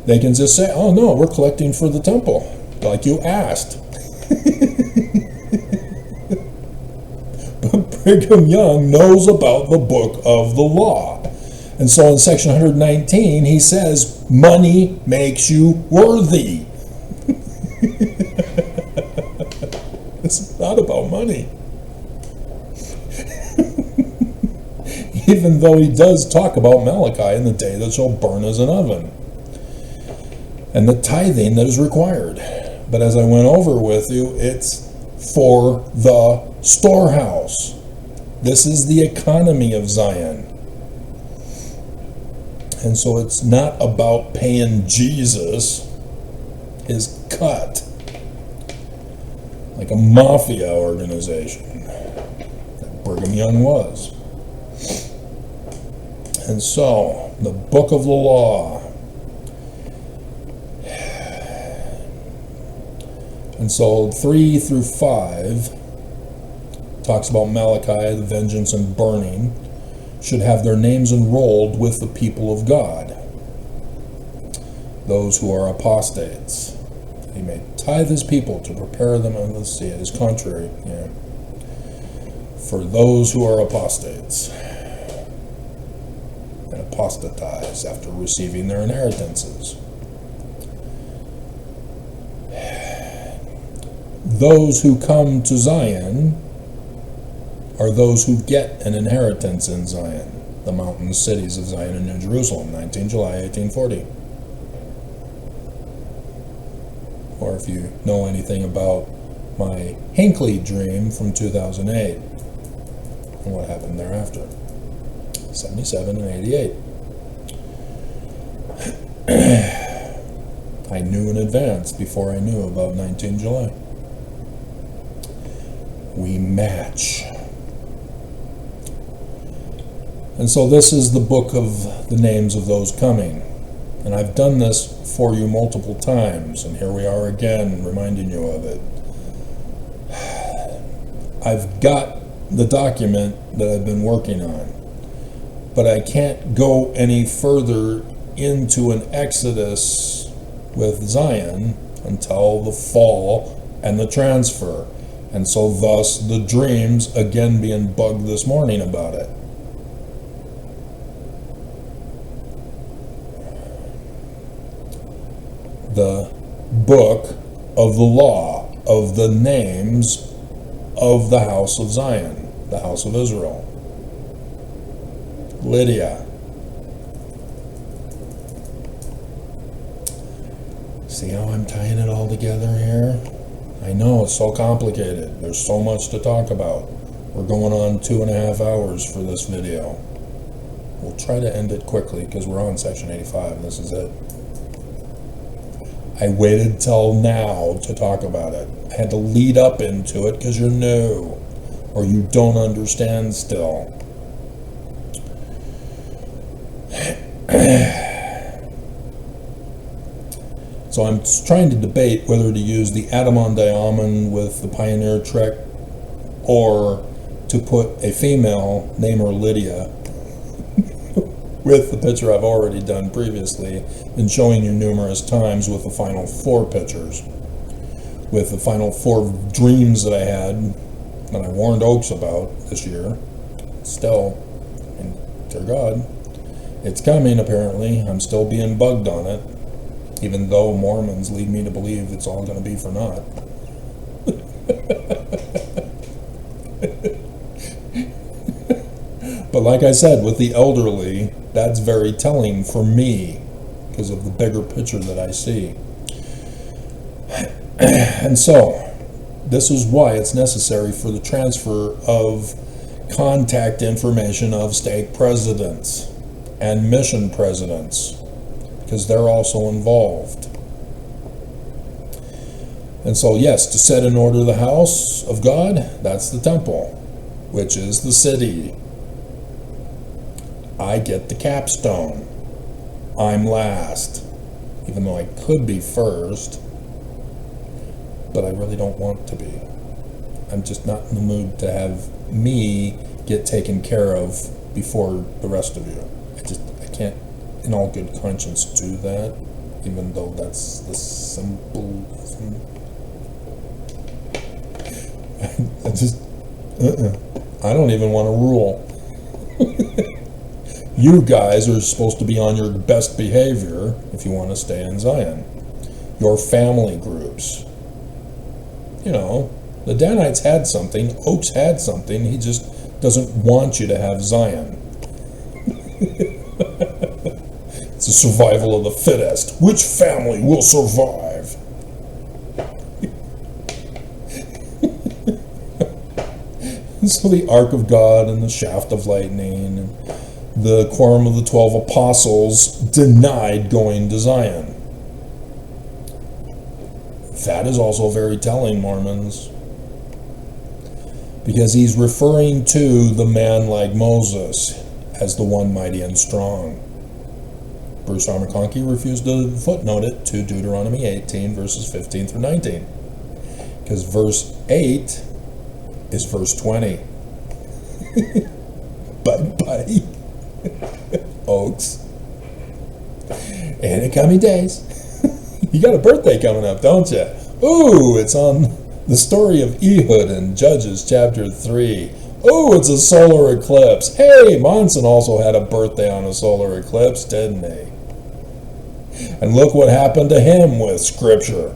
they can just say, oh no, we're collecting for the temple, like you asked. But Brigham Young knows about the book of the law. And so in section 119, he says, money makes you worthy. It's not about money. Even though he does talk about Malachi in the day that shall burn as an oven, and the tithing that is required. But as I went over with you, it's for the storehouse. This is the economy of Zion. And so it's not about paying Jesus his cut, like a mafia organization that Brigham Young was. And so, the book of the law. And so 3 through 5 talks about Malachi, the vengeance and burning, should have their names enrolled with the people of God, those who are apostates. He may tithe his people to prepare them, and let's see, it is contrary, yeah, for those who are apostates and apostatize after receiving their inheritances. Those who come to Zion are those who get an inheritance in Zion, the mountain cities of Zion and New Jerusalem, 19 July 1840. Or if you know anything about my Hinckley dream from 2008 and what happened thereafter, 77 and 88. I knew in advance before I knew about 19 July. We match. And so this is the book of the names of those coming. And I've done this for you multiple times, and here we are again reminding you of it. I've got the document that I've been working on, but I can't go any further into an exodus with Zion until the fall and the transfer. And so thus the dreams again being bugged this morning about it. The book of the law of the names of the house of Zion, the house of Israel. Lydia. See how I'm tying it all together here? I know it's so complicated. There's so much to talk about. We're going on 2.5 hours for this video. We'll try to end it quickly because we're on section 85. This is it. I waited till now to talk about it. I had to lead up into it because you're new. or you don't understand still. So I'm trying to debate whether to use the Adam-on-Diamond with the Pioneer Trek, or to put a female, name her Lydia, with the picture I've already done previously and showing you numerous times with the final 4 pictures, with the final 4 dreams that I had that I warned Oaks about this year. Still, and dear God, it's coming apparently. I'm still being bugged on it, even though Mormons lead me to believe it's all going to be for naught. But like I said, with the elderly, that's very telling for me because of the bigger picture that I see. And so, this is why it's necessary for the transfer of contact information of stake presidents and mission presidents, because they're also involved. And so, yes, to set in order the house of God, that's the temple, which is the city. I get the capstone. I'm last, even though I could be first, but I really don't want to be. I'm just not in the mood to have me get taken care of before the rest of you. I can't, in all good conscience, do that, even though that's the symbolism. I don't even want to rule. You guys are supposed to be on your best behavior if you want to stay in Zion. Your family groups. You know, the Danites had something, Oaks had something, he just doesn't want you to have Zion. It's a survival of the fittest. Which family will survive? So the Ark of God and the Shaft of Lightning and the Quorum of the 12 Apostles denied going to Zion. That is also very telling, Mormons, because he's referring to the man like Moses as the one mighty and strong. Bruce R. McConkie refused to footnote it to Deuteronomy 18, verses 15 through 19, because verse 8 is verse 20. Bye-bye, Oaks. And in coming days, you got a birthday coming up, don't you? Ooh, it's on the story of Ehud in Judges chapter 3. Ooh, it's a solar eclipse. Hey, Monson also had a birthday on a solar eclipse, didn't he? And look what happened to him with Scripture.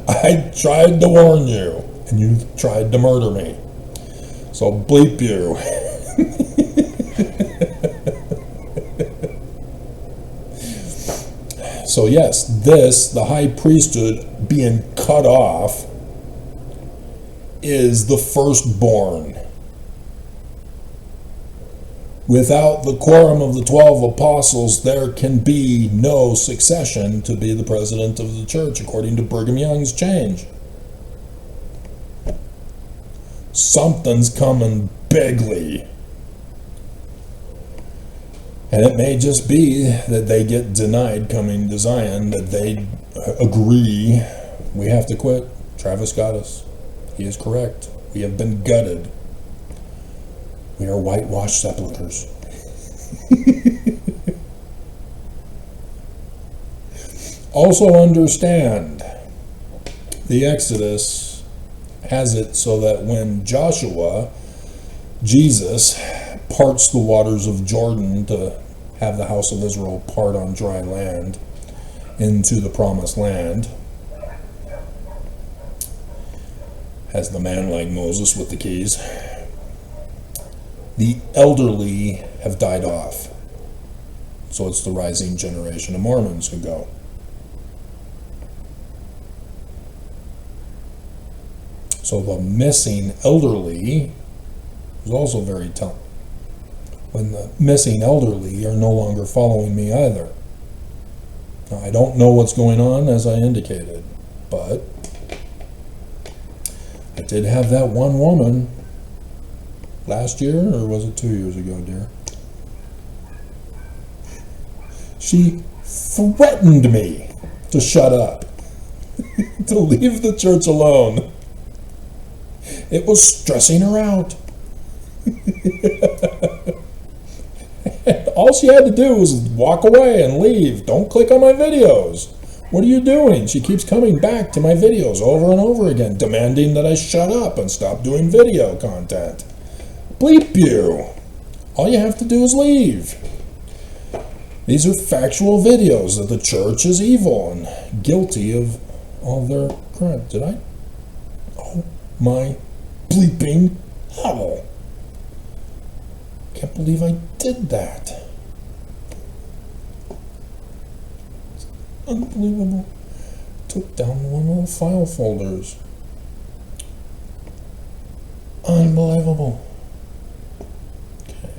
I tried to warn you, and you tried to murder me. So bleep you. So yes, this, the high priesthood being cut off, is the firstborn. Without the quorum of the 12 apostles, there can be no succession to be the president of the church, according to Brigham Young's change. Something's coming bigly. And it may just be that they get denied coming to Zion, that they agree we have to quit. Travis got us. He is correct. We have been gutted. We are whitewashed sepulchres. Also understand, the Exodus has it so that when Joshua, Jesus, parts the waters of Jordan to have the house of Israel part on dry land into the promised land, as the man like Moses with the keys, the elderly have died off. So it's the rising generation of Mormons who go. So the missing elderly is also very telling. When the missing elderly are no longer following me either. Now, I don't know what's going on, as I indicated, but I did have that one woman last year, or was it 2 years ago, dear? She threatened me to shut up, to leave the church alone. It was stressing her out. All she had to do was walk away and leave. Don't click on my videos. What are you doing? She keeps coming back to my videos over and over again, demanding that I shut up and stop doing video content. Bleep you. All you have to do is leave. These are factual videos that the church is evil and guilty of all their crime. Did I? Oh my bleeping hell. Can't believe I did that. It's unbelievable. Took down one of the file folders. Unbelievable. Okay.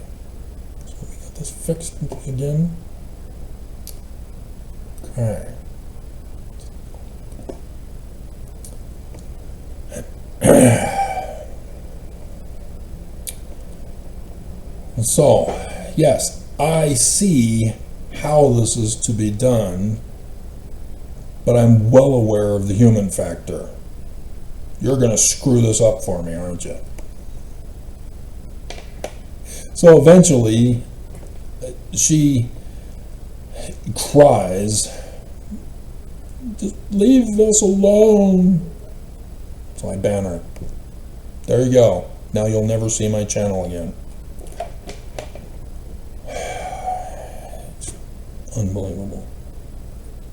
So we got this fixed again. Okay. So, yes, I see how this is to be done, but I'm well aware of the human factor. You're going to screw this up for me, aren't you? So eventually, she cries, "Just leave us alone." So I ban her. There you go. Now you'll never see my channel again. It's unbelievable.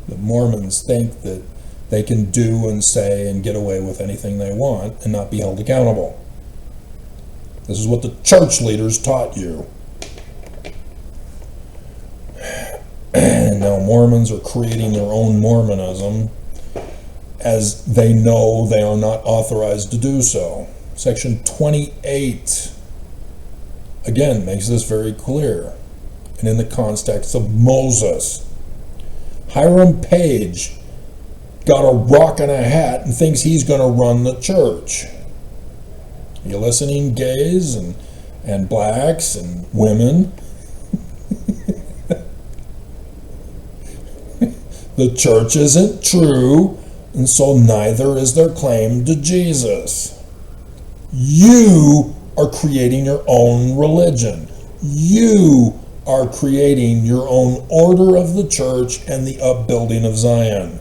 The Mormons think that they can do and say and get away with anything they want and not be held accountable. This is what the church leaders taught you. And now Mormons are creating their own Mormonism, as they know they are not authorized to do so. Section 28, again, makes this very clear. And in the context of Moses, Hiram Page got a rock and a hat and thinks he's going to run the church. Are you listening, gays and blacks and women? The church isn't true, and so neither is their claim to Jesus. You are creating your own religion. You are creating your own order of the church and the upbuilding of Zion.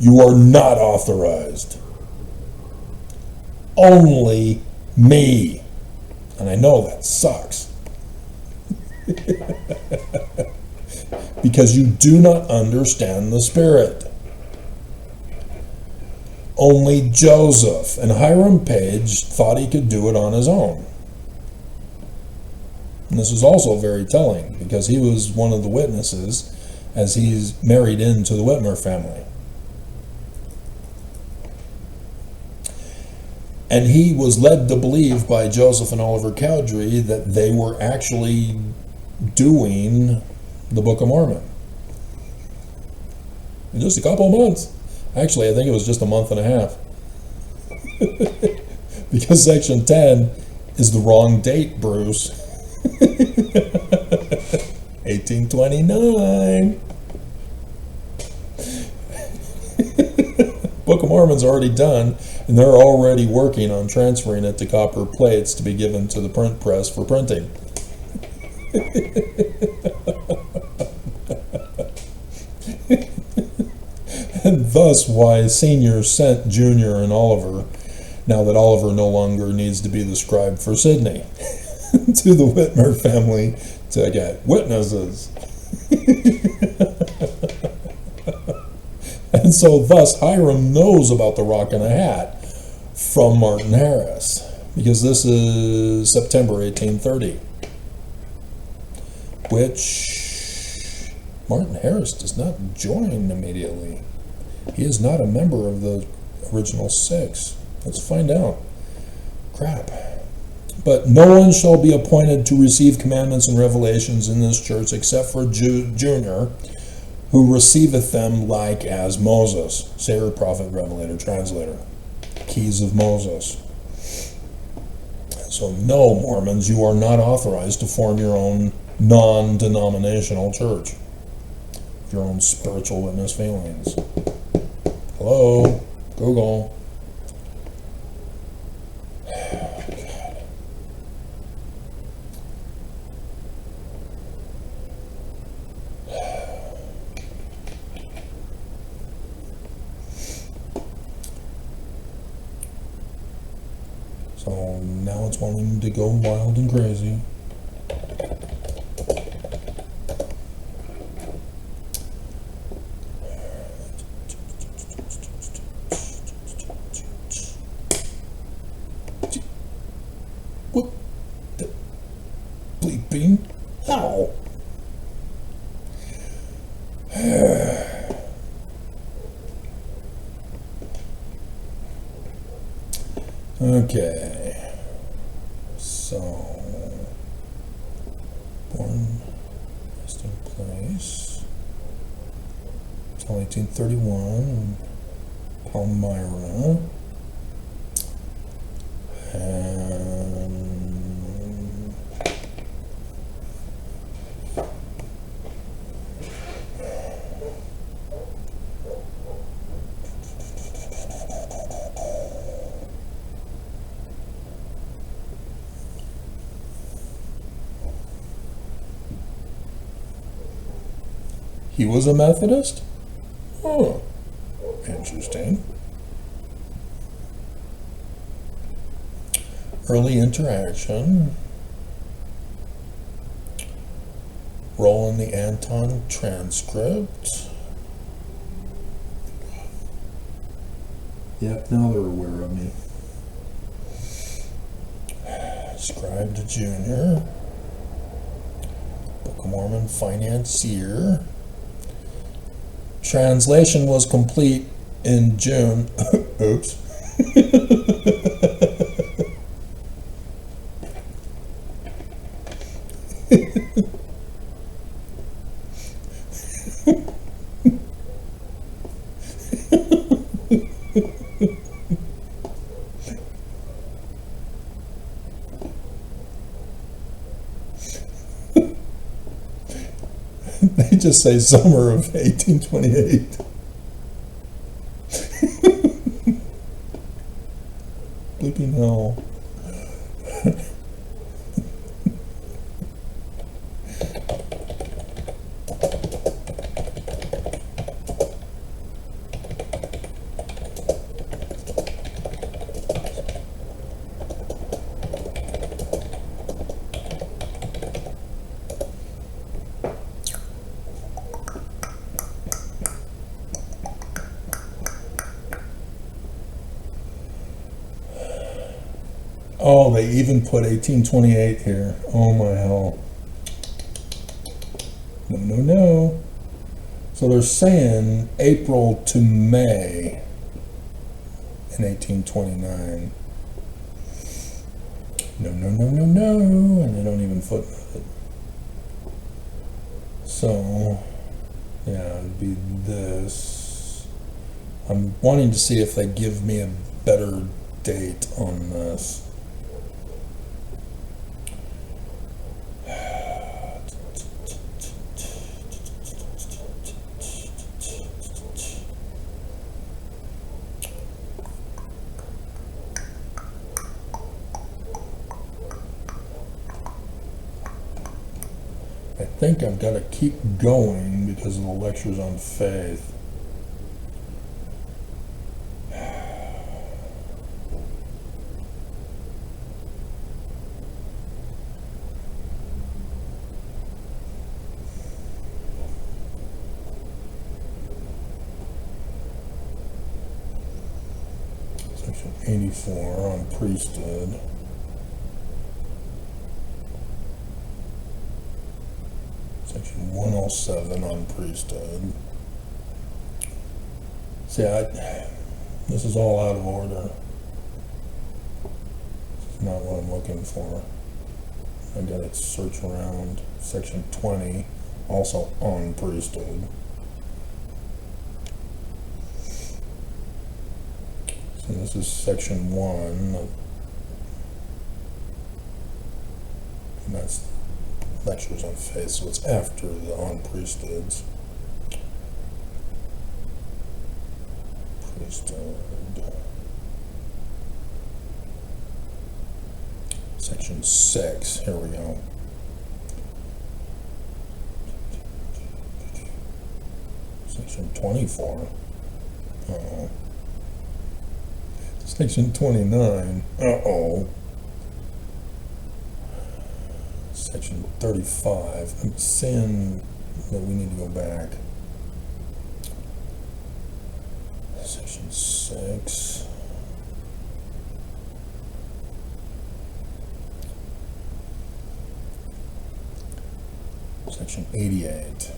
You are not authorized. Only me. And I know that sucks. Because you do not understand the Spirit. Only Joseph and Hiram Page thought he could do it on his own. And this is also very telling, because he was one of the witnesses as he's married into the Whitmer family. And he was led to believe by Joseph and Oliver Cowdery that they were actually doing the Book of Mormon. In just a couple of months. Actually, I think it was just a month and a half. Because Section 10 is the wrong date, Bruce. 1829. Book of Mormon's already done, and they're already working on transferring it to copper plates to be given to the print press for printing. And thus why Senior sent Junior and Oliver, now that Oliver no longer needs to be the scribe for Sydney, to the Whitmer family to get witnesses. And so thus Hiram knows about the rock and a hat from Martin Harris, because this is September 1830, which Martin Harris does not join immediately. He is not a member of the original six. Let's find out. Crap. But no one shall be appointed to receive commandments and revelations in this church except for Junior, who receiveth them like as Moses, Sayer, prophet, revelator, translator, keys of Moses. So no, Mormons, you are not authorized to form your own non-denominational church, your own spiritual witness feelings. Hello, Google. So now it's wanting to go wild and crazy. What the bleeping? How? Okay, so born, resting place, until 1831, Palmyra, and he was a Methodist? Oh, interesting. Early interaction. Role in the Anton transcript. Yep, now they're aware of me. Scribe to Junior. Book of Mormon financier. Translation was complete in June. Oops. They just say summer of 1828. Bleeping hell. Oh, they even put 1828 here. Oh my hell. No, no, no. So they're saying April to May in 1829. No, no, no, no, no. And they don't even footnote it. So, yeah, it'd be this. I'm wanting to see if they give me a better date on this. I think I've got to keep going because of the lectures on faith. Section 84 on priesthood. Section 107 on priesthood. See, this is all out of order. This is not what I'm looking for. I got to search around. Section 20, also on priesthood. So this is section 1. And that's lectures on faith, so it's after the on priesthoods. Priesthood. Section 6, here we go. Section 24. Uh-oh. Section 29. Uh-oh. Section 35. I'm saying that we need to go back. Section 6. Section 88.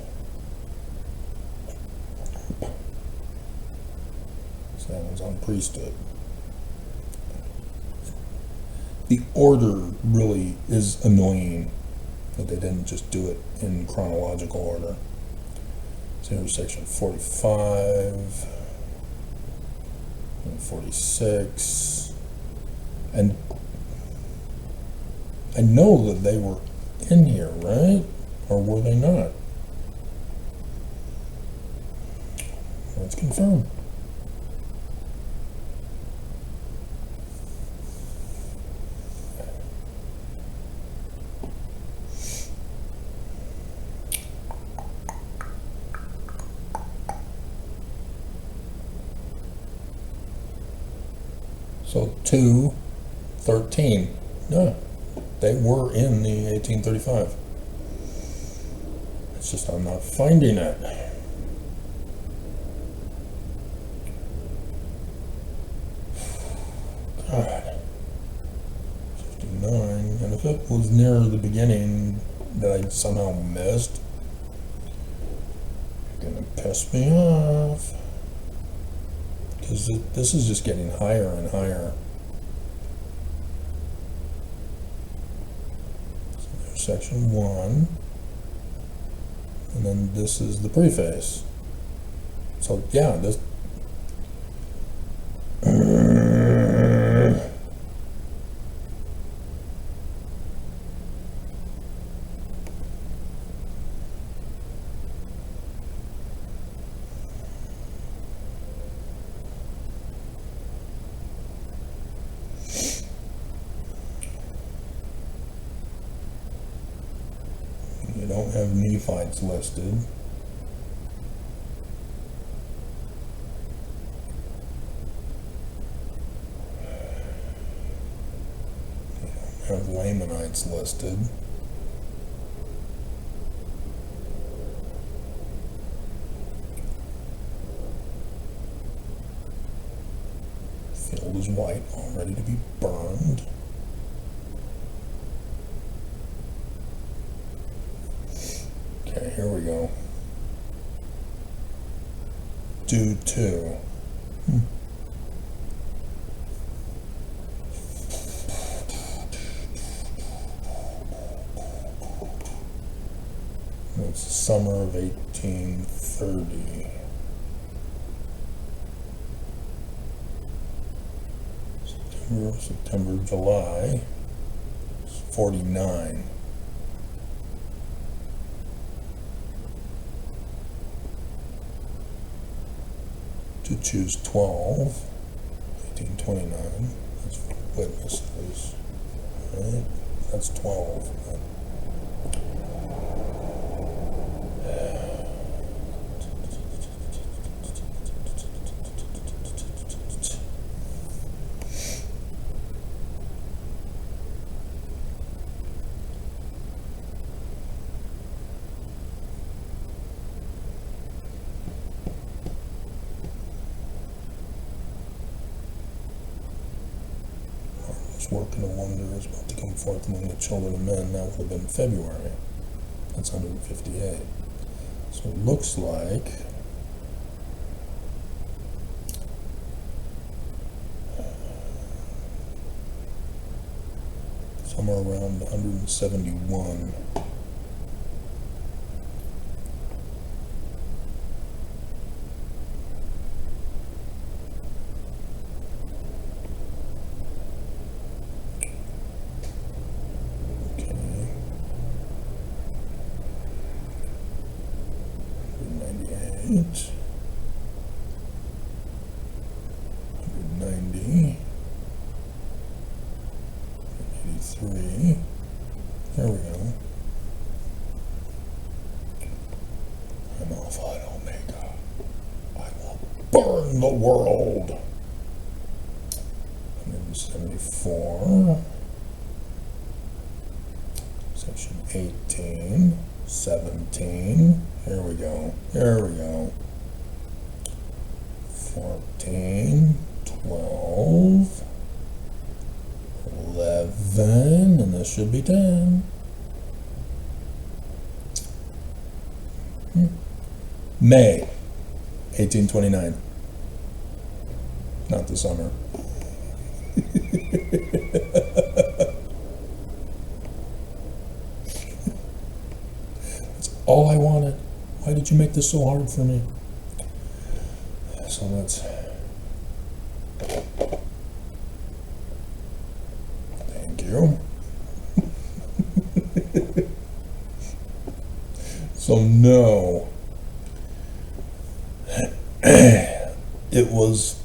So that one's on priesthood. The order really is annoying, that they didn't just do it in chronological order. So here's section 45 and 46. And I know that they were in here, right? Or were they not? Let's confirm. So 2:13. No, they were in the 1835. It's just I'm not finding it. God. 59. And if it was near the beginning that I somehow missed, you're gonna piss me off. Because this is just getting higher and higher. So there's section 1. And then this is the preface. So yeah, this you don't have Nephites listed. You don't have Lamanites listed. Field is white, all ready to be burned. Okay, here we go. Do 2. It's the summer of 1830. September, July. It's 49. To choose 12, 1829, that's for witnesses, right? That's 12. Working a wonder is about to come forth among the children of men. That would have been February. That's 158. So it looks like somewhere around 171. 190, 83. There we go. I'm Alpha and Omega. I will burn the world. 174. Section 18. 17. Here we go. Here we go. 14. 12. 11. And this should be 10. May 1829. Not the summer. That's all I wanted. Why did you make this so hard for me? So let's... Thank you. So no. It was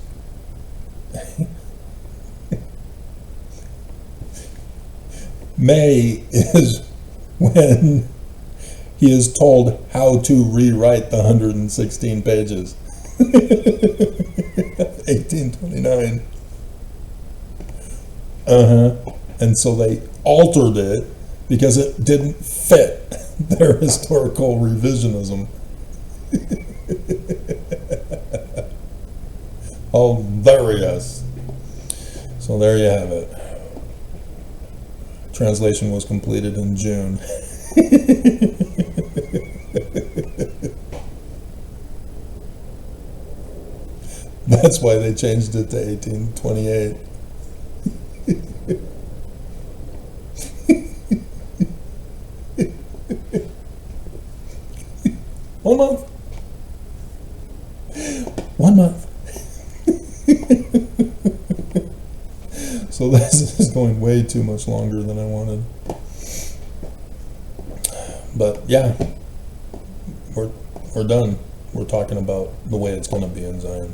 May is when he is told how to rewrite the 116 pages. 1829. And so they altered it because it didn't fit their historical revisionism. Hilarious. So there you have it. Translation was completed in June. That's why they changed it to 1828. 1 month. 1 month. So this is going way too much longer than I wanted. But yeah, we're done. We're talking about the way it's going to be in Zion.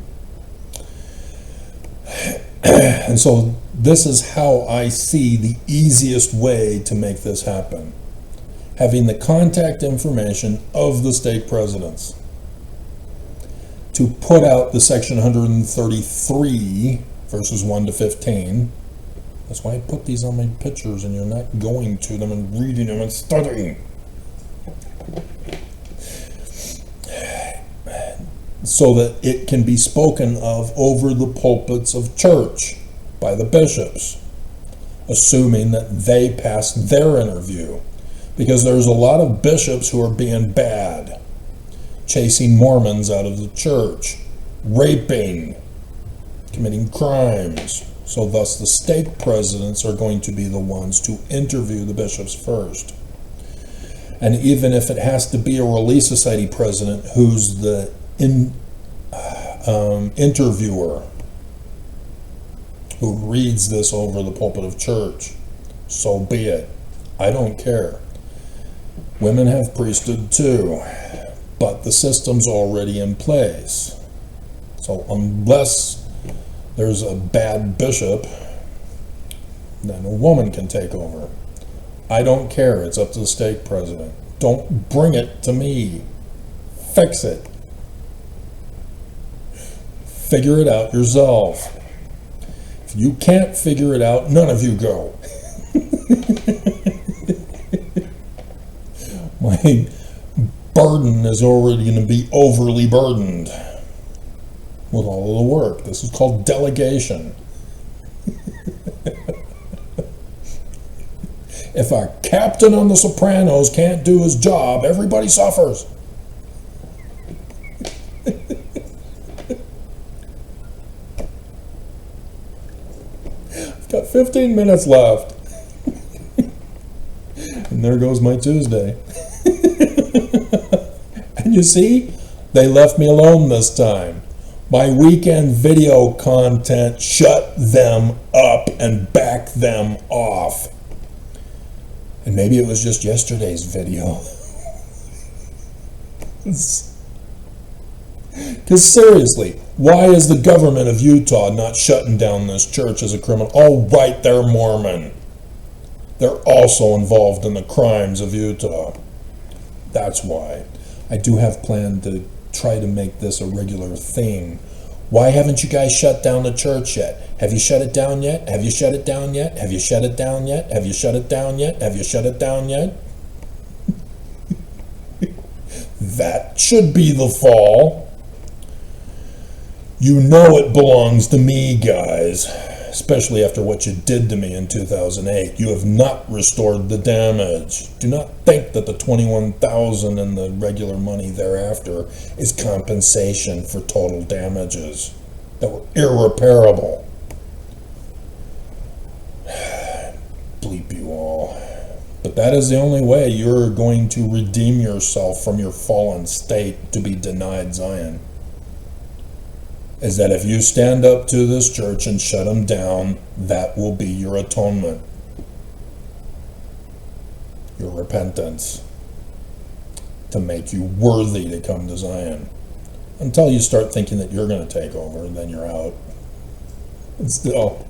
And so this is how I see the easiest way to make this happen. Having the contact information of the stake presidents to put out the section 133 verses 1 to 15. That's why I put these on my pictures and you're not going to them and reading them and studying. So that it can be spoken of over the pulpits of church by the bishops, assuming that they pass their interview. Because there's a lot of bishops who are being bad, chasing Mormons out of the church, raping, committing crimes. So thus the stake presidents are going to be the ones to interview the bishops first. And even if it has to be a Relief Society president who's the interviewer who reads this over the pulpit of church, so be it. I don't care. Women have priesthood too, but the system's already in place. So unless there's a bad bishop, then a woman can take over. I don't care. It's up to the stake president. Don't bring it to me. Fix it. Figure it out yourself. If you can't figure it out, none of you go. My burden is already going to be overly burdened with all of the work. This is called delegation. If a captain on The Sopranos can't do his job, everybody suffers. I've got 15 minutes left. And there goes my Tuesday. And you see, they left me alone this time. My weekend video content shut them up and backed them off. And maybe it was just yesterday's video. Because seriously, why is the government of Utah not shutting down this church as a criminal? Oh, right, they're Mormon. They're also involved in the crimes of Utah. That's why. I do have planned to try to make this a regular theme. Why haven't you guys shut down the church yet? Have you shut it down yet? Have you shut it down yet? Have you shut it down yet? Have you shut it down yet? Have you shut it down yet? That should be the fall. You know it belongs to me, guys, especially after what you did to me in 2008. You have not restored the damage. Do not think that the $21,000 and the regular money thereafter is compensation for total damages that were irreparable. Bleep you all. But that is the only way you're going to redeem yourself from your fallen state to be denied Zion. Is that if you stand up to this church and shut them down, that will be your atonement. Your repentance. To make you worthy to come to Zion. Until you start thinking that you're going to take over, and then you're out. And still,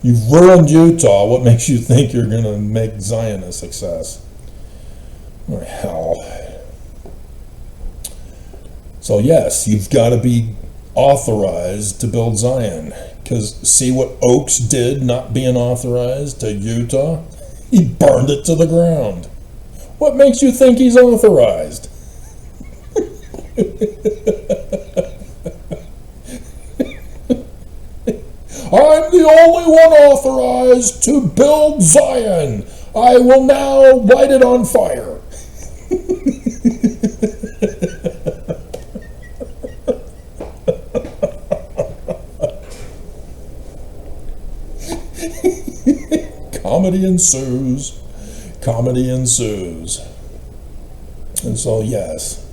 you've ruined Utah. What makes you think you're going to make Zion a success? Oh, hell. So yes, you've got to be authorized to build Zion. Because see what Oaks did not being authorized to Utah? He burned it to the ground. What makes you think he's authorized? I'm the only one authorized to build Zion. I will now light it on fire. Comedy ensues. Comedy ensues. And so, yes,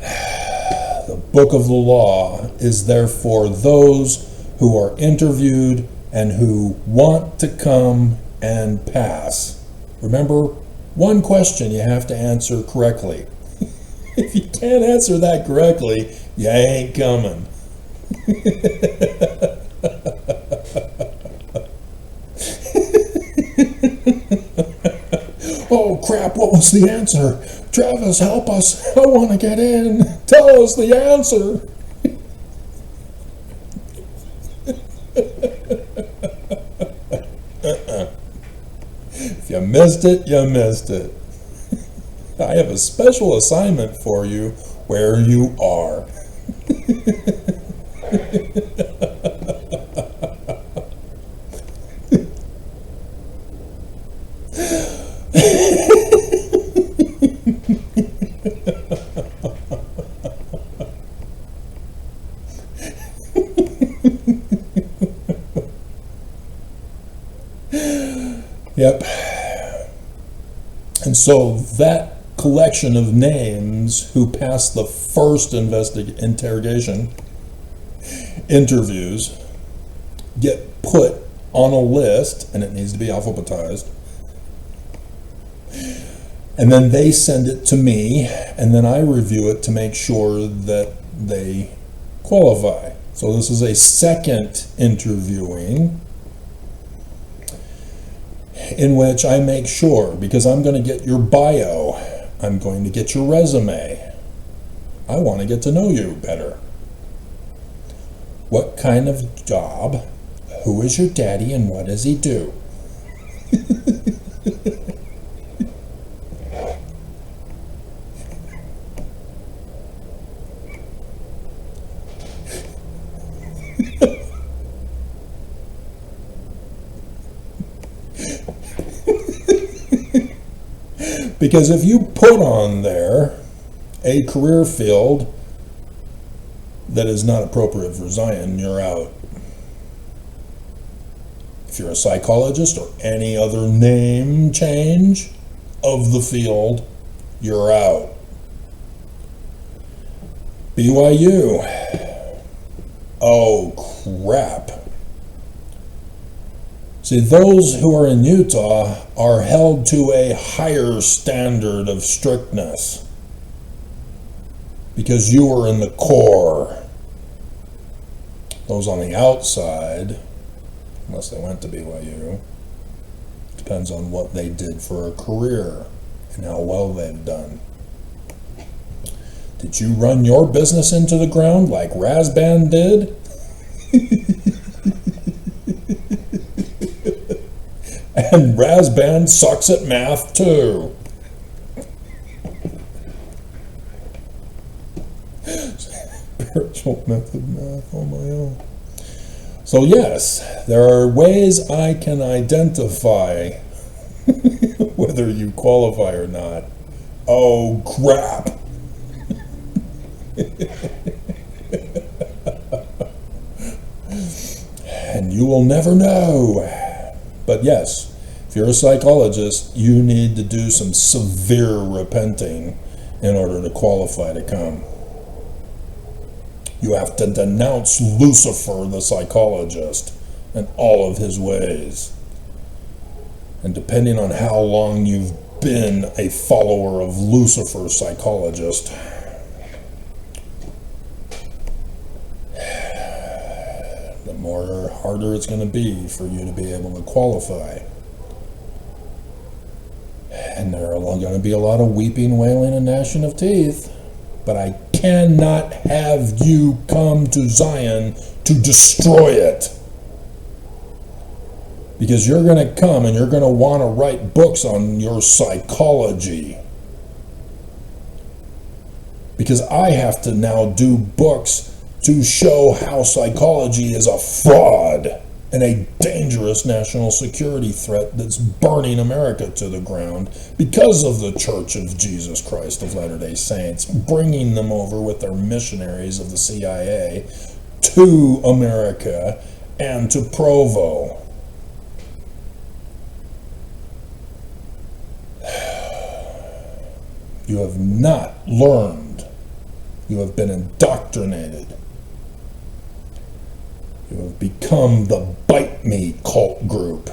the book of the law is there for those who are interviewed and who want to come and pass. Remember, one question you have to answer correctly. If you can't answer that correctly, you ain't coming. Oh crap, what was the answer? Travis, help us. I want to get in. Tell us the answer. If you missed it, you missed it. I have a special assignment for you where you are. Yep. And so that collection of names who passed the first interrogation interviews get put on a list, and it needs to be alphabetized. And then they send it to me, and then I review it to make sure that they qualify. So this is a second interviewing in which I make sure, because I'm going to get your bio, I'm going to get your resume. I want to get to know you better. What kind of job? Who is your daddy and what does he do? Because if you put on there a career field that is not appropriate for Zion, you're out. If you're a psychologist or any other name change of the field, you're out. BYU. Oh, crap. See, those who are in Utah are held to a higher standard of strictness. because you were in the core. Those on the outside, unless they went to BYU, depends on what they did for a career and how well they've done. Did you run your business into the ground like Razban did? And Razban sucks at math too. Spiritual method math on my own. So yes, there are ways I can identify whether you qualify or not. Oh crap. And you will never know. But yes, if you're a psychologist, you need to do some severe repenting in order to qualify to come. You have to denounce Lucifer, the psychologist, and all of his ways. And depending on how long you've been a follower of Lucifer, psychologist, the more harder it's going to be for you to be able to qualify. And there are going to be a lot of weeping, wailing, and gnashing of teeth. But I cannot have you come to Zion to destroy it. Because you're going to come and you're going to want to write books on your psychology. Because I have to now do books to show how psychology is a fraud and a dangerous national security threat that's burning America to the ground because of the Church of Jesus Christ of Latter-day Saints, bringing them over with their missionaries of the CIA to America and to Provo. You have not learned. You have been indoctrinated. You have become the Bite Me cult group.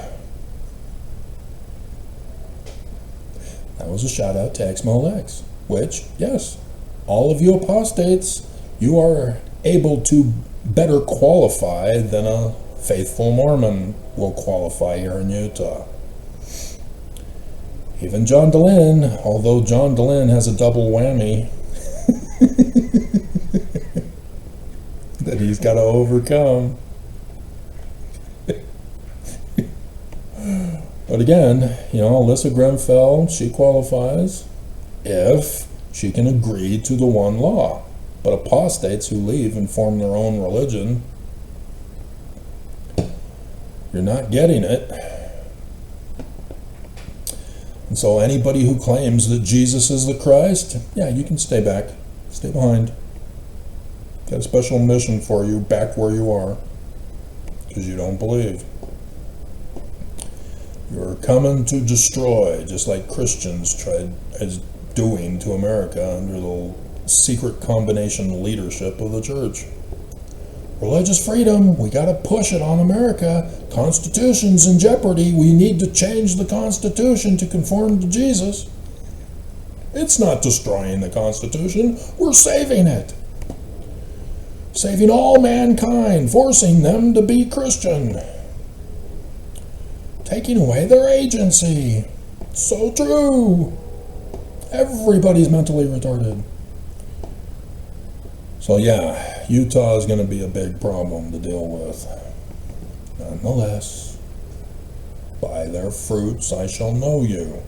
That was a shout out to XMLX, which, yes, all of you apostates, you are able to better qualify than a faithful Mormon will qualify here in Utah. Even John DeLynn, although John DeLynn has a double whammy that he's got to overcome. But again, Alyssa Grenfell, she qualifies if she can agree to the one law. But apostates who leave and form their own religion, you're not getting it. And so anybody who claims that Jesus is the Christ, yeah, you can stay back, stay behind. Got a special mission for you back where you are, because you don't believe. You're coming to destroy, just like Christians tried as doing to America under the secret combination leadership of the church. Religious freedom, we got to push it on America. Constitution's in jeopardy. We need to change the Constitution to conform to Jesus. It's not destroying the Constitution. We're saving it. Saving all mankind, forcing them to be Christian. Taking away their agency. So true. Everybody's mentally retarded. So yeah, Utah is going to be a big problem to deal with. Nonetheless, by their fruits I shall know you.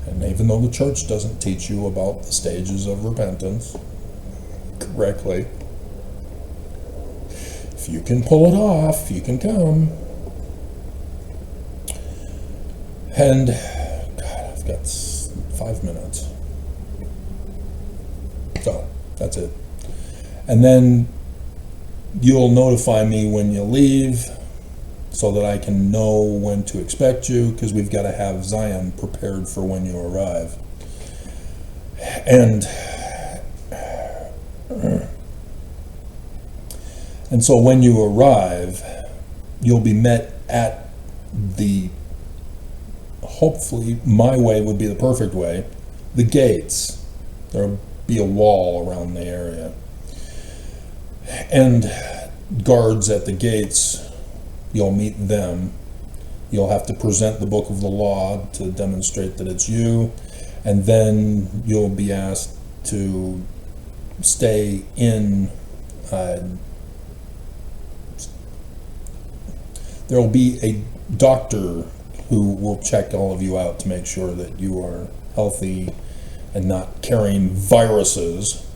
And even though the church doesn't teach you about the stages of repentance correctly, if you can pull it off, you can come. And, God, I've got 5 minutes. So, that's it. And then you'll notify me when you leave so that I can know when to expect you, because we've got to have Zion prepared for when you arrive. And so when you arrive, you'll be met at hopefully my way would be the perfect way, the gates. There'll be a wall around the area. And guards at the gates, you'll meet them. You'll have to present the book of the law to demonstrate that it's you, and then you'll be asked to stay in. There'll be a doctor who will check all of you out to make sure that you are healthy and not carrying viruses.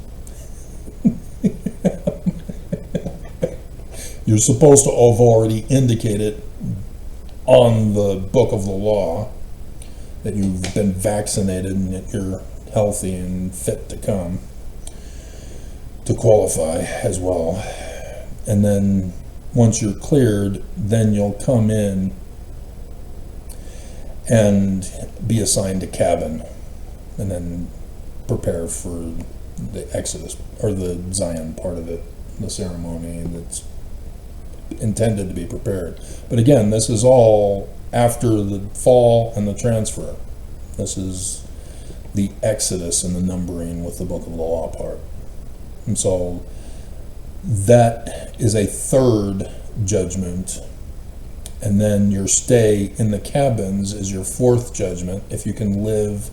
You're supposed to have already indicated on the book of the law that you've been vaccinated and that you're healthy and fit to come, to qualify as well. And then once you're cleared, then you'll come in and be assigned a cabin and then prepare for the Exodus, or the Zion part of it, the ceremony that's intended to be prepared. But again, this is all after the fall and the transfer. This is the Exodus and the numbering with the book of the law part. And so that is a third judgment. And then your stay in the cabins is your fourth judgment. If you can live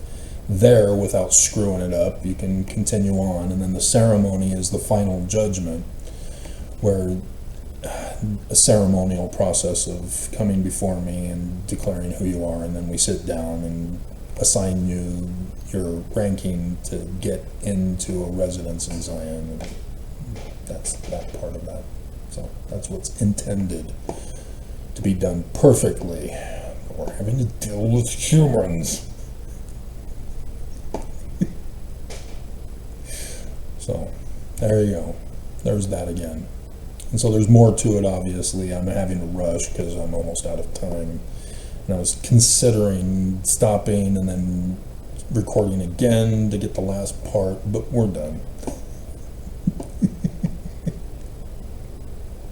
there without screwing it up, you can continue on. And then the ceremony is the final judgment, where a ceremonial process of coming before me and declaring who you are, and then we sit down and assign you your ranking to get into a residence in Zion. And that's that part of that. So that's what's intended to be done perfectly. We're having to deal with humans. So there you go. There's that again. And so there's more to it, obviously. I'm having to rush because I'm almost out of time. And I was considering stopping and then recording again to get the last part, but we're done.